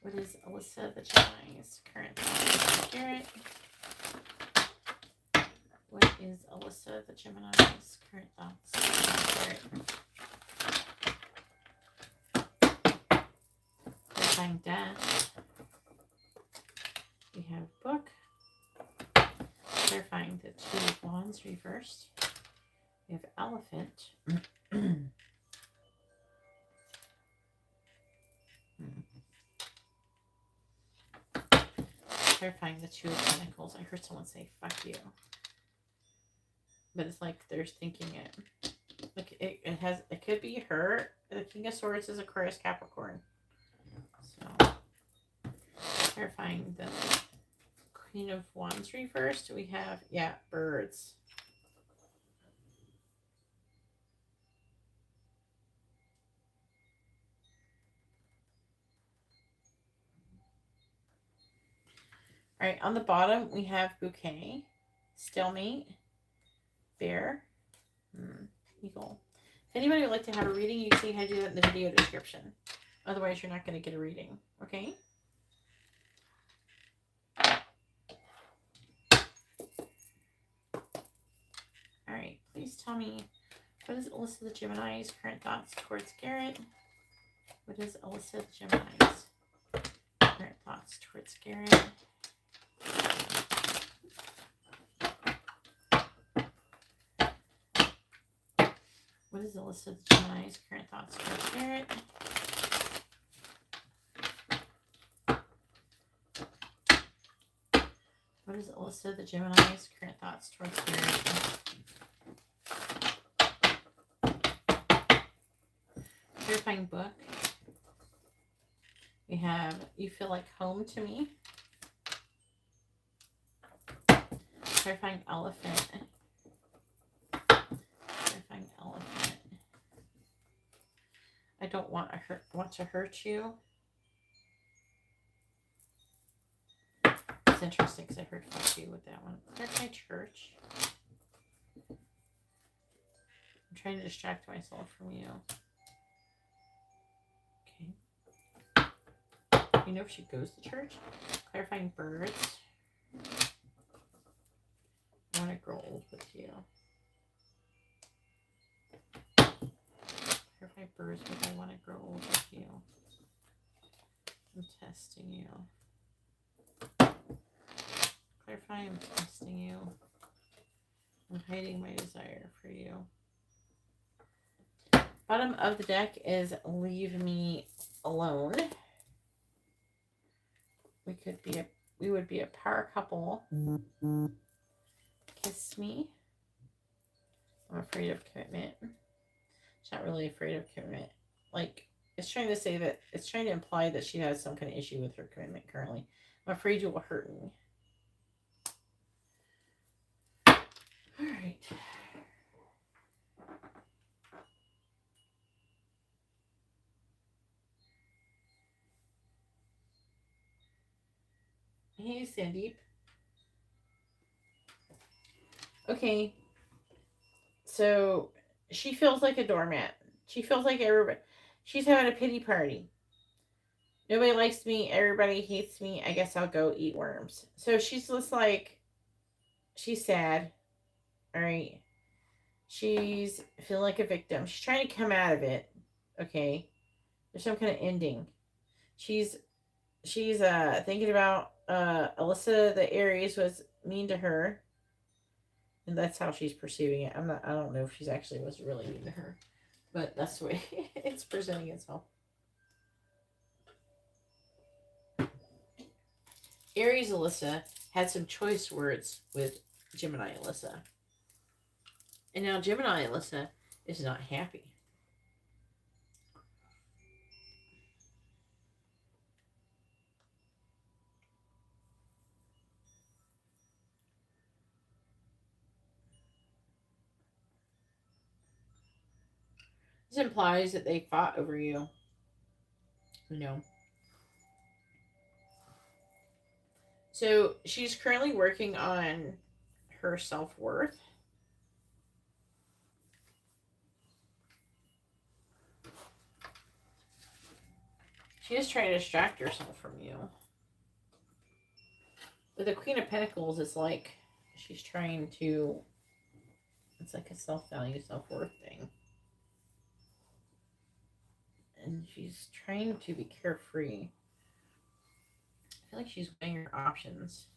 What is Alyssa the Gemini's current thoughts about Garrett? What is Alyssa the Gemini's current thoughts about Garrett? Clarifying death. We have book. Clarifying the Two of Wands reversed. We have elephant. Clarifying the Two of Pentacles. I heard someone say, fuck you. But it's like they're thinking it. Like it could be her. The King of Swords is Aquarius Capricorn. So, clarifying the Queen of Wands reversed. We have, yeah, birds. All right, on the bottom, we have bouquet, stalemate, bear, eagle. If anybody would like to have a reading, you can see how to do that in the video description. Otherwise, you're not going to get a reading, okay? All right, please tell me, what is Alyssa the Gemini's current thoughts towards Garrett? What is Alyssa the Gemini's current thoughts towards Garrett? What is Alyssa the Gemini's current thoughts towards Garrett? What is Alyssa the Gemini's current thoughts towards Garrett? Clarifying book. We have You Feel Like Home to Me. Clarifying elephant. Clarifying elephant. I don't want to hurt you. It's interesting because I heard fuck you with that one. There's my church. I'm trying to distract myself from you. Okay. You know if she goes to church? Clarifying birds. I want to grow old with you. Clarify birds, but I want to grow old with you. I'm testing you. Clarify, I'm testing you. I'm hiding my desire for you. Bottom of the deck is Leave Me Alone. We would be a power couple. Kiss me. I'm afraid of commitment. She's not really afraid of commitment. Like, it's trying to say that, it's trying to imply that she has some kind of issue with her commitment currently. I'm afraid you will hurt me. All right. Hey, Sandeep. Okay. So, she feels like a doormat. She feels like everybody. She's having a pity party. Nobody likes me. Everybody hates me. I guess I'll go eat worms. So, she's just like, she's sad. All right. She's feeling like a victim. She's trying to come out of it. Okay. There's some kind of ending. She's thinking about Alyssa the Aries was mean to her. And that's how she's perceiving it. I don't know if she's actually was really mean to her. But that's the way it's presenting itself. Aries Alyssa had some choice words with Gemini Alyssa. And now Gemini Alyssa is not happy. This implies that they fought over you. You know. So she's currently working on her self-worth. She is trying to distract herself from you. But the Queen of Pentacles is like, she's trying to, it's like a self-value, self-worth thing. And she's trying to be carefree. I feel like she's weighing her options.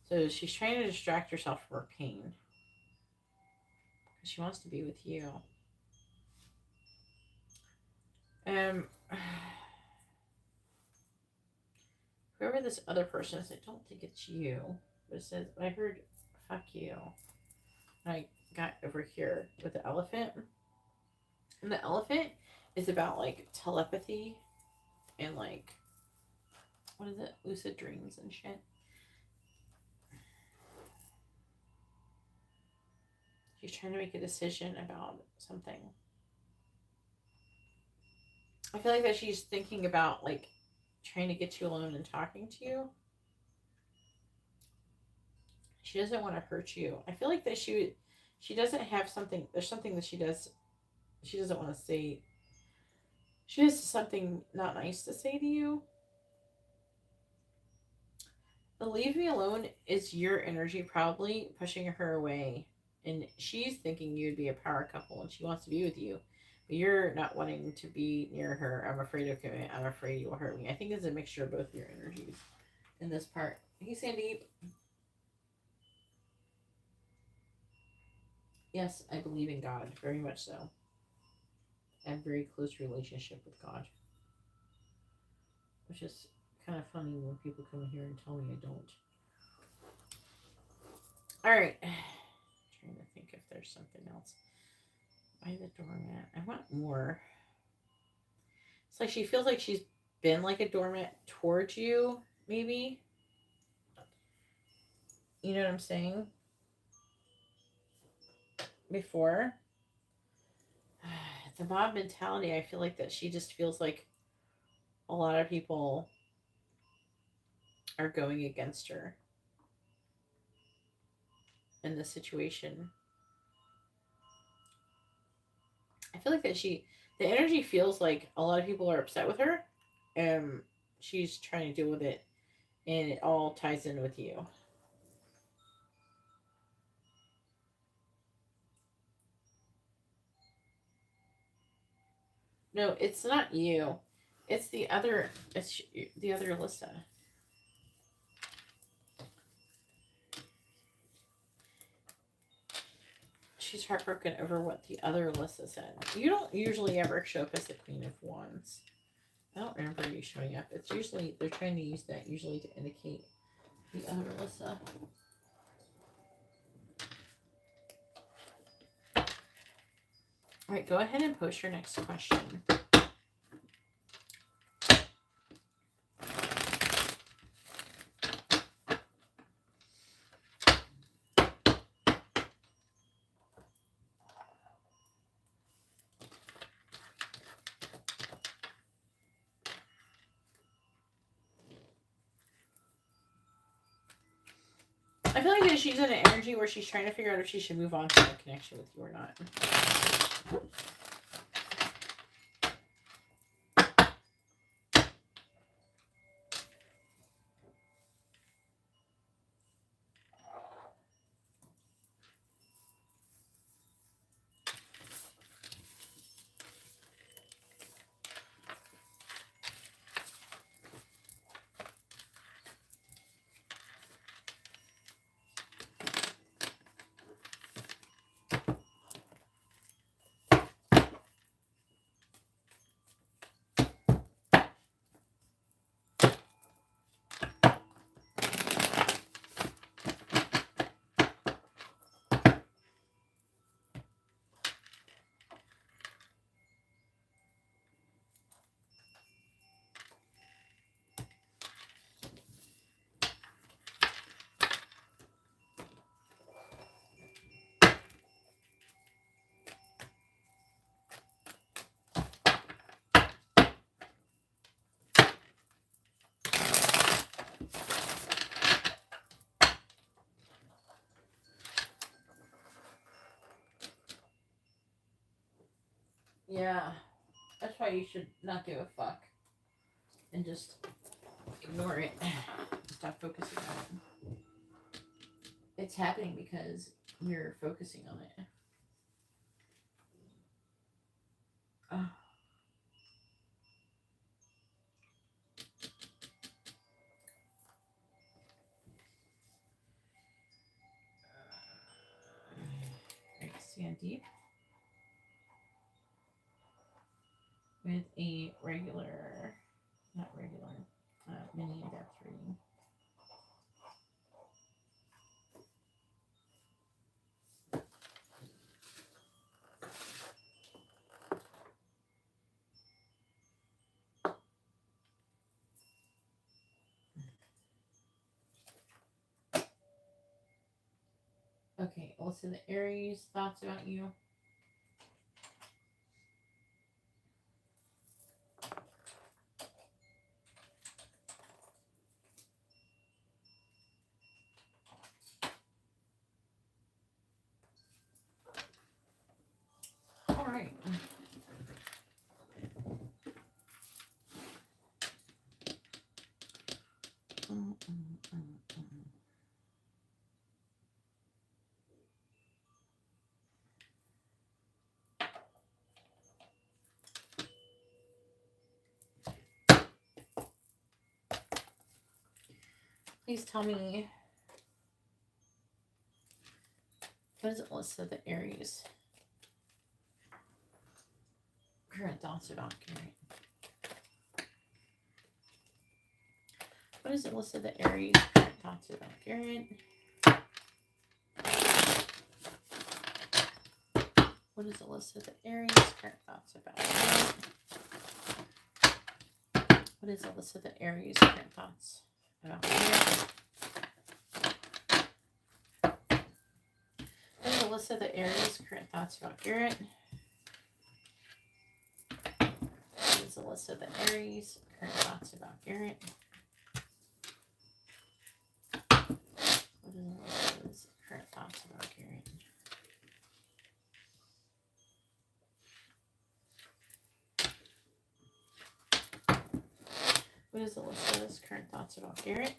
So she's trying to distract herself from her pain. Because she wants to be with you. whoever this other person is, I don't think it's you. But it says, I heard, fuck you. And I got over here with the elephant. And the elephant is about, like, telepathy and, like, what is it? Lucid dreams and shit. She's trying to make a decision about something. I feel like that she's thinking about, like, trying to get you alone and talking to you. She doesn't want to hurt you. I feel like that she doesn't have something. There's something that she doesn't want to say. She has something not nice to say to you. The leave me alone is your energy probably pushing her away. And she's thinking you'd be a power couple and she wants to be with you. But you're not wanting to be near her. I'm afraid of commitment. I'm afraid you will hurt me. I think it's a mixture of both your energies in this part. Hey, Sandeep. Yes, I believe in God. Very much so. I have a very close relationship with God. Which is kind of funny when people come here and tell me I don't. Alright. Trying to think if there's something else. Why the doormat? I want more. It's like she feels like she's been like a doormat towards you, maybe. You know what I'm saying? Before. The mob mentality, I feel like that she just feels like a lot of people are going against her in this situation. I feel like that the energy feels like a lot of people are upset with her, and she's trying to deal with it, and it all ties in with you. No, it's not you. It's the other Alyssa. She's heartbroken over what the other Alyssa said. You don't usually ever show up as the Queen of Wands. I don't remember you showing up. It's usually, they're trying to use that usually to indicate the other Alyssa. All right, go ahead and post your next question. I feel like that she's in an energy where she's trying to figure out if she should move on from a connection with you or not. Yeah, that's why you should not give a fuck and just ignore it. Stop focusing on it. It's happening because you're focusing on it. Oh. Sandeep with a regular, not regular, mini in-depth reading. Okay, Alyssa, the Aries, thoughts about you? All right. Please tell me, what is Alyssa, the Aries? Current thoughts about Garrett. What is Alyssa, the Aries? Current thoughts about Garrett. What is Alyssa, the Aries? Current thoughts about Garrett. What is Alyssa, the Aries? Current thoughts about Garrett. What is Alyssa, the Aries? Current thoughts about Garrett. What is Alyssa, the Aries? Current thoughts about Garrett. What is Alyssa's current thoughts about Garrett? What is Alyssa's current thoughts about Garrett?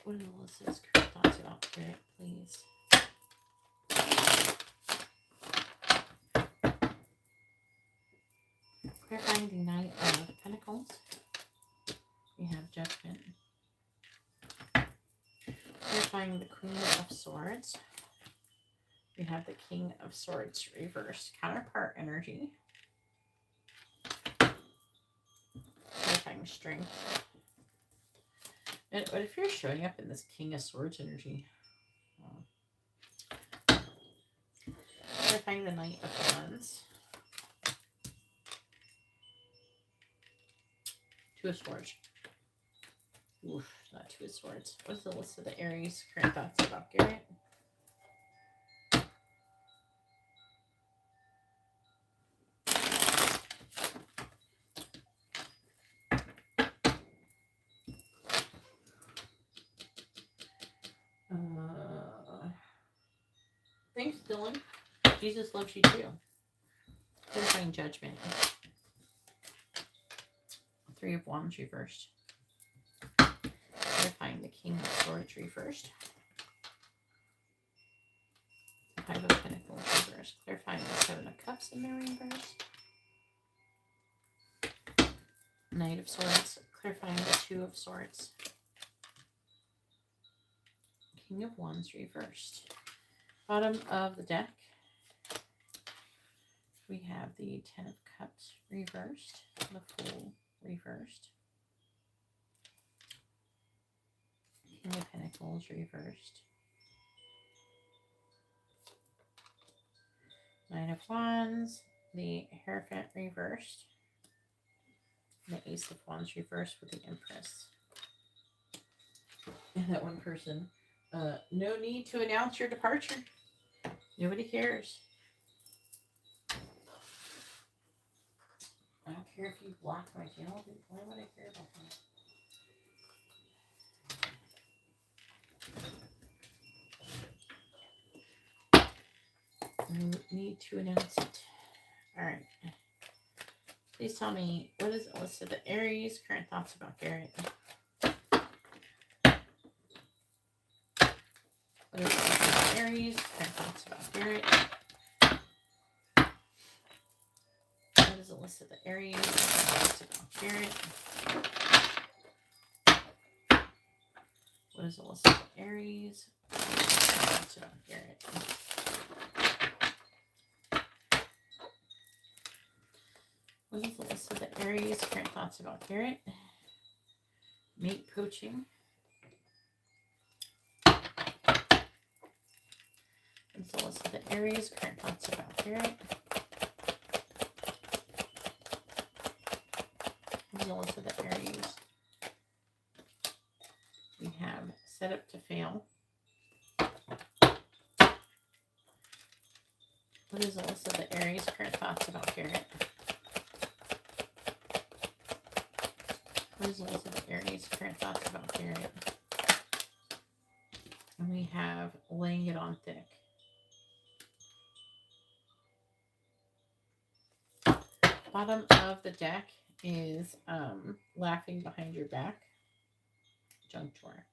What is Alyssa's current thoughts about Garrett, please? Clarifying the Knight of Pentacles. We have Judgment. Clarifying the Queen of Swords. We have the King of Swords reversed. Counterpart energy. Clarifying Strength. And what if you're showing up in this King of Swords energy? Clarifying the Knight of Wands. Two of Swords. Oof, not Two of Swords. What is the list of the Aries? Current thoughts about Garrett. Thanks, Dylan. Jesus loves you too. Clarifying Judgment. Three of Wands reversed. Clarifying the King of Swords reversed. Five of Pentacles reversed. Clarifying the Seven of Cups in their reverse. Knight of Swords. Clarifying the Two of Swords. King of Wands reversed. Bottom of the deck, we have the Ten of Cups reversed, the Fool reversed, King of Pentacles reversed, Nine of Wands, the Hierophant reversed, and the Ace of Wands reversed with the Empress. And that one person, no need to announce your departure. Nobody cares. I don't care if you block my channel. Why would I care about that? No need to announce it. Alright. Please tell me, what is Alyssa, the Aries? Current thoughts about Garrett. What is Alyssa, the Aries? Current thoughts about Garrett. What is Alyssa, the Aries? Current thoughts about Garrett. What is Alyssa, the Aries? Current thoughts about Garrett. What is the list of the Aries? Current thoughts about Garrett. Mate poaching. What's the list of the Aries? Current thoughts about Garrett. What's the list of the Aries? We have set up to fail. What is the list of the Aries? Current thoughts about Garrett. What is the list of the Aries? Current thoughts about Garrett. And we have laying it on thick. Bottom of the deck is laughing behind your back. Junk drawer.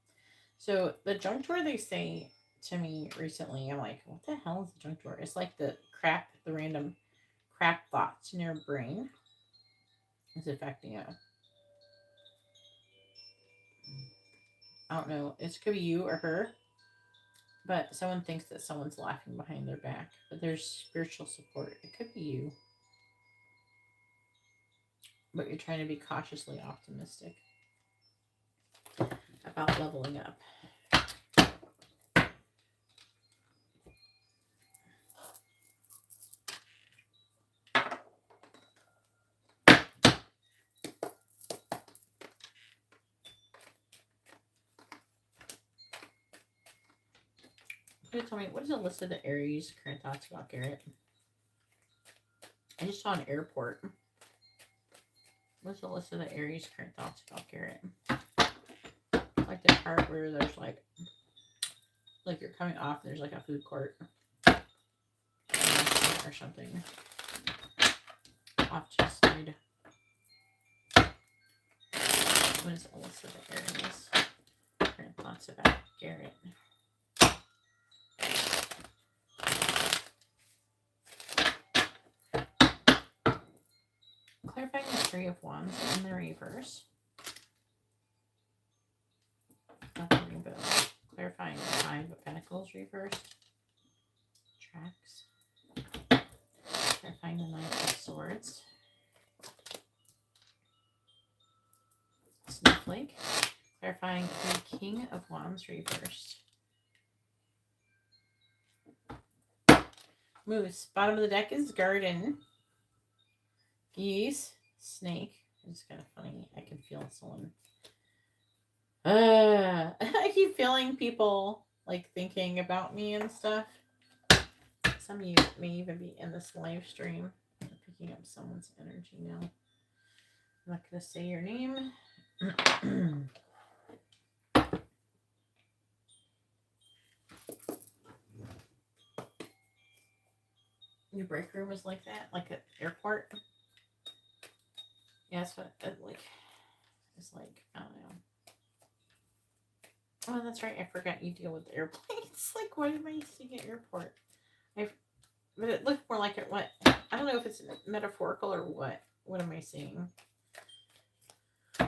So the junk drawer, they say to me recently, I'm like, what the hell is a junk drawer? It's like the random crap thoughts in your brain is affecting you. I don't know. It could be you or her, but someone thinks that someone's laughing behind their back, but there's spiritual support. It could be you, but you're trying to be cautiously optimistic about leveling up. Tell me, what is the list of the Aries? Current thoughts about Garrett? I just saw an airport. What's the list of the Aries? Current thoughts about Garrett? Like the part where there's like you're coming off and there's like a food court or something off to the side. What is the list of the Aries? Current thoughts about Garrett? Clarifying the Three of Wands in the reverse. Not the rainbow. Clarifying the Five of Pentacles reversed. Tracks. Clarifying the Knight of Swords. Snowflake. Clarifying the King of Wands reversed. Moose. Bottom of the deck is garden. Geese. Snake. It's kind of funny. I can feel someone. I keep feeling people like thinking about me and stuff. Some of you may even be in this live stream. I'm picking up someone's energy now. I'm not going to say your name. Your break room is like that, like an airport. Yeah, that's what it's like. I don't know. Oh, that's right. I forgot you deal with airplanes. Like, what am I seeing at airport? But it looked more like it. What? I don't know if it's metaphorical or what. What am I seeing? So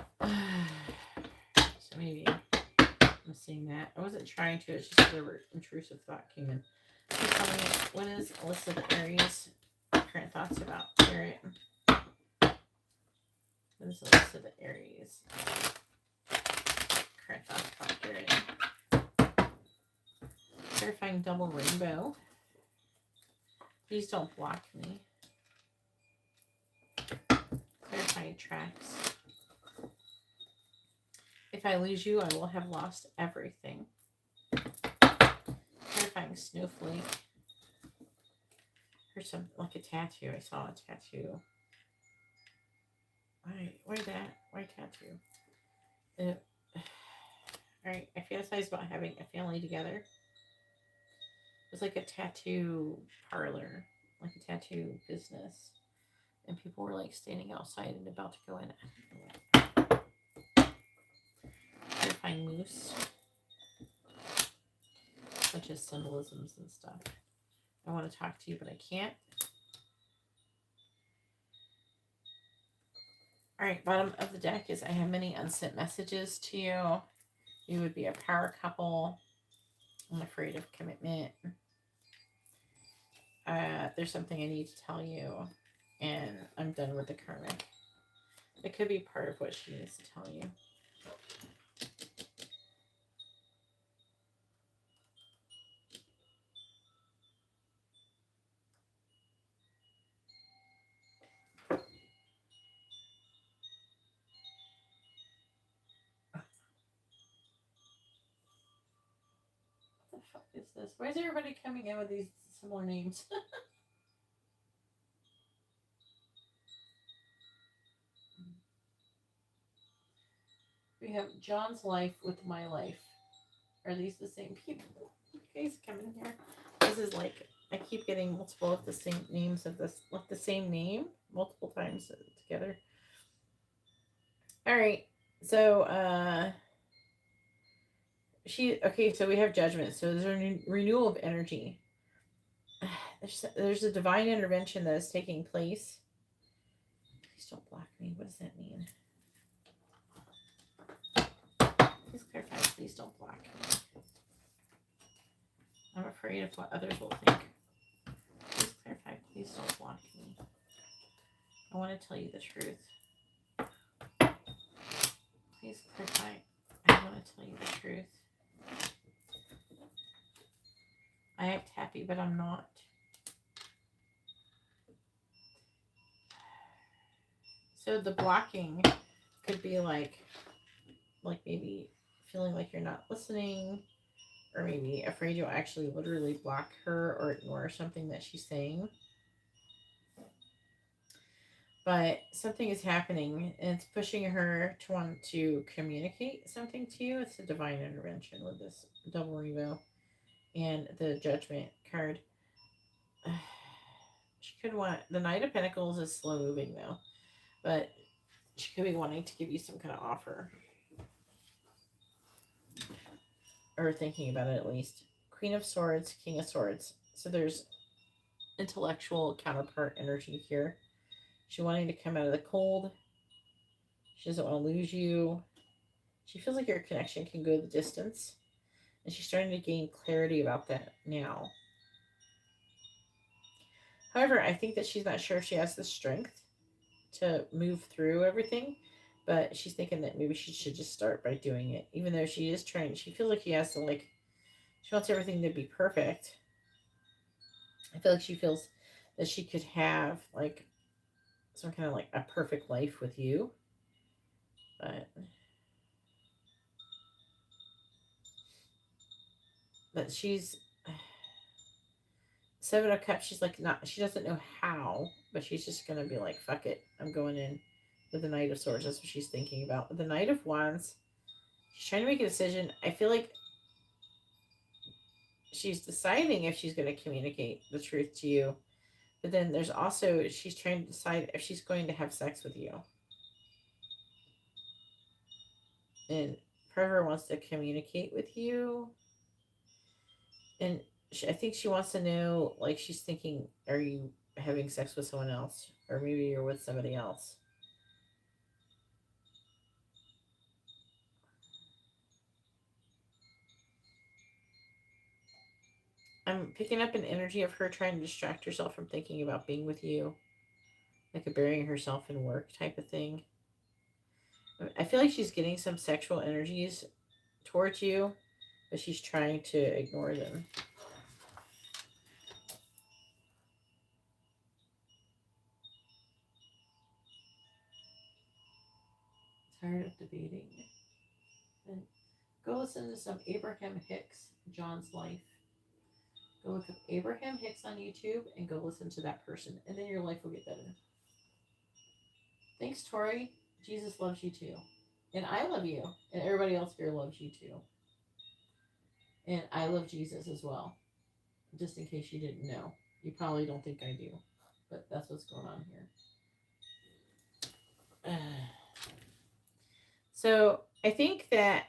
maybe I'm seeing that. I wasn't trying to. It's just whatever intrusive thought came in. Please tell me, what is Alyssa the Aries? Current thoughts about Garrett. What is Alyssa the Aries? Current thoughts about Garrett. Clarifying double rainbow. Please don't block me. Clarifying tracks. If I lose you, I will have lost everything. Clarifying snowflake. Here's something like a tattoo. I saw a tattoo. Why that? Why tattoo? Alright, I fantasize about having a family together. It was like a tattoo parlor, like a tattoo business. And people were like standing outside and about to go in. Clarifying moose. Such as symbolisms and stuff. I want to talk to you, but I can't. Alright, bottom of the deck is I have many unsent messages to you. You would be a power couple. I'm afraid of commitment. There's something I need to tell you. and I'm done with the Karmic. It could be part of what she needs to tell you. What the fuck is this? Why is everybody coming in with these similar names? We have John's life with my life. Are these the same people? You guys come in here. This is like, I keep getting multiple of the same names of this, like the same name multiple times together. All right. So, okay, so we have judgment. So there's a renewal of energy. There's a divine intervention that is taking place. Please don't block me. What does that mean? Please clarify. Please don't block me. I'm afraid of what others will think. Please clarify. Please don't block me. I want to tell you the truth. Please clarify. I want to tell you the truth. I act happy, but I'm not. So the blocking could be like maybe feeling like you're not listening, or maybe afraid you'll actually literally block her or ignore something that she's saying. But something is happening, and it's pushing her to want to communicate something to you. It's a divine intervention with this double rainbow and the judgment card. She could want, the Knight of Pentacles is slow moving though, but she could be wanting to give you some kind of offer, or thinking about it at least. Queen of Swords, King of Swords. So there's intellectual counterpart energy here. She's wanting to come out of the cold. She doesn't want to lose you. She feels like your connection can go the distance, and she's starting to gain clarity about that now. However, I think that she's not sure if she has the strength to move through everything, but she's thinking that maybe she should just start by doing it, even though she is trying. She feels like she has to, like, she wants everything to be perfect. I feel like she feels that she could have like some kind of like a perfect life with you, but she's Seven of Cups. She's like, not, she doesn't know how, but she's just gonna be like, fuck it, I'm going in with the Knight of Swords. That's what she's thinking about. With the Knight of Wands, she's trying to make a decision. I feel like she's deciding if she's going to communicate the truth to you, but then there's also, she's trying to decide if she's going to have sex with you. And part of her wants to communicate with you, and I think she wants to know, like, she's thinking, are you having sex with someone else, or maybe you're with somebody else? I'm picking up an energy of her trying to distract herself from thinking about being with you, like a burying herself in work type of thing. I feel like she's getting some sexual energies towards you, but she's trying to ignore them. Tired of debating. Then go listen to some Abraham Hicks, John's life. Go look up Abraham Hicks on YouTube and go listen to that person, and then your life will get better. Thanks, Tori. Jesus loves you too. And I love you. And everybody else here loves you too. And I love Jesus as well. Just in case you didn't know. You probably don't think I do. But that's what's going on here. So I think that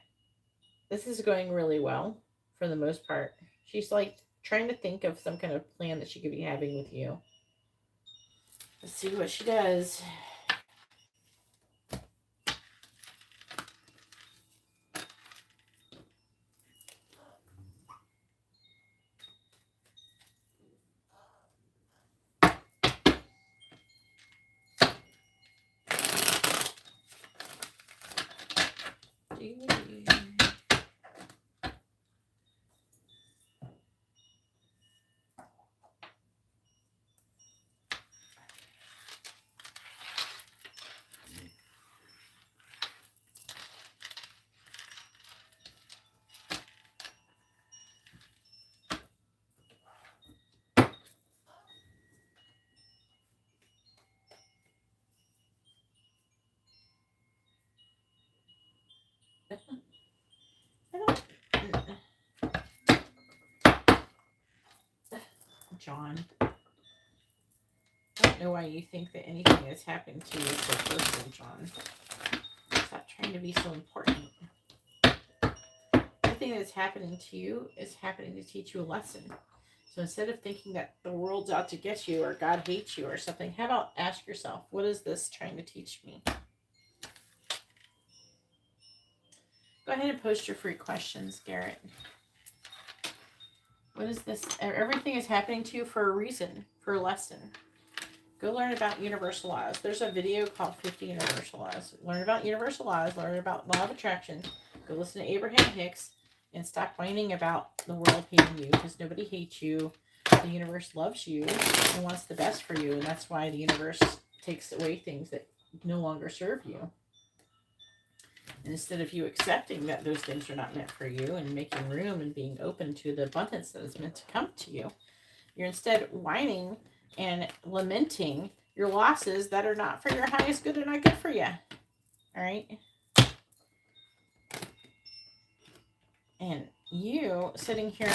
this is going really well for the most part. She's like trying to think of some kind of plan that she could be having with you. Let's see what she does. John, I don't know why you think that anything that's happened to you is so personal, John. Stop trying to be so important. Everything that's happening to you is happening to teach you a lesson. So instead of thinking that the world's out to get you or God hates you or something, how about ask yourself, what is this trying to teach me? Go ahead and post your free questions, Garrett. What is this? Everything is happening to you for a reason, for a lesson. Go learn about universal laws. There's a video called 50 Universal Laws. Learn about universal laws. Learn about law of attraction. Go listen to Abraham Hicks and stop whining about the world hating you, because nobody hates you. The universe loves you and wants the best for you, and that's why the universe takes away things that no longer serve you. And instead of you accepting that those things are not meant for you and making room and being open to the abundance that is meant to come to you, you're instead whining and lamenting your losses that are not for your highest good and not good for you. All right? And you sitting here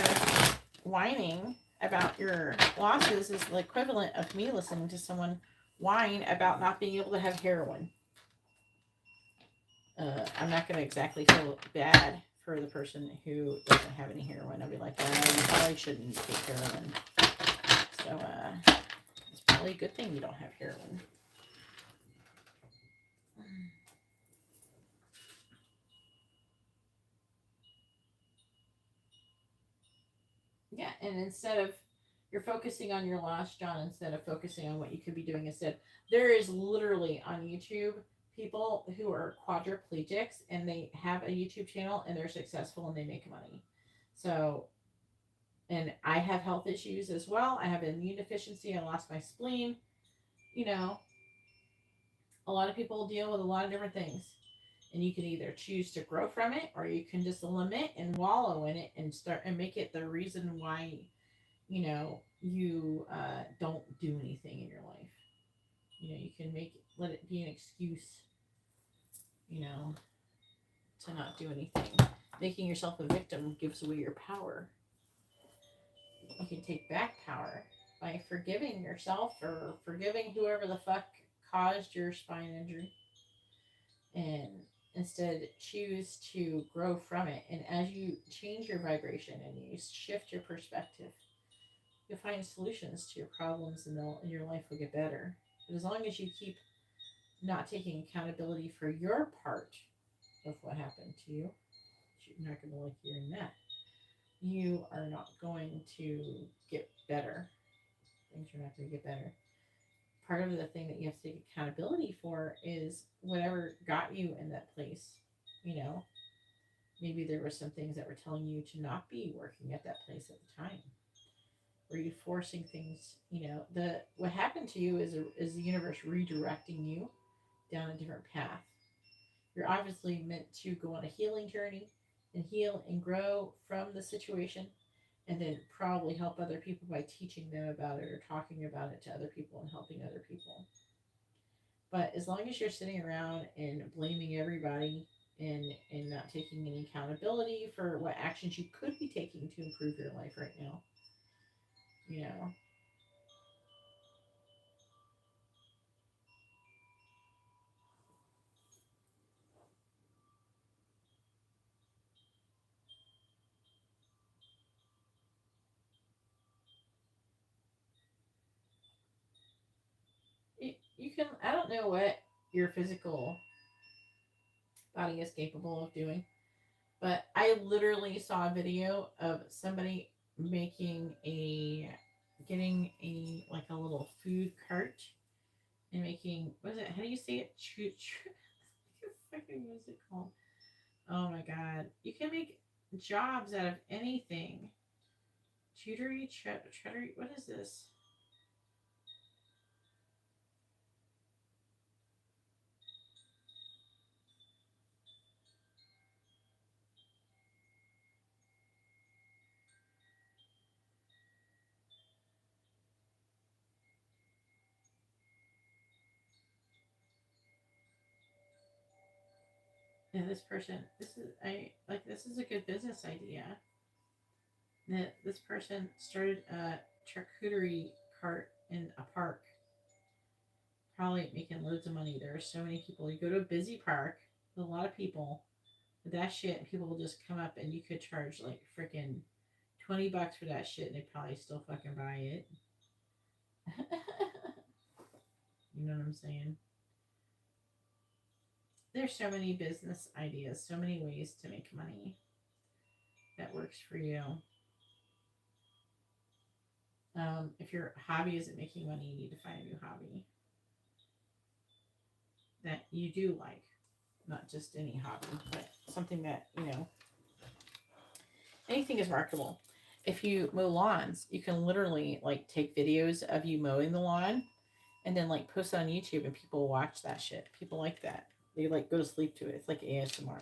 whining about your losses is the equivalent of me listening to someone whine about not being able to have heroin. I'm not going to exactly feel bad for the person who doesn't have any heroin. I'll be like, you probably shouldn't take heroin. So, it's probably a good thing you don't have heroin. Yeah, and instead of, you're focusing on your loss, John, instead of focusing on what you could be doing instead. There is literally on YouTube people who are quadriplegics and they have a YouTube channel and they're successful and they make money. So, and I have health issues as well. I have an immune deficiency. I lost my spleen. You know, a lot of people deal with a lot of different things. And you can either choose to grow from it or you can just lament and wallow in it and start and make it the reason why, you know, you don't do anything in your life. You know, you can let it be an excuse, you know, to not do anything. Making yourself a victim gives away your power. You can take back power by forgiving yourself or forgiving whoever the fuck caused your spine injury. And instead choose to grow from it. And as you change your vibration and you shift your perspective, you'll find solutions to your problems and your life will get better. But as long as you keep not taking accountability for your part of what happened to you, you're not going to like hearing that, you are not going to get better. Things are not going to get better. Part of the thing that you have to take accountability for is whatever got you in that place. You know, maybe there were some things that were telling you to not be working at that place at the time. Were you forcing things? You know, what happened to you is the universe redirecting you down a different path. You're obviously meant to go on a healing journey and heal and grow from the situation, and then probably help other people by teaching them about it or talking about it to other people and helping other people. But as long as you're sitting around and blaming everybody and not taking any accountability for what actions you could be taking to improve your life right now, you know, you can, I don't know what your physical body is capable of doing, but I literally saw a video of somebody getting like a little food cart and making, what is it, how do you say it? Fucking, what is it called? Oh my god. You can make jobs out of anything. Tutory, chattery. What is this? Yeah, this person. This is a good business idea. That this person started a charcuterie cart in a park. Probably making loads of money. There are so many people. You go to a busy park with a lot of people with that shit, and people will just come up, and you could charge like freaking $20 for that shit, and they probably still fucking buy it. You know what I'm saying? There's so many business ideas, so many ways to make money that works for you. If your hobby isn't making money, you need to find a new hobby that you do like. Not just any hobby, but something that, anything is marketable. If you mow lawns, you can literally like take videos of you mowing the lawn and then like post it on YouTube, and people watch that shit. People like that. They like go to sleep to it. It's like ASMR.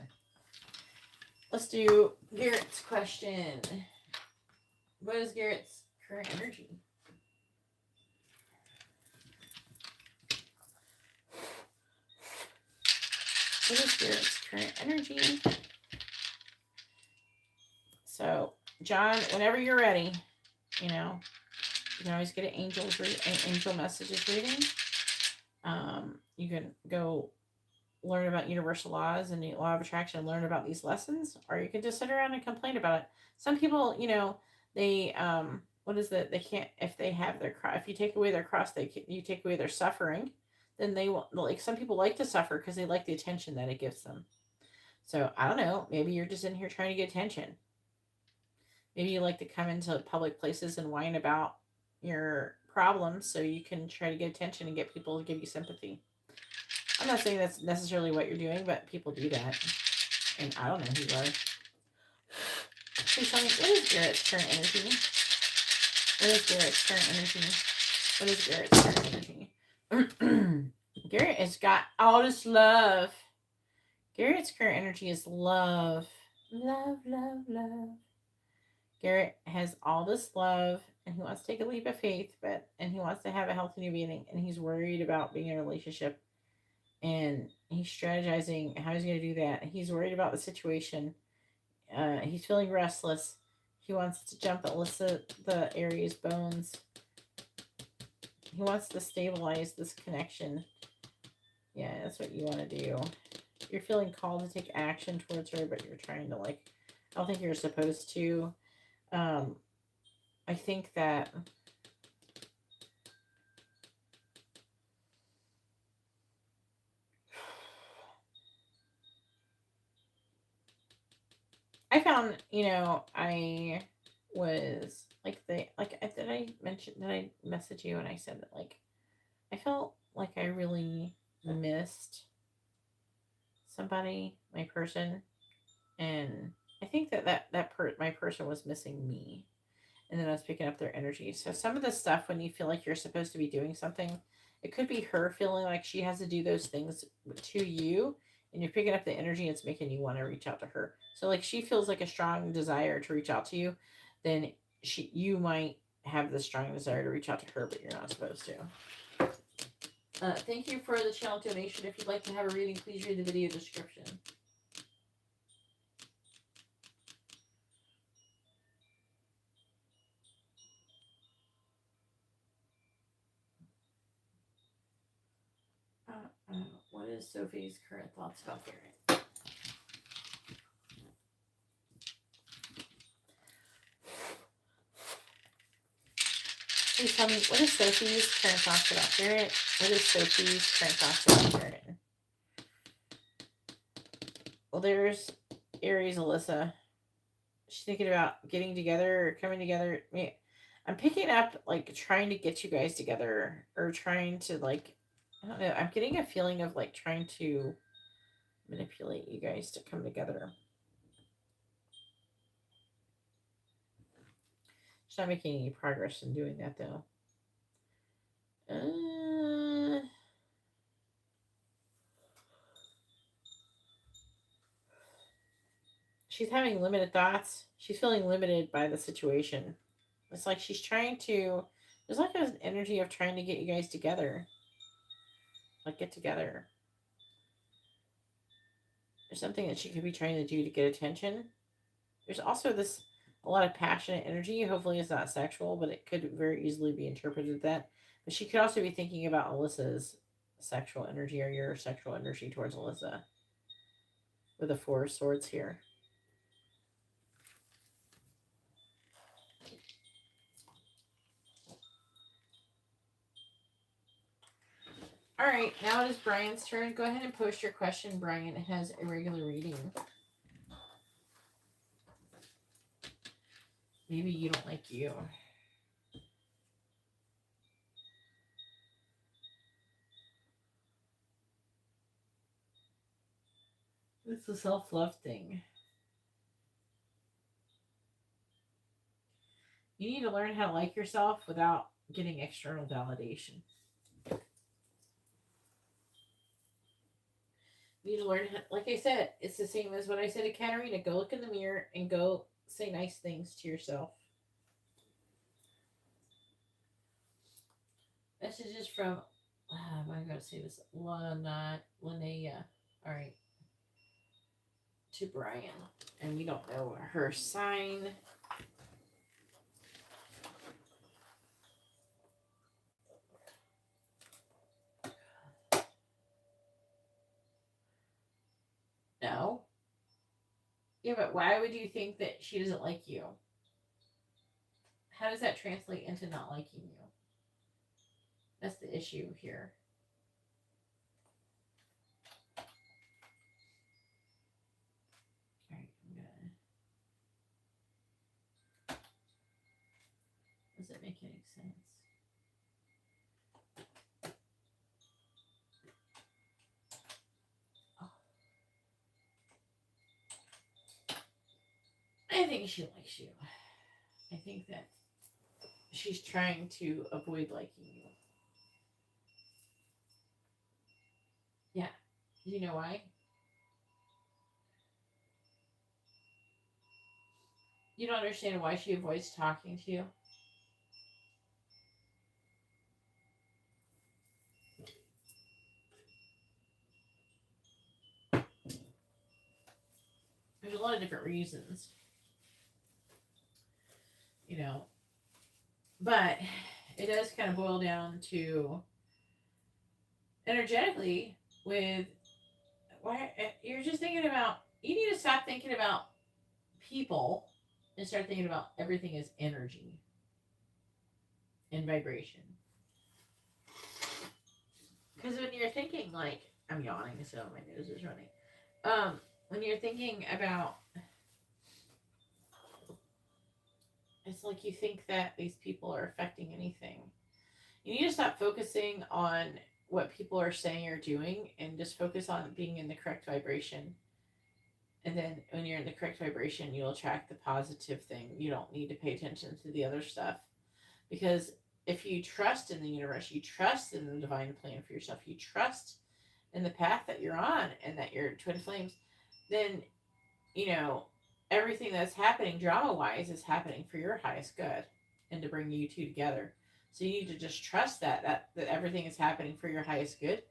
Let's do Garrett's question. What is Garrett's current energy? What is Garrett's current energy? So, John, whenever you're ready, you can always get an angel messages reading. You can go learn about universal laws and the law of attraction and learn about these lessons, or you can just sit around and complain about it. Some people, they what is it? They can't, if they have their cross, if you take away their cross, you take away their suffering. Then they will, like, some people like to suffer because they like the attention that it gives them. So I don't know. Maybe you're just in here trying to get attention. Maybe you like to come into public places and whine about your problems so you can try to get attention and get people to give you sympathy. I'm not saying that's necessarily what you're doing, but people do that. And I don't know who you are. Please tell me, what is Garrett's current energy? What is Garrett's current energy? What is Garrett's current energy? Garrett has got all this love. Garrett's current energy is love. Love, love, love. Garrett has all this love, and he wants to take a leap of faith, and he wants to have a healthy new beginning, and he's worried about being in a relationship, and he's strategizing how he's going to do that. He's worried about the situation. He's feeling restless. He wants to jump Alyssa, the Aries bones. He wants to stabilize this connection. Yeah, that's what you want to do. You're feeling called to take action towards her, but you're trying to, I don't think you're supposed to. I think that I found, I was did I message you and I said that I felt like I really missed somebody, my person, and I think my person was missing me, and then I was picking up their energy. So some of the stuff, when you feel like you're supposed to be doing something, it could be her feeling like she has to do those things to you, and you're picking up the energy, and it's making you want to reach out to her. So she feels like a strong desire to reach out to you, then you might have the strong desire to reach out to her, but you're not supposed to. Thank you for the channel donation. If you'd like to have a reading, please read the video description. What is Sophie's current thoughts about Garrett? Please tell me, what is Sophie's current thoughts about Garrett? What is Sophie's current thoughts about Garrett? Well, there's Aries Alyssa. She's thinking about getting together or coming together. I'm picking up trying to get you guys together, or trying to I don't know. I'm getting a feeling of trying to manipulate you guys to come together. She's not making any progress in doing that, though. She's having limited thoughts. She's feeling limited by the situation. It's like she's trying to. There's like an energy of trying to get you guys together. Like, get together. There's something that she could be trying to do to get attention. There's also this a lot of passionate energy. Hopefully, it's not sexual, but it could very easily be interpreted that. But she could also be thinking about Alyssa's sexual energy or your sexual energy towards Alyssa. With the Four of Swords here. All right, now it is Brian's turn. Go ahead and post your question, Brian. It has a regular reading. Maybe you don't like you. It's a self-love thing. You need to learn how to like yourself without getting external validation. You need to learn, like I said, it's the same as what I said to Katarina. Go look in the mirror and go say nice things to yourself. Messages from, I'm going to say this, Lana. All right. To Brian. And we don't know her sign. No. Yeah, but why would you think that she doesn't like you? How does that translate into not liking you? That's the issue here. All right, I'm gonna. Does it make any sense? Oh. I think she likes you. I think that she's trying to avoid liking you. Yeah. Do you know why? You don't understand why she avoids talking to you? There's a lot of different reasons. You know. But it does kind of boil down to energetically with why you're just thinking about, you need to stop thinking about people and start thinking about everything as energy and vibration. Because when you're thinking, like, I'm yawning, so my nose is running. When you're thinking about, it's like you think that these people are affecting anything. You need to stop focusing on what people are saying or doing and just focus on being in the correct vibration. And then when you're in the correct vibration, you'll attract the positive thing. You don't need to pay attention to the other stuff. Because if you trust in the universe, you trust in the divine plan for yourself, you trust in the path that you're on and that you're twin flames, then, you know, everything that's happening drama wise is happening for your highest good and to bring you two together. So you need to just trust that everything is happening for your highest good,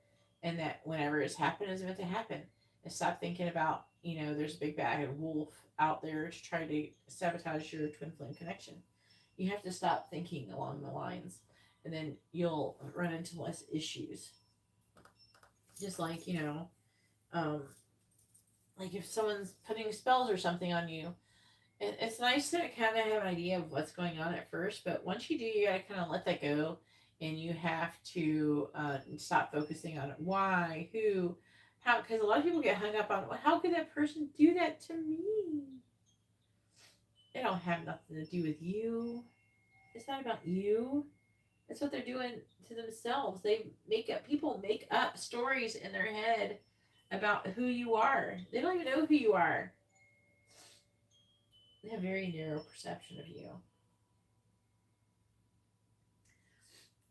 and that whenever it's happened, it's meant to happen. And stop thinking about, you know, there's a big bad wolf out there to try to sabotage your twin flame connection. You have to stop thinking along the lines, and then you'll run into less issues. Just like, you know, like if someone's putting spells or something on you, it's nice to kind of have an idea of what's going on at first, but once you do, you gotta kind of let that go, and you have to stop focusing on why, who, how, because a lot of people get hung up on, well, how could that person do that to me? They don't have nothing to do with you. It's not about you. That's what they're doing to themselves. They make up, people make up stories in their head about who you are. They don't even know who you are. They have very narrow perception of you.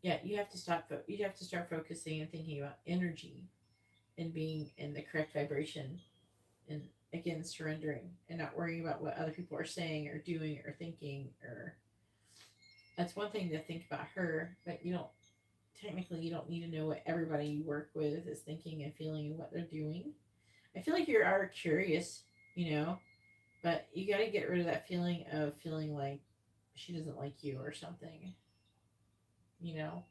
Yeah, you have to stop. You have to start focusing and thinking about energy and being in the correct vibration, and again surrendering and not worrying about what other people are saying or doing or thinking. Or that's one thing to think about her, but you don't need to know what everybody you work with is thinking and feeling and what they're doing. I feel like you are curious, but you got to get rid of that feeling of feeling like she doesn't like you or something, you know.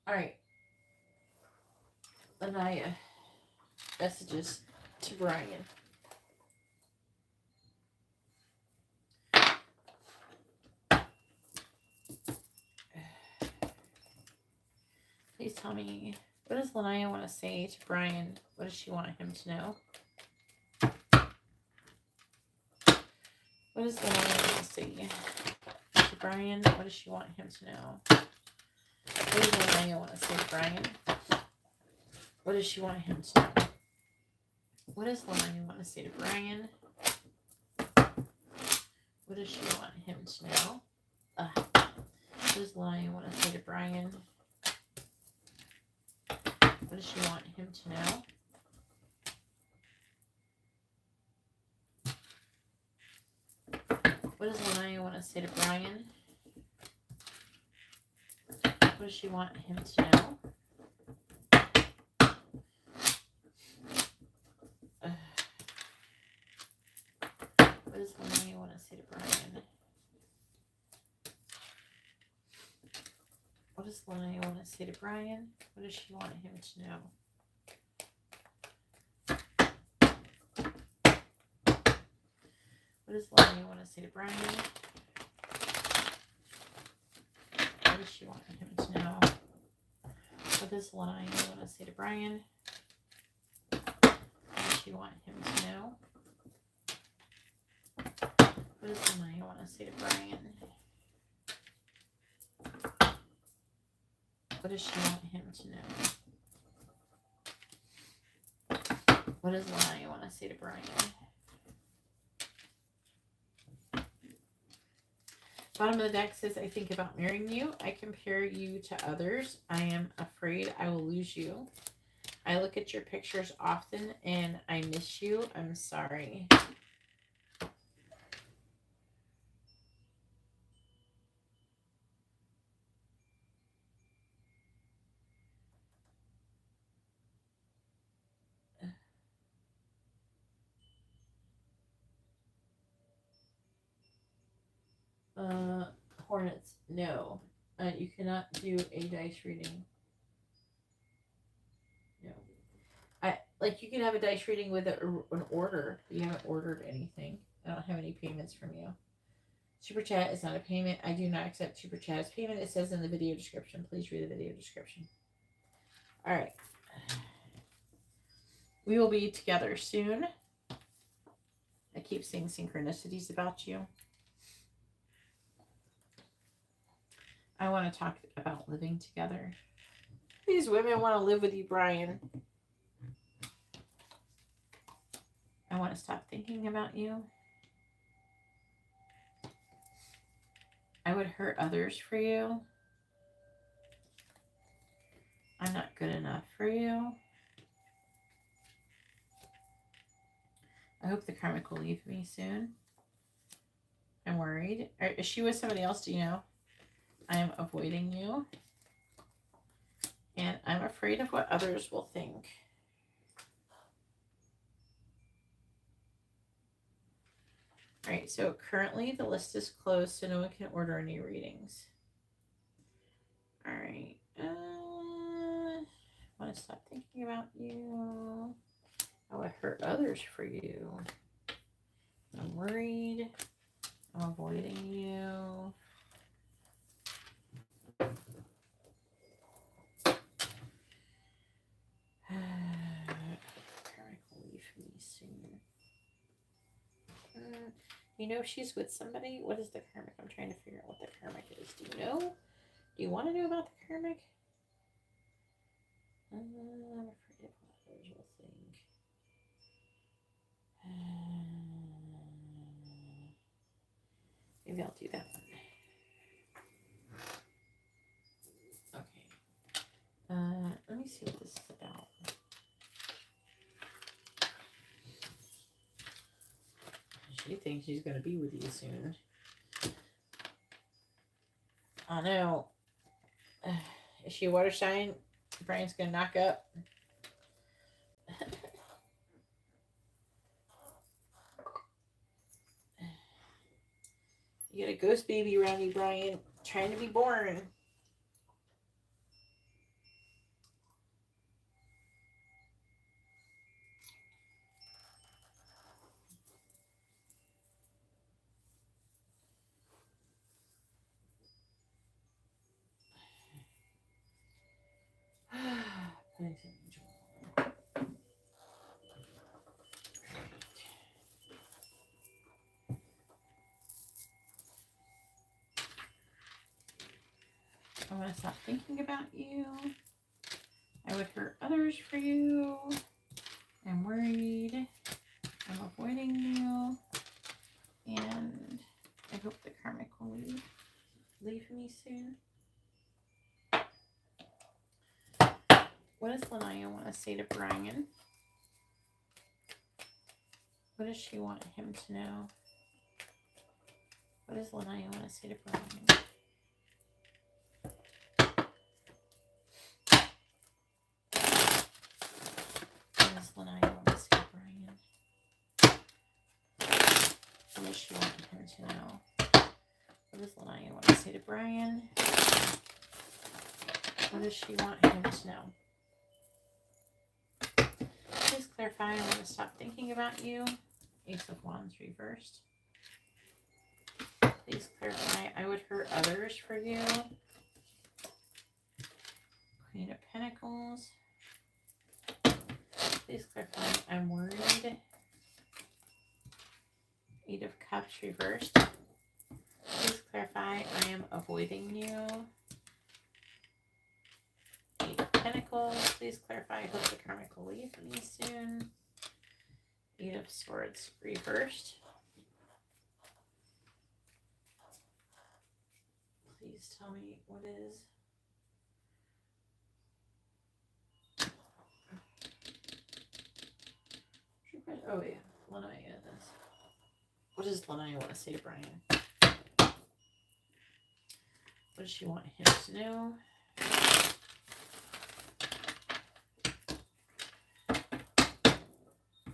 All right, Anaya, messages to Brian. Please tell me, what does Lanaya want to say to Brian? What does she want him to know? What does Lanaya want to say to Brian? What does she want him to know? What does Lanaya want to say to Brian? What does she want him to know? What does Lanaya want to say to Brian? What does she want him to know? What does Lanaya want to say to Brian? What does she want him to know? What does Lanaya want to say to Brian? What does she want him to know? What does Lanaya want to say to Brian? What does Lanaya want to say to Brian? What does she want him to know? What does Lanaya want to say to Brian? What does she want him to know? What does Lanaya want to say to Brian? What does she want him to know? What does Lanaya want to say to Brian? What does she want him to know? What does Lanaya want to say to Brian? Bottom of the deck says, I think about marrying you. I compare you to others. I am afraid I will lose you. I look at your pictures often and I miss you. I'm sorry. Hornets, no. You cannot do a dice reading. No. You can have a dice reading with an order. You haven't ordered anything. I don't have any payments from you. Super chat is not a payment. I do not accept super chat as payment. It says in the video description. Please read the video description. All right. We will be together soon. I keep seeing synchronicities about you. I want to talk about living together. These women want to live with you, Brian. I want to stop thinking about you. I would hurt others for you. I'm not good enough for you. I hope the karmic will leave me soon. I'm worried. Is she with somebody else? Do you know? I am avoiding you. And I'm afraid of what others will think. All right, so currently the list is closed, so no one can order any readings. All right. I want to stop thinking about you. I would hurt others for you. I'm worried. I'm avoiding you. Karmic will leave me soon. You know she's with somebody? What is the karmic? I'm trying to figure out what the Karmic is. Do you know? Do you want to know about the Karmic? I'm afraid of what others will think. Maybe I'll do that one. Okay. Let me see what this is about. She thinks she's going to be with you soon. I know. Is she a water sign? Brian's going to knock up. You got a ghost baby around you, Brian. Trying to be born. I want to stop thinking about you. I would hurt others for you. I'm worried. I'm avoiding you. And I hope the Karmic will leave me soon. What does Lana want to say to Brian? What does she want him to know? What does Lana want to say to Brian? What does Lana want to say to Brian? What does she want him to know? What does Lana want to say to Brian? What does she want him to know? Please clarify. I want to stop thinking about you. Ace of Wands reversed. Please clarify. I would hurt others for you. Queen of Pentacles. Please clarify. I'm worried. Eight of Cups reversed. Please clarify. I am avoiding you. Eight of Pentacles. Please clarify. I hope the Karmic will leave me soon. Eight of Swords reversed. Please tell me what is. Oh yeah, Lana is. What does Lana want to say to Brian? What does she want him to know?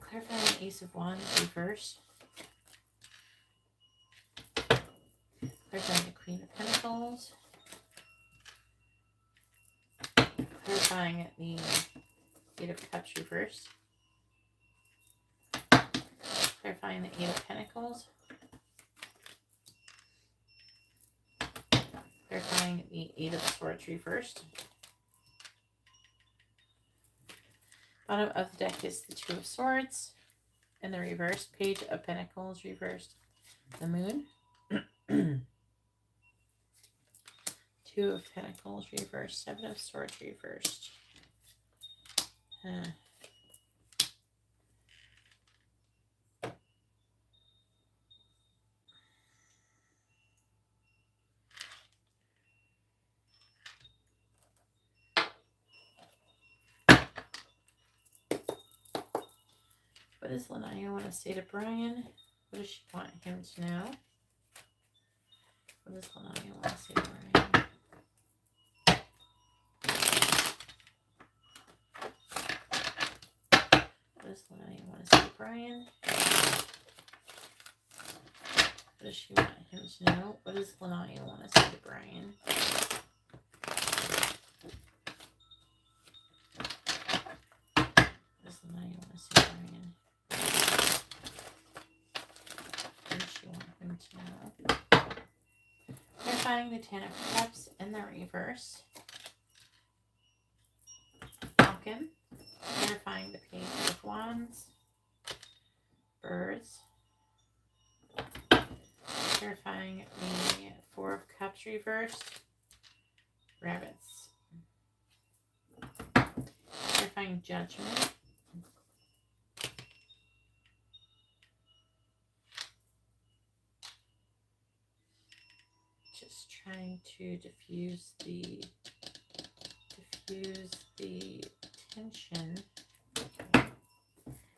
Clarifying Ace of Wands reversed. Clarifying the Queen of Pentacles. Clarifying the Eight of Cups reversed. Clarifying the Eight of Pentacles. Clarifying the Eight of Swords reversed. Bottom of the deck is the Two of Swords. And the reverse, Page of Pentacles reversed. The Moon. Two of Pentacles reversed. Seven of Swords reversed. What does Lana want to say to Brian? What does she want him to know? What does Lana want to say to Brian? What does Lana want to say to Brian? What does she want him to know? What does Lana want to say to Brian? What does Lana want to say to Brian? To know. Clarifying the Ten of Cups in the reverse. Falcon. Clarifying the Page of Wands. Birds. Clarifying the Four of Cups reversed. Rabbits. Clarifying Judgment. Just trying to diffuse the tension.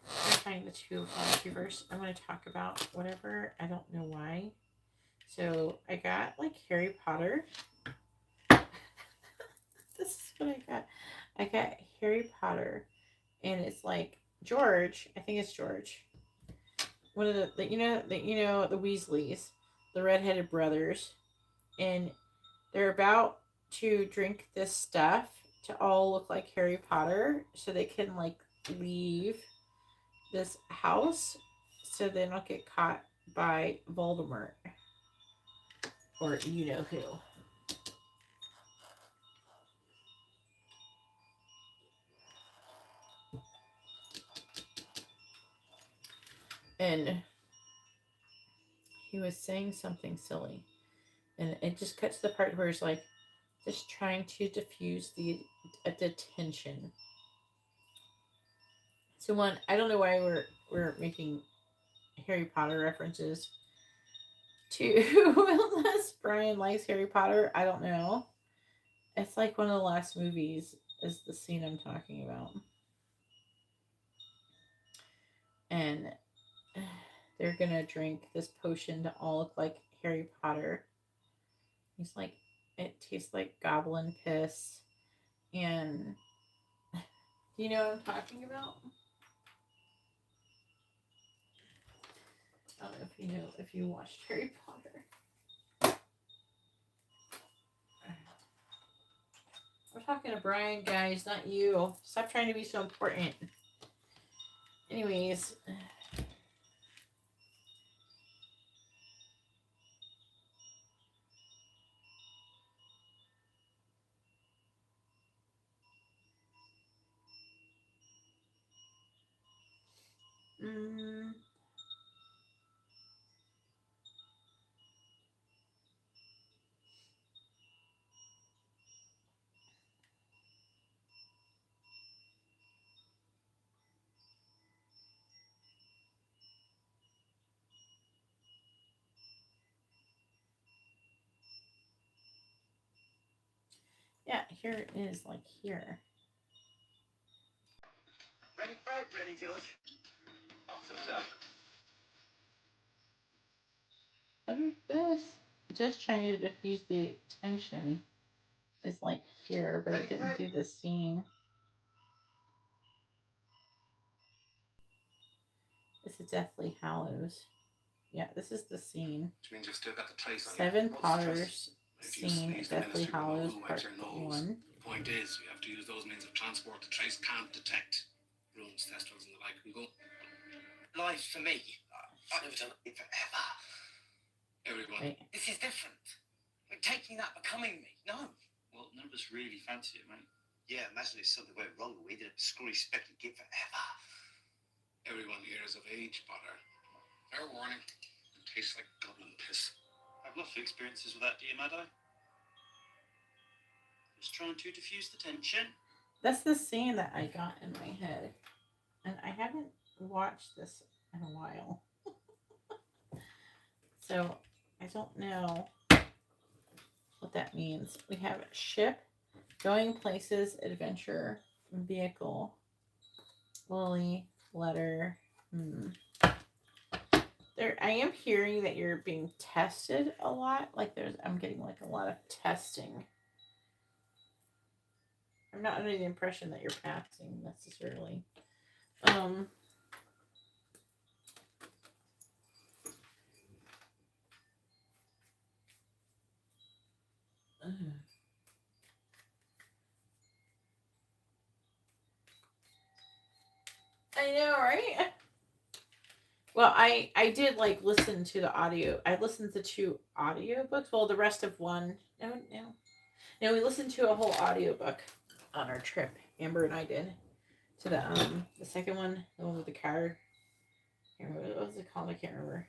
Clarifying the Two of Wands reverse. I'm going to talk about whatever. I don't know why. So I got like Harry Potter. This is what I got. I got Harry Potter, and it's like George. I think it's George. One of the the Weasleys, the redheaded brothers, and they're about to drink this stuff to all look like Harry Potter, so they can like leave this house, so they don't get caught by Voldemort or you know who. And he was saying something silly. And it just cuts to the part where it's like, just trying to diffuse the tension. So one, I don't know why we're making Harry Potter references. Two, unless Brian likes Harry Potter, I don't know. It's like one of the last movies is the scene I'm talking about. And they're gonna drink this potion to all look like Harry Potter. He's like, it tastes like goblin piss. And do you know what I'm talking about? I don't know if you know, if you watched Harry Potter. We're talking to Brian, guys, not you. Stop trying to be so important. Anyways. Yeah, here it is, like here. Ready, Fred? Ready, George? Awesome. What is this? Just trying to diffuse the tension. It's like here, but it didn't do the scene. This is Deathly Hallows. Yeah, this is the scene. Which means you've still got the trace on Seven Potters scene, Deathly Hallows, part 1. The point is, we have to use those means of transport the trace can't detect. Rooms, testrals, and the like can go. Life for me. I've never done it forever. Everyone. Right. This is different. Like taking that, becoming me. No. Well, none of us really fancy it, mate. Yeah, imagine if something went wrong with it, a screwy specky gig forever. Everyone here is of age, Potter. Fair warning. It tastes like goblin piss. I've lots of experiences with that, dear Madai. Just trying to diffuse the tension. That's the scene that I got in my head. And I haven't watched this in a while. So I don't know what that means. We have ship, going places, adventure, vehicle, lily, letter. There, I am hearing that you're being tested a lot. Like I'm getting like a lot of testing. I'm not under the impression that you're passing necessarily. I know, right? Well, I did like listen to the audio. I listened to 2 audiobooks. Well, the rest of one. No, we listened to a whole audiobook on our trip. Amber and I did. To the second one, the one with the car. What was it called? I can't remember.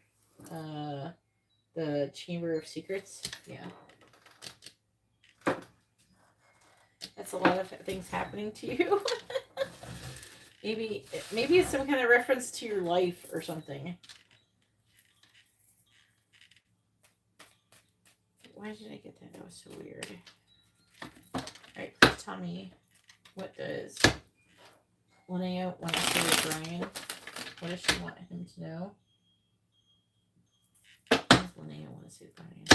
the Chamber of Secrets. Yeah. That's a lot of things happening to you. Maybe it's some kind of reference to your life or something. Why did I get that? That was so weird. Alright, please tell me, what does Linnea want to say to Brian? What does she want him to know? What does Linnea want to say to Brian?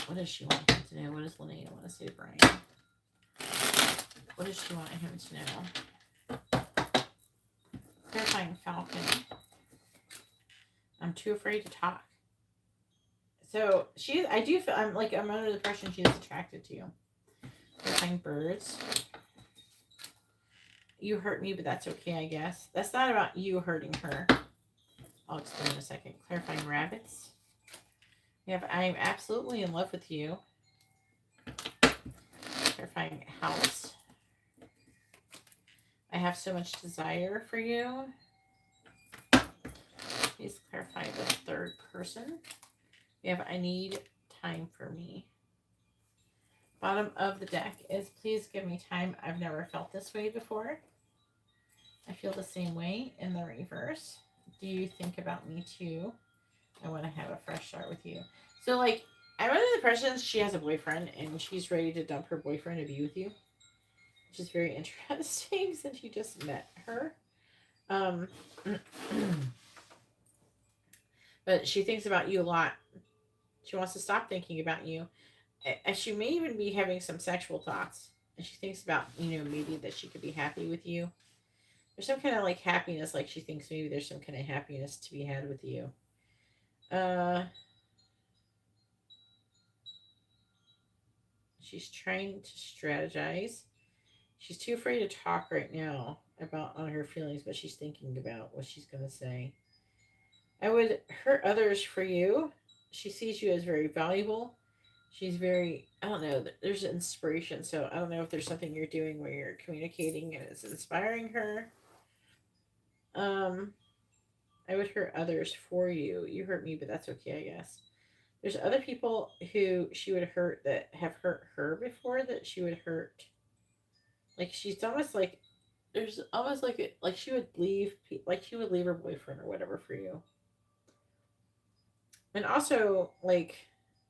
What does she want him to know? What does Linnea want to say to Brian? What does she want him to know? Clarifying Falcon. I'm too afraid to talk. So I do feel, I'm under the impression she's attracted to you. Clarifying Birds. You hurt me, but that's okay, I guess. That's not about you hurting her. I'll explain in a second. Clarifying Rabbits. I'm absolutely in love with you. Clarifying House. I have so much desire for you. Please clarify the third person. I need time for me. Bottom of the deck is please give me time. I've never felt this way before. I feel the same way in the reverse. Do you think about me too? I want to have a fresh start with you. So, I'm under the impression she has a boyfriend and she's ready to dump her boyfriend to be with you, which is very interesting since you just met her. But she thinks about you a lot. She wants to stop thinking about you. And she may even be having some sexual thoughts. And she thinks about, maybe that she could be happy with you. There's some kind of happiness, she thinks maybe there's some kind of happiness to be had with you. She's trying to strategize. She's too afraid to talk right now about on her feelings, but she's thinking about what she's going to say. I would hurt others for you. She sees you as very valuable. She's very, I don't know, there's inspiration. So I don't know if there's something you're doing where you're communicating and it's inspiring her. I would hurt others for you. You hurt me, but that's okay, I guess. There's other people who she would hurt that have hurt her before that she would hurt. She's almost there's almost she would leave, she would leave her boyfriend or whatever for you. And also,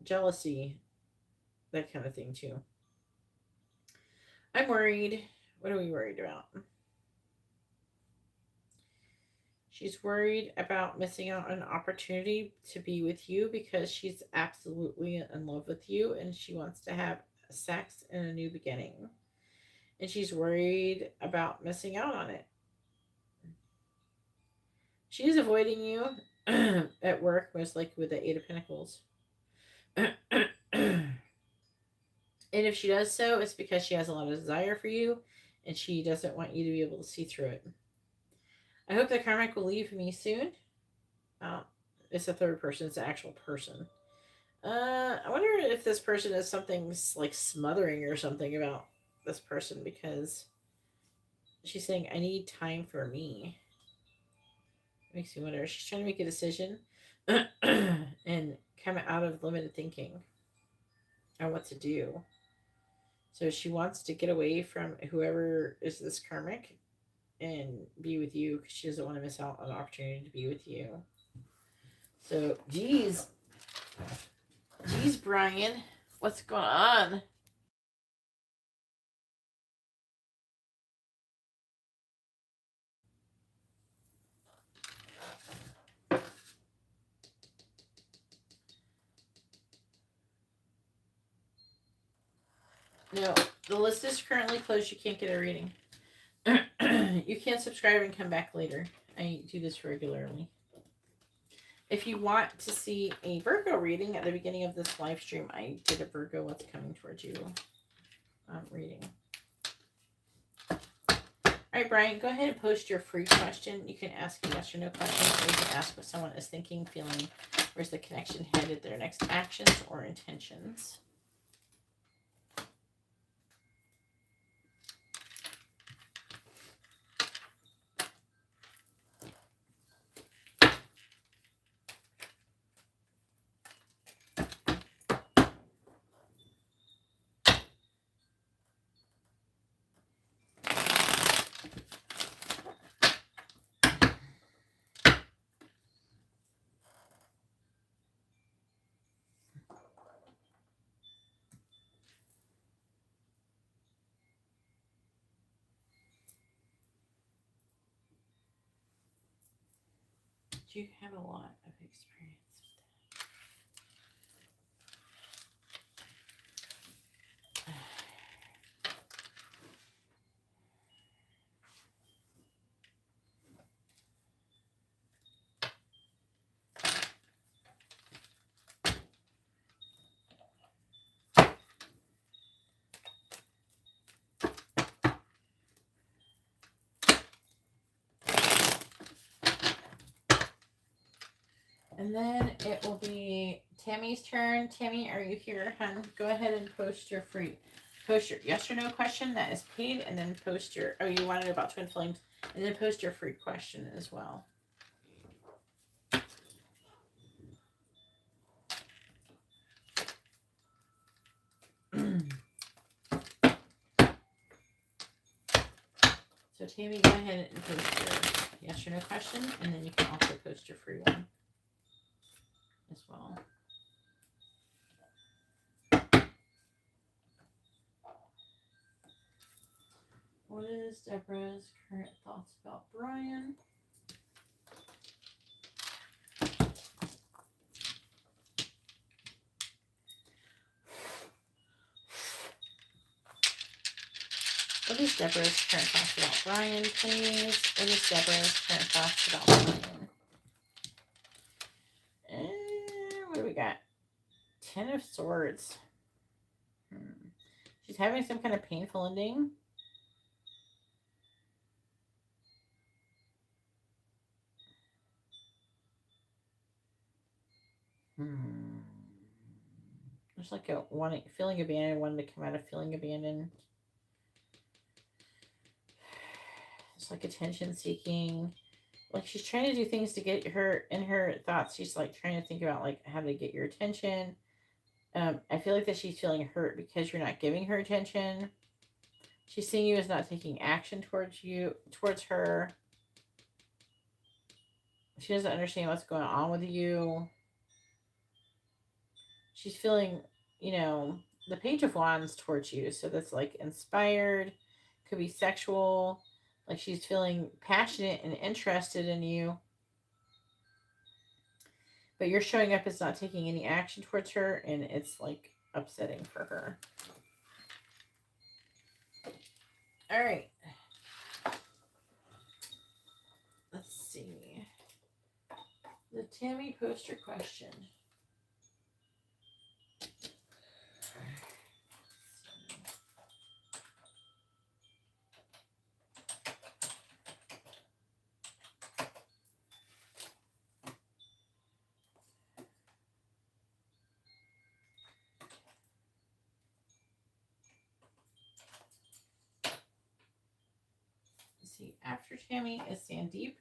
jealousy, that kind of thing, too. I'm worried. What are we worried about? She's worried about missing out on an opportunity to be with you because she's absolutely in love with you and she wants to have sex and a new beginning. And she's worried about missing out on it. She's avoiding you at work, most likely with the Eight of Pentacles. And if she does so, it's because she has a lot of desire for you and she doesn't want you to be able to see through it. I hope that Karmic will leave me soon. It's a third person. It's an actual person. I wonder if this person is something smothering or something about this person because she's saying, I need time for me. It makes me wonder. She's trying to make a decision and come out of limited thinking on what to do. So she wants to get away from whoever is this Karmic and be with you because she doesn't want to miss out on an opportunity to be with you. So, geez, Brian, what's going on? No, the list is currently closed. You can't get a reading. You can subscribe and come back later. I do this regularly. If you want to see a Virgo reading at the beginning of this live stream, I did a Virgo What's Coming Towards You reading. All right, Brian, go ahead and post your free question. You can ask a yes or no question, or you can ask what someone is thinking, feeling, where's the connection headed, their next actions or intentions. You have a lot of experience with that. And then it will be Tammy's turn. Tammy, are you here, hon? Go ahead and post your yes or no question that is paid, and then post your, oh, you wanted about twin flames, and then post your free question as well. So Tammy, go ahead and post your yes or no question, and then you can also post your free one as well. What is Deborah's current thoughts about Brian? What is Deborah's current thoughts about Brian, please? What is Deborah's current thoughts about Brian? And what do we got? 10 of Swords. She's having some kind of painful ending. There's like a feeling abandoned, wanting to come out of feeling abandoned. It's like attention seeking. Like she's trying to do things to get her, in her thoughts, she's like trying to think about like how to get your attention. I feel like that she's feeling hurt because you're not giving her attention. She's seeing you as not taking action towards her. She doesn't understand what's going on with you. She's feeling, the Page of Wands towards you. So that's like inspired, could be sexual. Like she's feeling passionate and interested in you. But you're showing up as not taking any action towards her, and it's like upsetting for her. All right. Let's see. The Tammy poster question. See, after Tammy is Sandeep.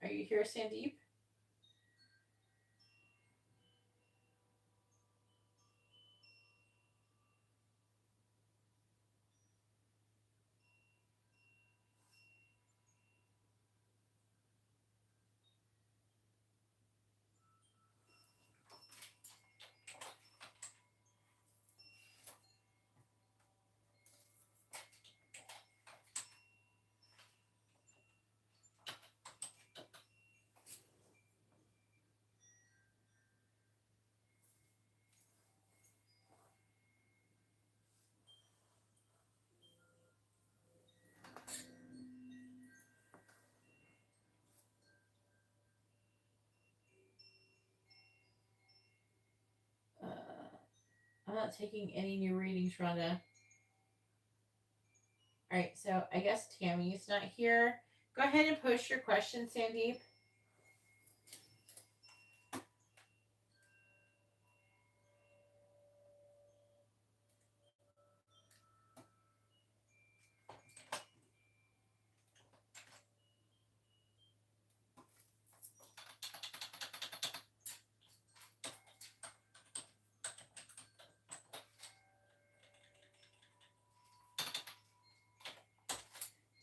Are you here, Sandeep? I'm not taking any new readings, Rhonda. All right, so I guess Tammy's not here. Go ahead and post your question, Sandeep.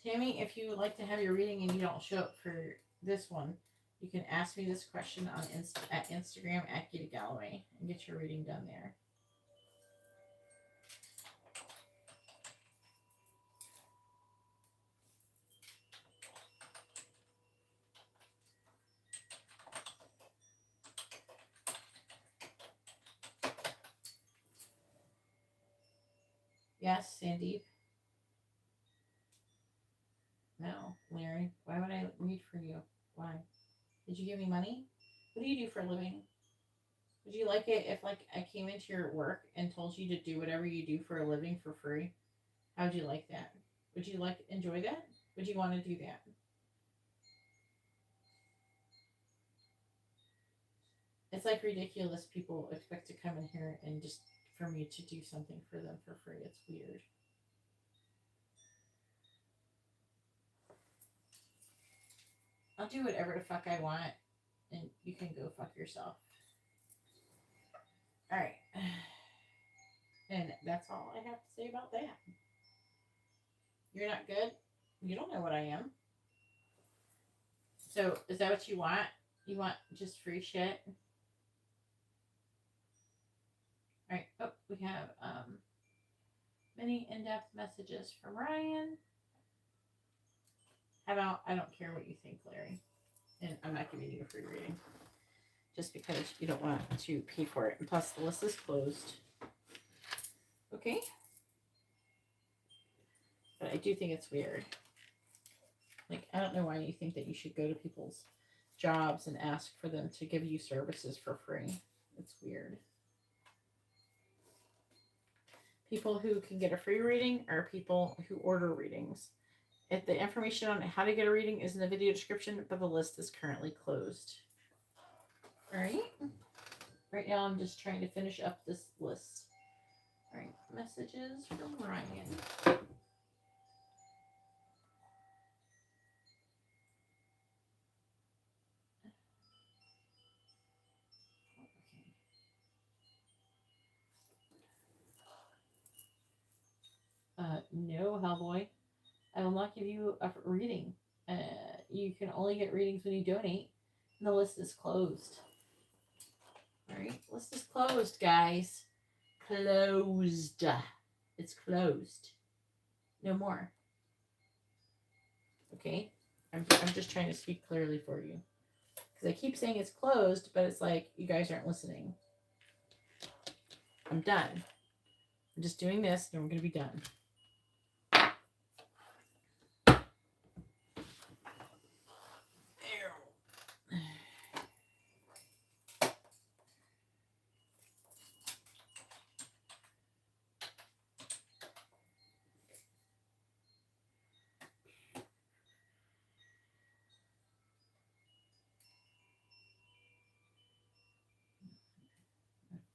Tammy, if you would like to have your reading and you don't show up for this one, you can ask me this question on at Instagram at GeetaGalaway and get your reading done there. Yes, Sandeep. No, Larry. Why would I read for you? Why? Did you give me money? What do you do for a living? Would you like it if, like, I came into your work and told you to do whatever you do for a living for free? How would you like that? Would you enjoy that? Would you want to do that? It's like ridiculous. People expect to come in here and just for me to do something for them for free. It's weird. I'll do whatever the fuck I want, and you can go fuck yourself. All right. And that's all I have to say about that. You're not good? You don't know what I am. So, is that what you want? You want just free shit? All right. Oh, we have many in-depth messages from Ryan. How about, I don't care what you think, Larry. And I'm not giving you a free reading. Just because you don't want to pay for it. And plus, the list is closed. Okay? But I do think it's weird. Like, I don't know why you think that you should go to people's jobs and ask for them to give you services for free. It's weird. People who can get a free reading are people who order readings. If the information on how to get a reading is in the video description, but the list is currently closed. All right. Right now, I'm just trying to finish up this list. All right. Messages from Ryan. No, Hellboy. I will not give you a reading. You can only get readings when you donate. And the list is closed. Alright, list is closed, guys. Closed. It's closed. No more. Okay? I'm just trying to speak clearly for you. Because I keep saying it's closed, but it's like you guys aren't listening. I'm done. I'm just doing this, and we're going to be done.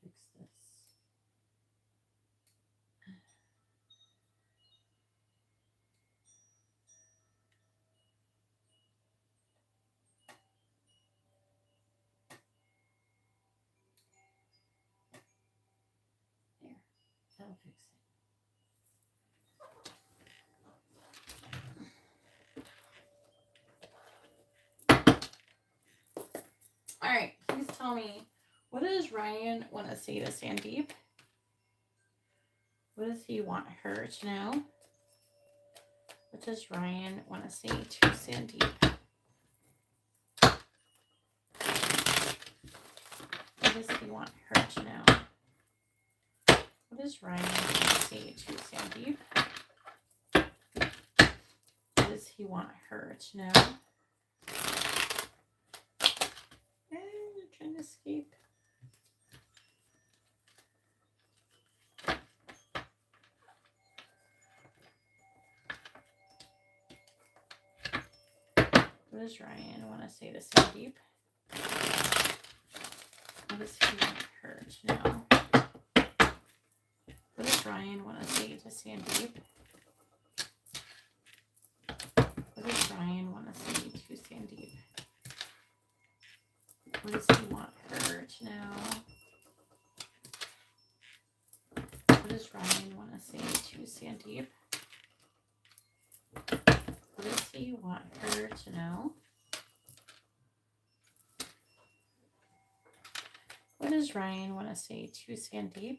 Fix this. There. That'll fix it. Alright, please tell me, what does Ryan want to say to Sandeep? What does he want her to know? What does Ryan want to say to Sandeep? What does he want her to know? What does Ryan want to say to Sandeep? What does he want her to know? They're trying to escape. What does Ryan want to say to Sandeep? What does he want her to know? What does Ryan want to say to Sandeep? What does Ryan want to say to Sandeep? What does he want her to know? What does Ryan want to say to Sandeep? What does he want her to know? What does Ryan want to say to Sandeep?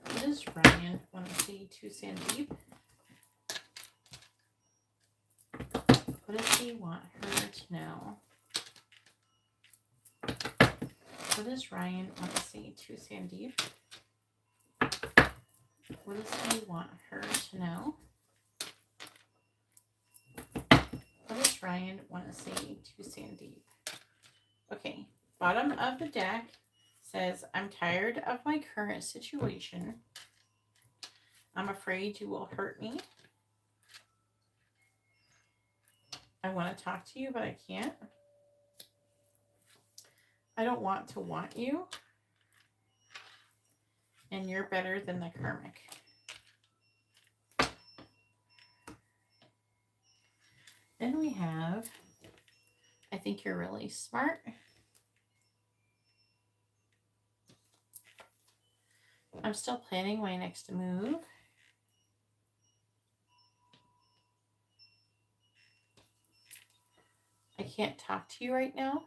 What does Ryan want to say to Sandeep? What What does he want her to know? What does Ryan want to say to Sandeep? What does he want her to know? What does Ryan want to say to Sandeep? Okay, bottom of the deck says, I'm tired of my current situation. I'm afraid you will hurt me. I want to talk to you, but I can't. I don't want to want you. And you're better than the Karmic. Then we have, I think you're really smart. I'm still planning my next move. I can't talk to you right now.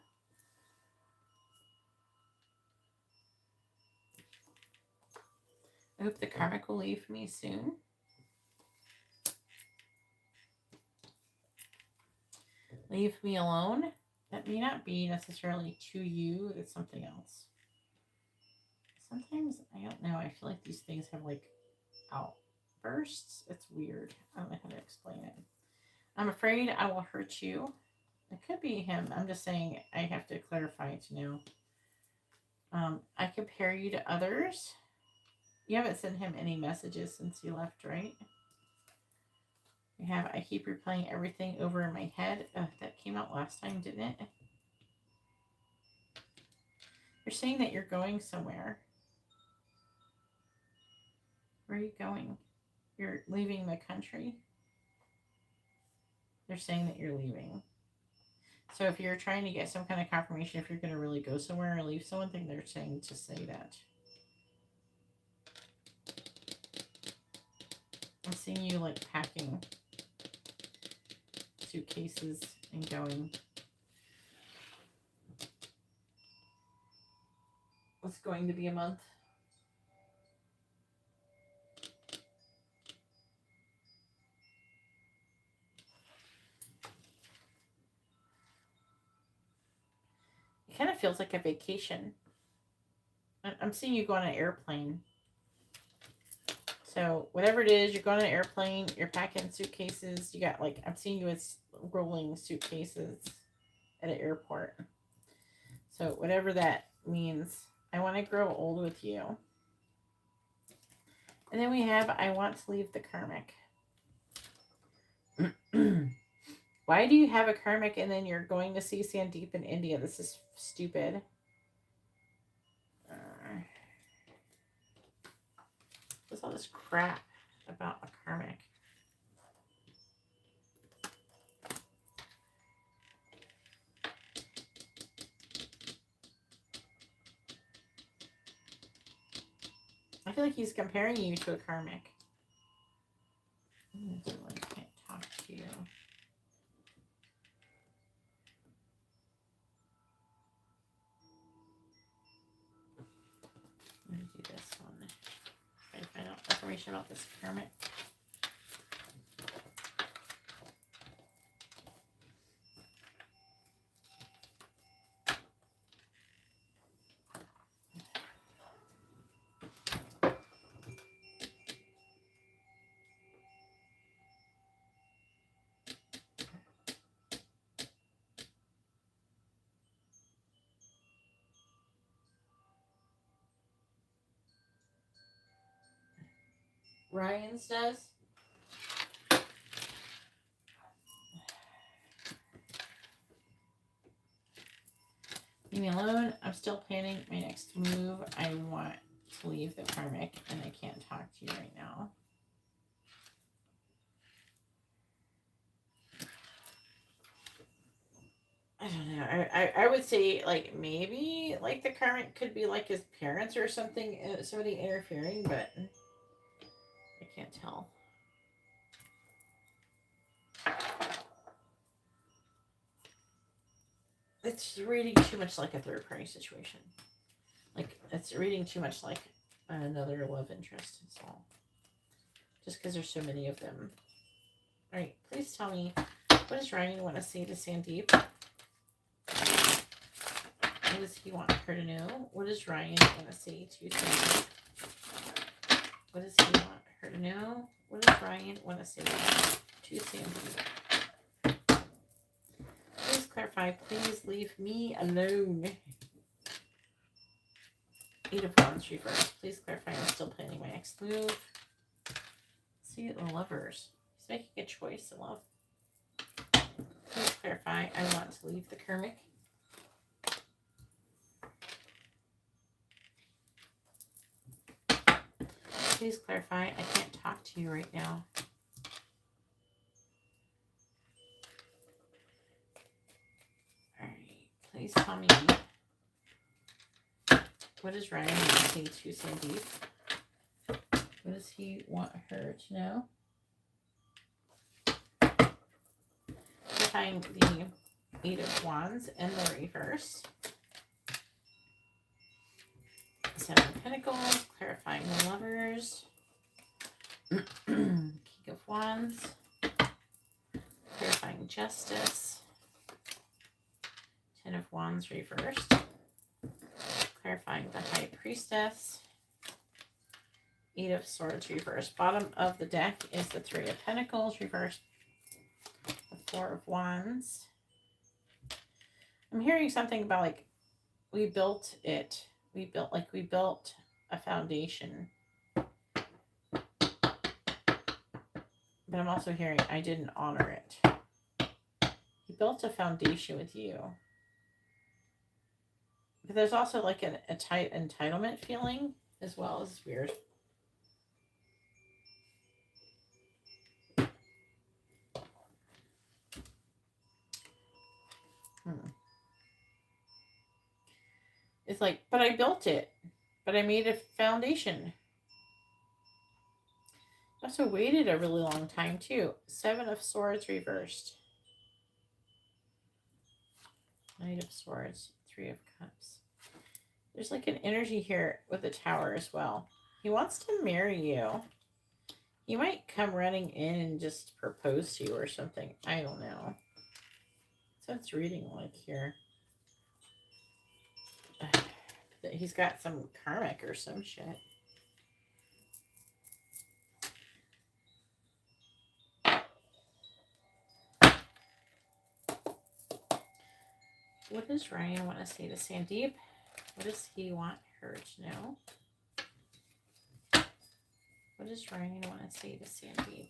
I hope the Karmic will leave me soon. Leave me alone. That may not be necessarily to you. It's something else. Sometimes, I don't know. I feel like these things have like outbursts. It's weird. I don't know how to explain it. I'm afraid I will hurt you. It could be him. I'm just saying I have to clarify to know. I compare you to others. You haven't sent him any messages since you left, right? We have, I keep replaying everything over in my head. That came out last time, didn't it? You're saying that you're going somewhere. Where are you going? You're leaving the country? They're saying that you're leaving. So if you're trying to get some kind of confirmation if you're going to really go somewhere or leave someone, then they're saying to say that. I'm seeing you like packing suitcases and going. It's going to be a month. It kind of feels like a vacation. I'm seeing you go on an airplane. So whatever it is, you're going on an airplane, you're packing suitcases. You got like, I'm seeing you as rolling suitcases at an airport. So whatever that means, I want to grow old with you. And then we have, I want to leave the Karmic. Why do you have a Karmic and then you're going to see Sandeep in India? This is stupid. What's all this crap about a Karmic? I feel like he's comparing you to a Karmic. I can't talk to you. I'm going to do this one. Try to find out information about this Karmic. Ryan's does. Leave me alone. I'm still planning my next move. I want to leave the Karmic and I can't talk to you right now. I don't know. I would say like maybe like the Karmic could be like his parents or something, somebody interfering, but I can't tell. It's reading too much like a third party situation. Like it's reading too much like another love interest. That's all. Just because there's so many of them. All right, please tell me What does Ryan want to say to Sandeep? What does he want her to know? What does Ryan want to say to Sandeep? What does he want her to know? What does Ryan want to say to Sandeep? Please clarify. Please leave me alone. 8 of Wands reverse. Please clarify. I'm still planning my next move. See the Lovers. He's making a choice in love. Please clarify. I want to leave the Karmic. Please clarify. I can't talk to you right now. Alright. Please tell me. What does Ryan want to say to Sandeep? What does he want her to know? Clarifying the 8 of Wands and the reverse. 7 of Pentacles. Clarifying the Lovers. King of Wands. Clarifying Justice. 10 of Wands reversed. Clarifying the High Priestess. 8 of Swords reversed. Bottom of the deck is the 3 of Pentacles reversed. The 4 of Wands. I'm hearing something about like we built it. We built a foundation. But I'm also hearing I didn't honor it. He built a foundation with you. But there's also like a tight entitlement feeling as well. As weird. It's like, but I built it. But I made a foundation. I also waited a really long time too. 7 of Swords reversed. Knight of Swords. 3 of Cups. There's like an energy here with the Tower as well. He wants to marry you. He might come running in and just propose to you or something. I don't know. So it's reading like here. He's got some karmic or some shit. What does Ryan want to say to Sandeep? What does he want her to know? What does Ryan want to say to Sandeep?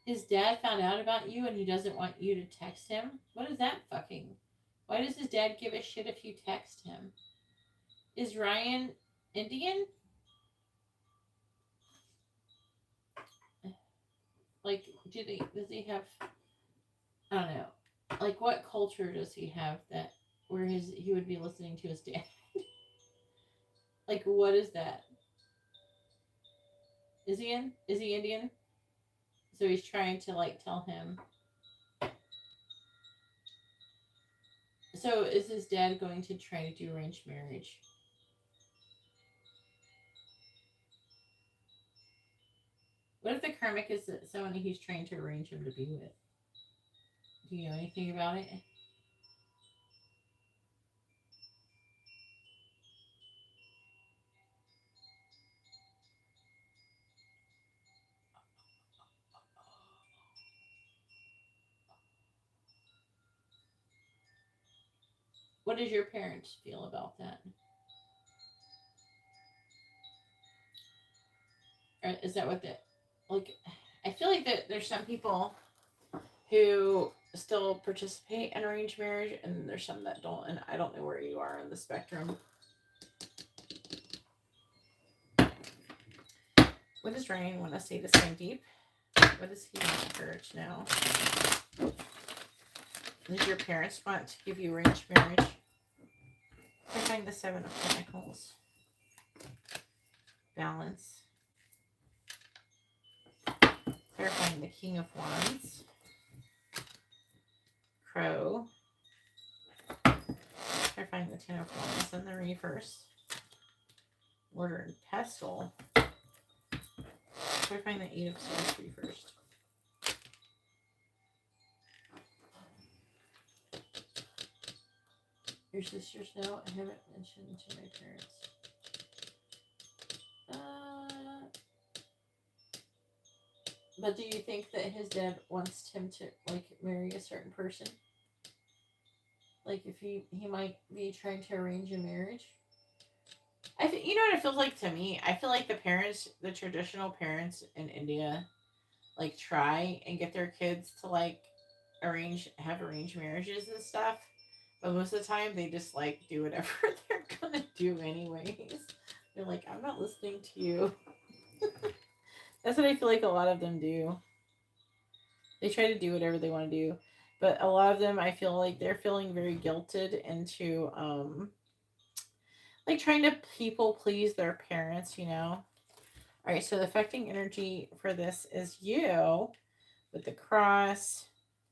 His dad found out about you and he doesn't want you to text him? What is that fucking... Why does his dad give a shit if you text him? Is Ryan Indian? Like, does he have... I don't know. Like, what culture does he have that... Where he would be listening to his dad? Like, what is that? Is he Indian? So he's trying to, like, tell him. So is his dad going to try to do arranged marriage? What if the karmic is someone he's trying to arrange him to be with? Do you know anything about it? What does your parents feel about that? Or is that what like, I feel like that there's some people who still participate in arranged marriage and there's some that don't, and I don't know where you are in the spectrum. What does Ryan want to say to Sandeep? What does he want her to know? Did your parents want to give you arranged marriage? Clarifying the Seven of Pentacles. Balance. Clarifying the King of Wands. Crow. Clarifying the Ten of Wands and the reverse. Order and Pestle. Clarifying the Eight of Swords reversed. Your sisters know I haven't mentioned to my parents. But do you think that his dad wants him to like marry a certain person? Like if he might be trying to arrange a marriage? You know what it feels like to me? I feel like the parents, the traditional parents in India, like try and get their kids to like have arranged marriages and stuff. But most of the time they just like do whatever they're gonna do anyways. They're like, I'm not listening to you. That's what I feel like a lot of them do. They try to do whatever they want to do. But a lot of them, I feel like they're feeling very guilted into, like trying to people please their parents, you know? All right, so the affecting energy for this is you with the cross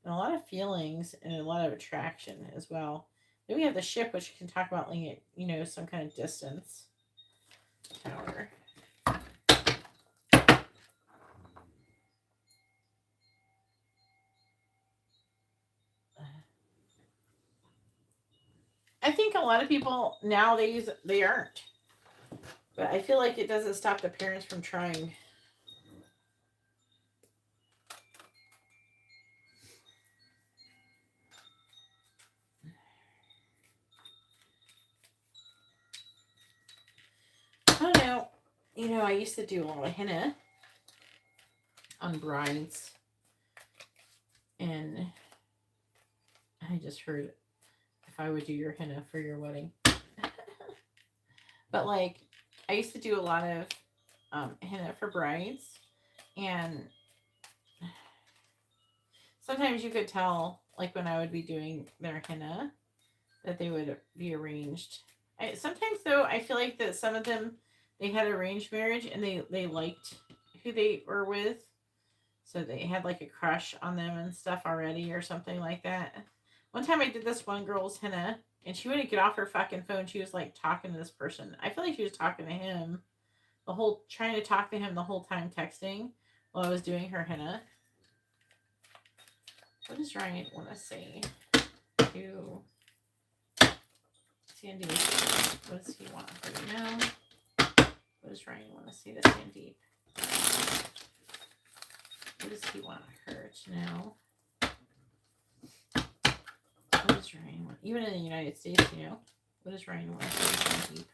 and a lot of feelings and a lot of attraction as well. Then we have the ship, which you can talk about, like, you know, some kind of distance. Tower. I think a lot of people nowadays, they aren't. But I feel like it doesn't stop the parents from trying. I don't know. You know, I used to do a lot of henna on brides. And I just heard if I would do your henna for your wedding. But like, I used to do a lot of henna for brides. And sometimes you could tell, like when I would be doing their henna, that they would be arranged. Sometimes though, I feel like that some of them, they had arranged marriage and they liked who they were with. So they had like a crush on them and stuff already or something like that. One time I did this one girl's henna and she wouldn't get off her fucking phone. She was like talking to this person. I feel like she was talking to him trying to talk to him the whole time, texting while I was doing her henna. What does Ryan want to say to Sandy? What does he want her to know? What does Ryan want to say to Sandy? What does he want her to know? What does Ryan want? Even in the United States, you know. What does Ryan want to say to Sandy?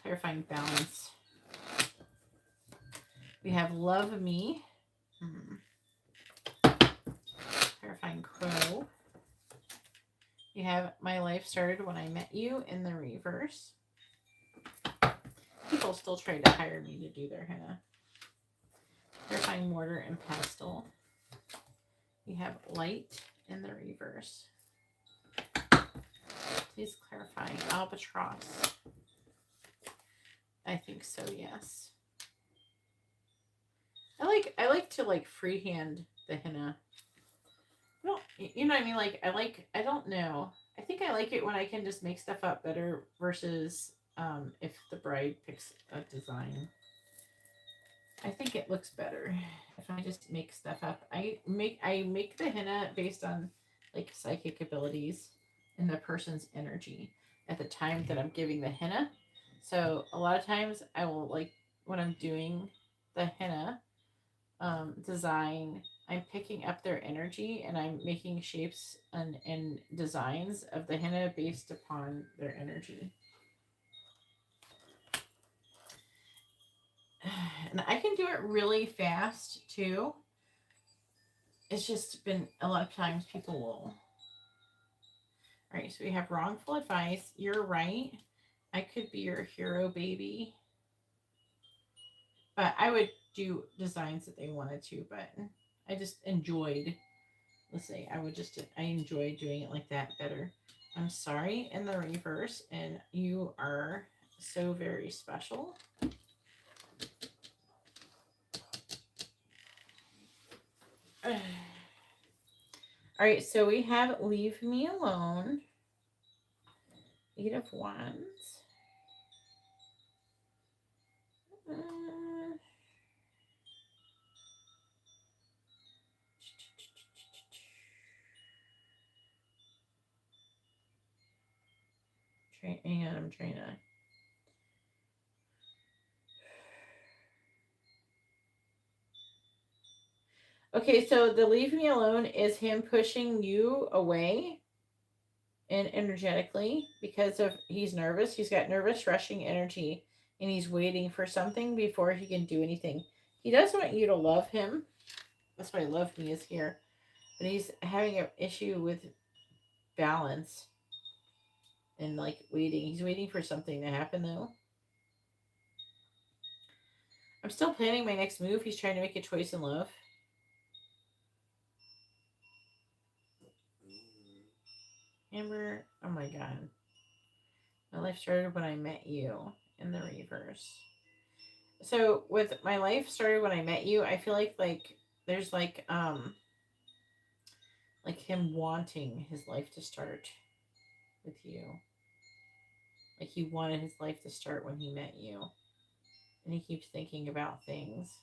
Clarifying balance. We have love me. Clarifying crow. You have my life started when I met you in the reverse. People still try to hire me to do their henna. Clarifying mortar and pestle. You have light in the reverse. Please clarify albatross. I think so, yes. I like to like freehand the henna. Well, you know what I mean? Like I don't know. I think I like it when I can just make stuff up better versus if the bride picks a design. I think it looks better if I just make stuff up. I make the henna based on like psychic abilities and the person's energy at the time that I'm giving the henna. So a lot of times I will, like when I'm doing the henna design, I'm picking up their energy and I'm making shapes and designs of the henna based upon their energy. And I can do it really fast too. It's just been a lot of times people will. All right, so we have wrongful advice. You're right. I could be your hero, baby. But I would do designs that they wanted to, but I just enjoyed, let's say, I enjoy doing it like that better. I'm sorry in the reverse, and you are so very special. All right, so we have Leave Me Alone, Eight of Wands. Uh, Hang on, I'm trying to. Okay, so the Leave Me Alone is him pushing you away and energetically because of he's nervous. He's got nervous rushing energy and he's waiting for something before he can do anything. He does want you to love him. That's why Love Me is here. But he's having an issue with balance and like waiting. He's waiting for something to happen though. I'm still planning my next move. He's trying to make a choice in love. Amber, oh my god. My life started when I met you in the reverse. So with my life started when I met you, I feel like there's like him wanting his life to start with you. Like he wanted his life to start when he met you. And he keeps thinking about things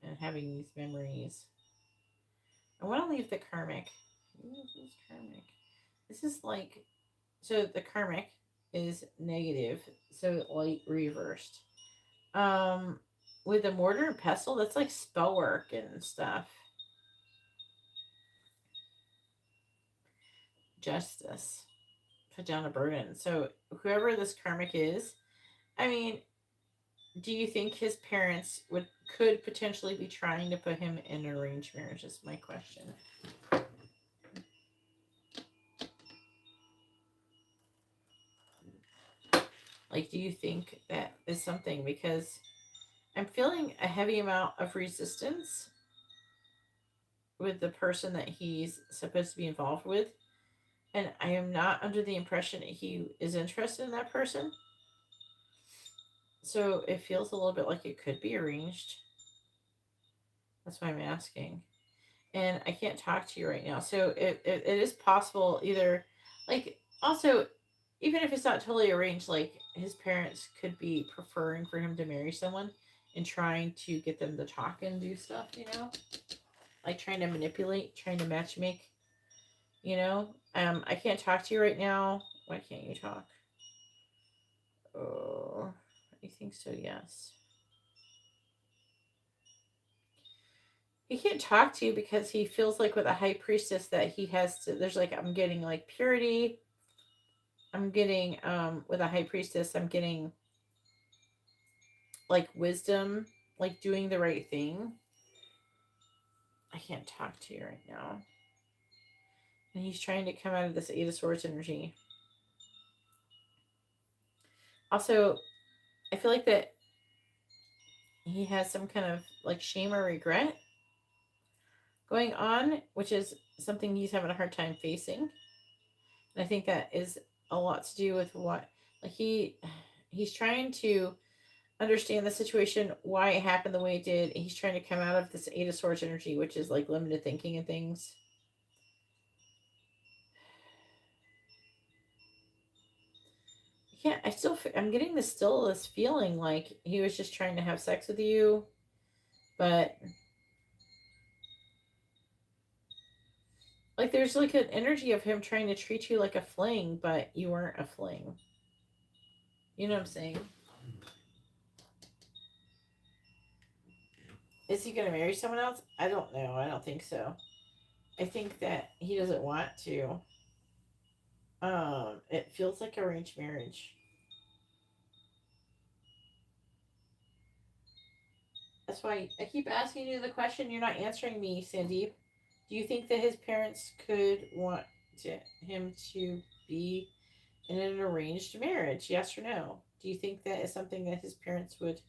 and having these memories. I want to leave the karmic. Who is this karmic? This is like, so the karmic is negative, so like reversed. With the mortar and pestle, that's like spell work and stuff. Justice. Put down a burden. So whoever this karmic is, I mean, do you think his parents could potentially be trying to put him in an arranged marriage? Is my question. Like, do you think that is something? Because I'm feeling a heavy amount of resistance with the person that he's supposed to be involved with. And I am not under the impression that he is interested in that person. So it feels a little bit like it could be arranged. That's why I'm asking. And I can't talk to you right now. So it is possible either, like, also, even if it's not totally arranged, like, his parents could be preferring for him to marry someone and trying to get them to talk and do stuff, you know? Like, trying to manipulate, trying to matchmake, you know? I can't talk to you right now. Why can't you talk? Oh, I think so, yes. He can't talk to you because he feels like with a high priestess that he has to, there's like, I'm getting like purity. I'm getting, with a high priestess, I'm getting like wisdom, like doing the right thing. I can't talk to you right now. And he's trying to come out of this Eight of Swords energy. Also, I feel like that he has some kind of like shame or regret going on, which is something he's having a hard time facing. And I think that is a lot to do with what, like, he's trying to understand the situation, why it happened the way it did. He's trying to come out of this Eight of Swords energy, which is like limited thinking and things. Yeah, I'm getting this feeling like he was just trying to have sex with you, but like there's like an energy of him trying to treat you like a fling, but you weren't a fling. You know what I'm saying? Is he going to marry someone else? I don't know. I don't think so. I think that he doesn't want to. It feels like arranged marriage. That's why I keep asking you the question. You're not answering me, Sandeep. Do you think that his parents could want him to be in an arranged marriage? Yes or no? Do you think that is something that his parents would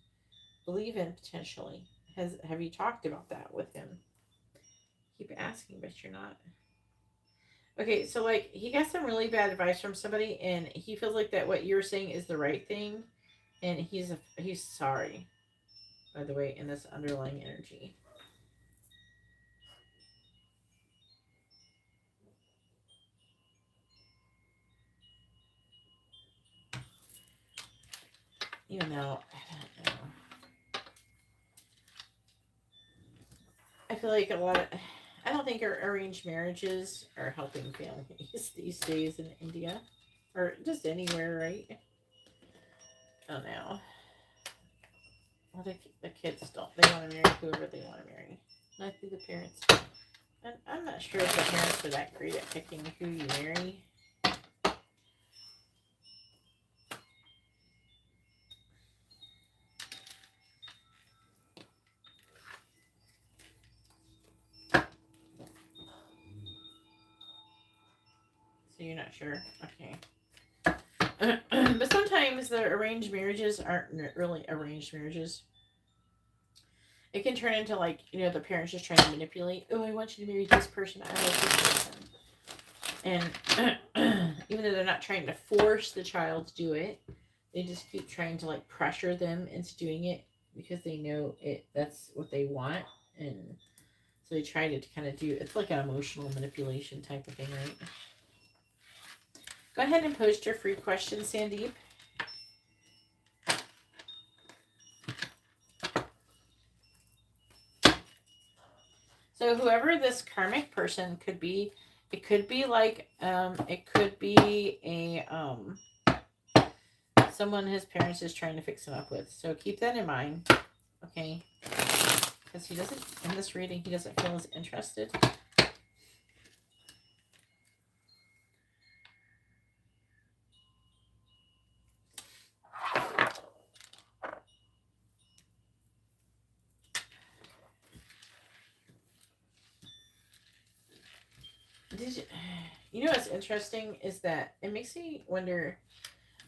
believe in potentially? Have you talked about that with him? Keep asking, but you're not. Okay, so like he got some really bad advice from somebody, and he feels like that what you're saying is the right thing, and he's sorry. By the way, in this underlying energy. Even though I don't know, I feel like a lot of. I don't think our arranged marriages are helping families these days in India, or just anywhere, right? Oh no. Well, the kids don't. They want to marry whoever they want to marry. Not through the parents. And I'm not sure if the parents are that great at picking who you marry. So you're not sure? Okay. But sometimes the arranged marriages aren't really arranged marriages. It can turn into like, the parents just trying to manipulate. Oh, I want you to marry this person. I like this person. And even though they're not trying to force the child to do it, they just keep trying to like pressure them into doing it because they know that's what they want. And so they try to kind of do, it's like an emotional manipulation type of thing, right? Go ahead and post your free question, Sandeep. So whoever this karmic person could be, it could be like, it could be a, someone his parents is trying to fix him up with. So keep that in mind, okay? Because he doesn't, in this reading, he doesn't feel as interested. You know what's interesting is that it makes me wonder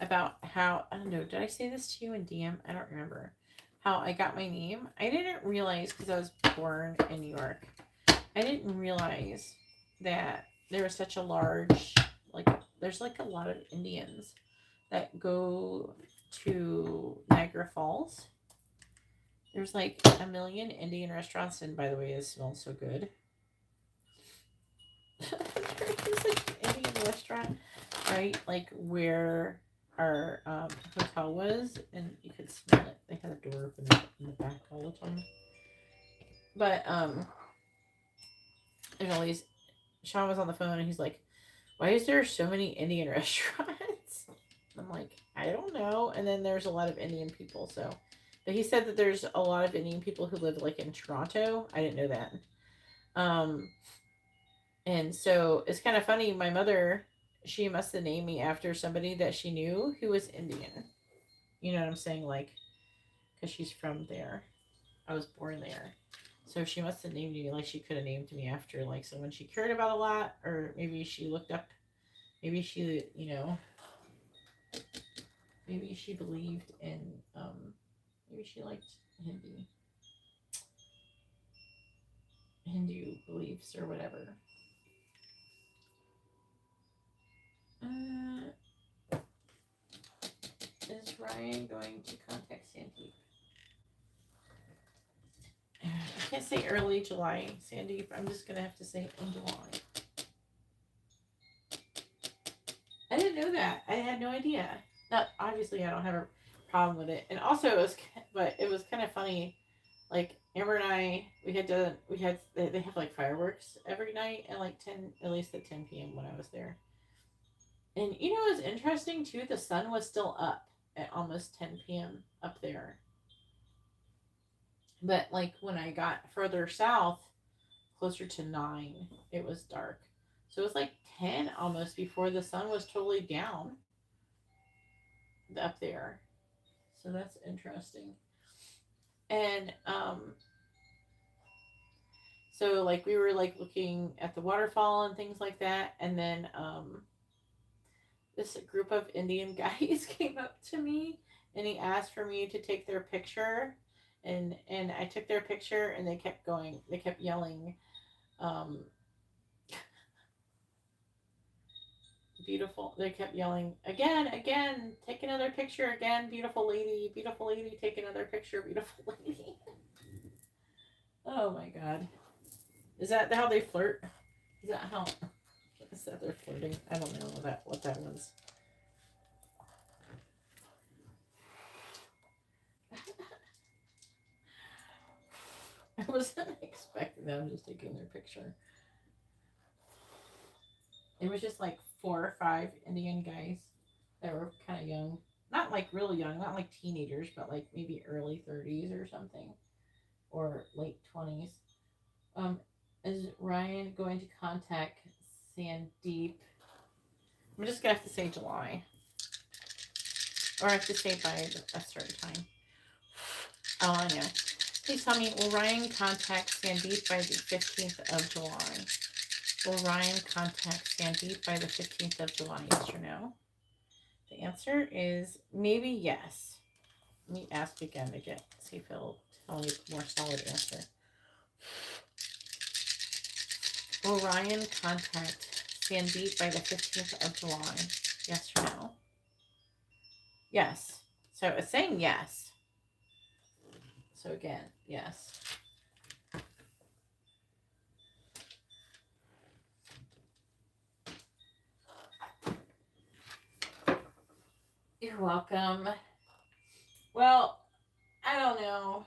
about how, I don't know, did I say this to you in DM? I don't remember. How I got my name. I didn't realize, because I was born in New York, I didn't realize that there was such a large, like, there's like a lot of Indians that go to Niagara Falls. There's like a million Indian restaurants, and by the way, it smells so good. There's like an Indian restaurant, right? Like where our hotel was, and you could smell it. They had a door open in the back all the time. But there's all these. Sean was on the phone, and he's like, "Why is there so many Indian restaurants?" I'm like, "I don't know." And then there's a lot of Indian people, so. But he said that there's a lot of Indian people who live like in Toronto. I didn't know that. And so it's kind of funny. My mother, she must have named me after somebody that she knew who was Indian. You know what I'm saying? Like, because she's from there. I was born there. So she must have named me, like she could have named me after like someone she cared about a lot, or maybe she looked up, maybe she, maybe she believed in, maybe she liked Hindu beliefs or whatever. Is Ryan going to contact Sandeep? I can't say early July, Sandeep. I'm just gonna have to say in July. I didn't know that. I had no idea. Not obviously, I don't have a problem with it. And also, it was kind of funny. Like Amber and I, they have like fireworks every night at like 10, at least at 10 p.m. when I was there. And you know what's interesting too? The sun was still up at almost 10 p.m. up there. But like when I got further south, closer to 9, it was dark. So it was like 10 almost before the sun was totally down up there. So that's interesting. And so like we were like looking at the waterfall and things like that, and then this group of Indian guys came up to me, and he asked for me to take their picture. and I took their picture, and they kept going. They kept yelling, um, beautiful. They kept yelling again, again, take another picture again, beautiful lady, take another picture, beautiful lady. Oh my god. Is that how they flirt? Is that how is that they're flirting? I don't know what that was. I wasn't expecting them just taking their picture. It was just like 4 or 5 Indian guys that were kind of young. Not like really young, not like teenagers, but like maybe early 30s or something, or late 20s. Um, is Ryan going to contact Sandeep? I'm just gonna have to say July, or I have to say by a certain time. Oh, I know. Please tell me, will Ryan contact Sandeep by the 15th of July? Will Ryan contact Sandeep by the 15th of July? Yes or no? The answer is maybe yes. Let me ask again to see if he'll tell me a more solid answer. Will Ryan contact Sandeep by the 15th of July? Yes or no? Yes. So it's saying yes. So again, yes. You're welcome. Well, I don't know.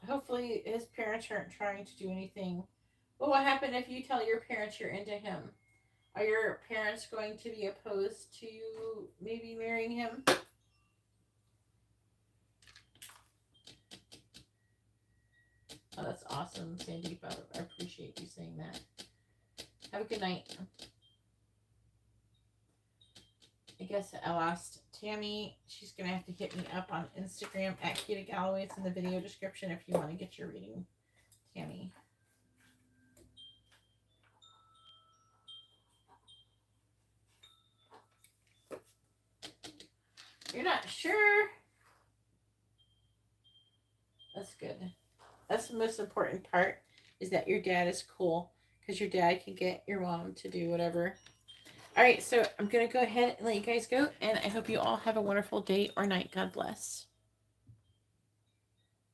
Hopefully his parents aren't trying to do anything. What will happen if you tell your parents you're into him? Are your parents going to be opposed to you maybe marrying him? Oh, that's awesome, Sandeep. I appreciate you saying that. Have a good night. I guess I'll ask Tammy. She's going to have to hit me up on Instagram at GeetaGalaway. It's in the video description if you want to get your reading, Tammy. You're not sure? That's good. That's the most important part, is that your dad is cool, because your dad can get your mom to do whatever. All right, so I'm going to go ahead and let you guys go, and I hope you all have a wonderful day or night. God bless.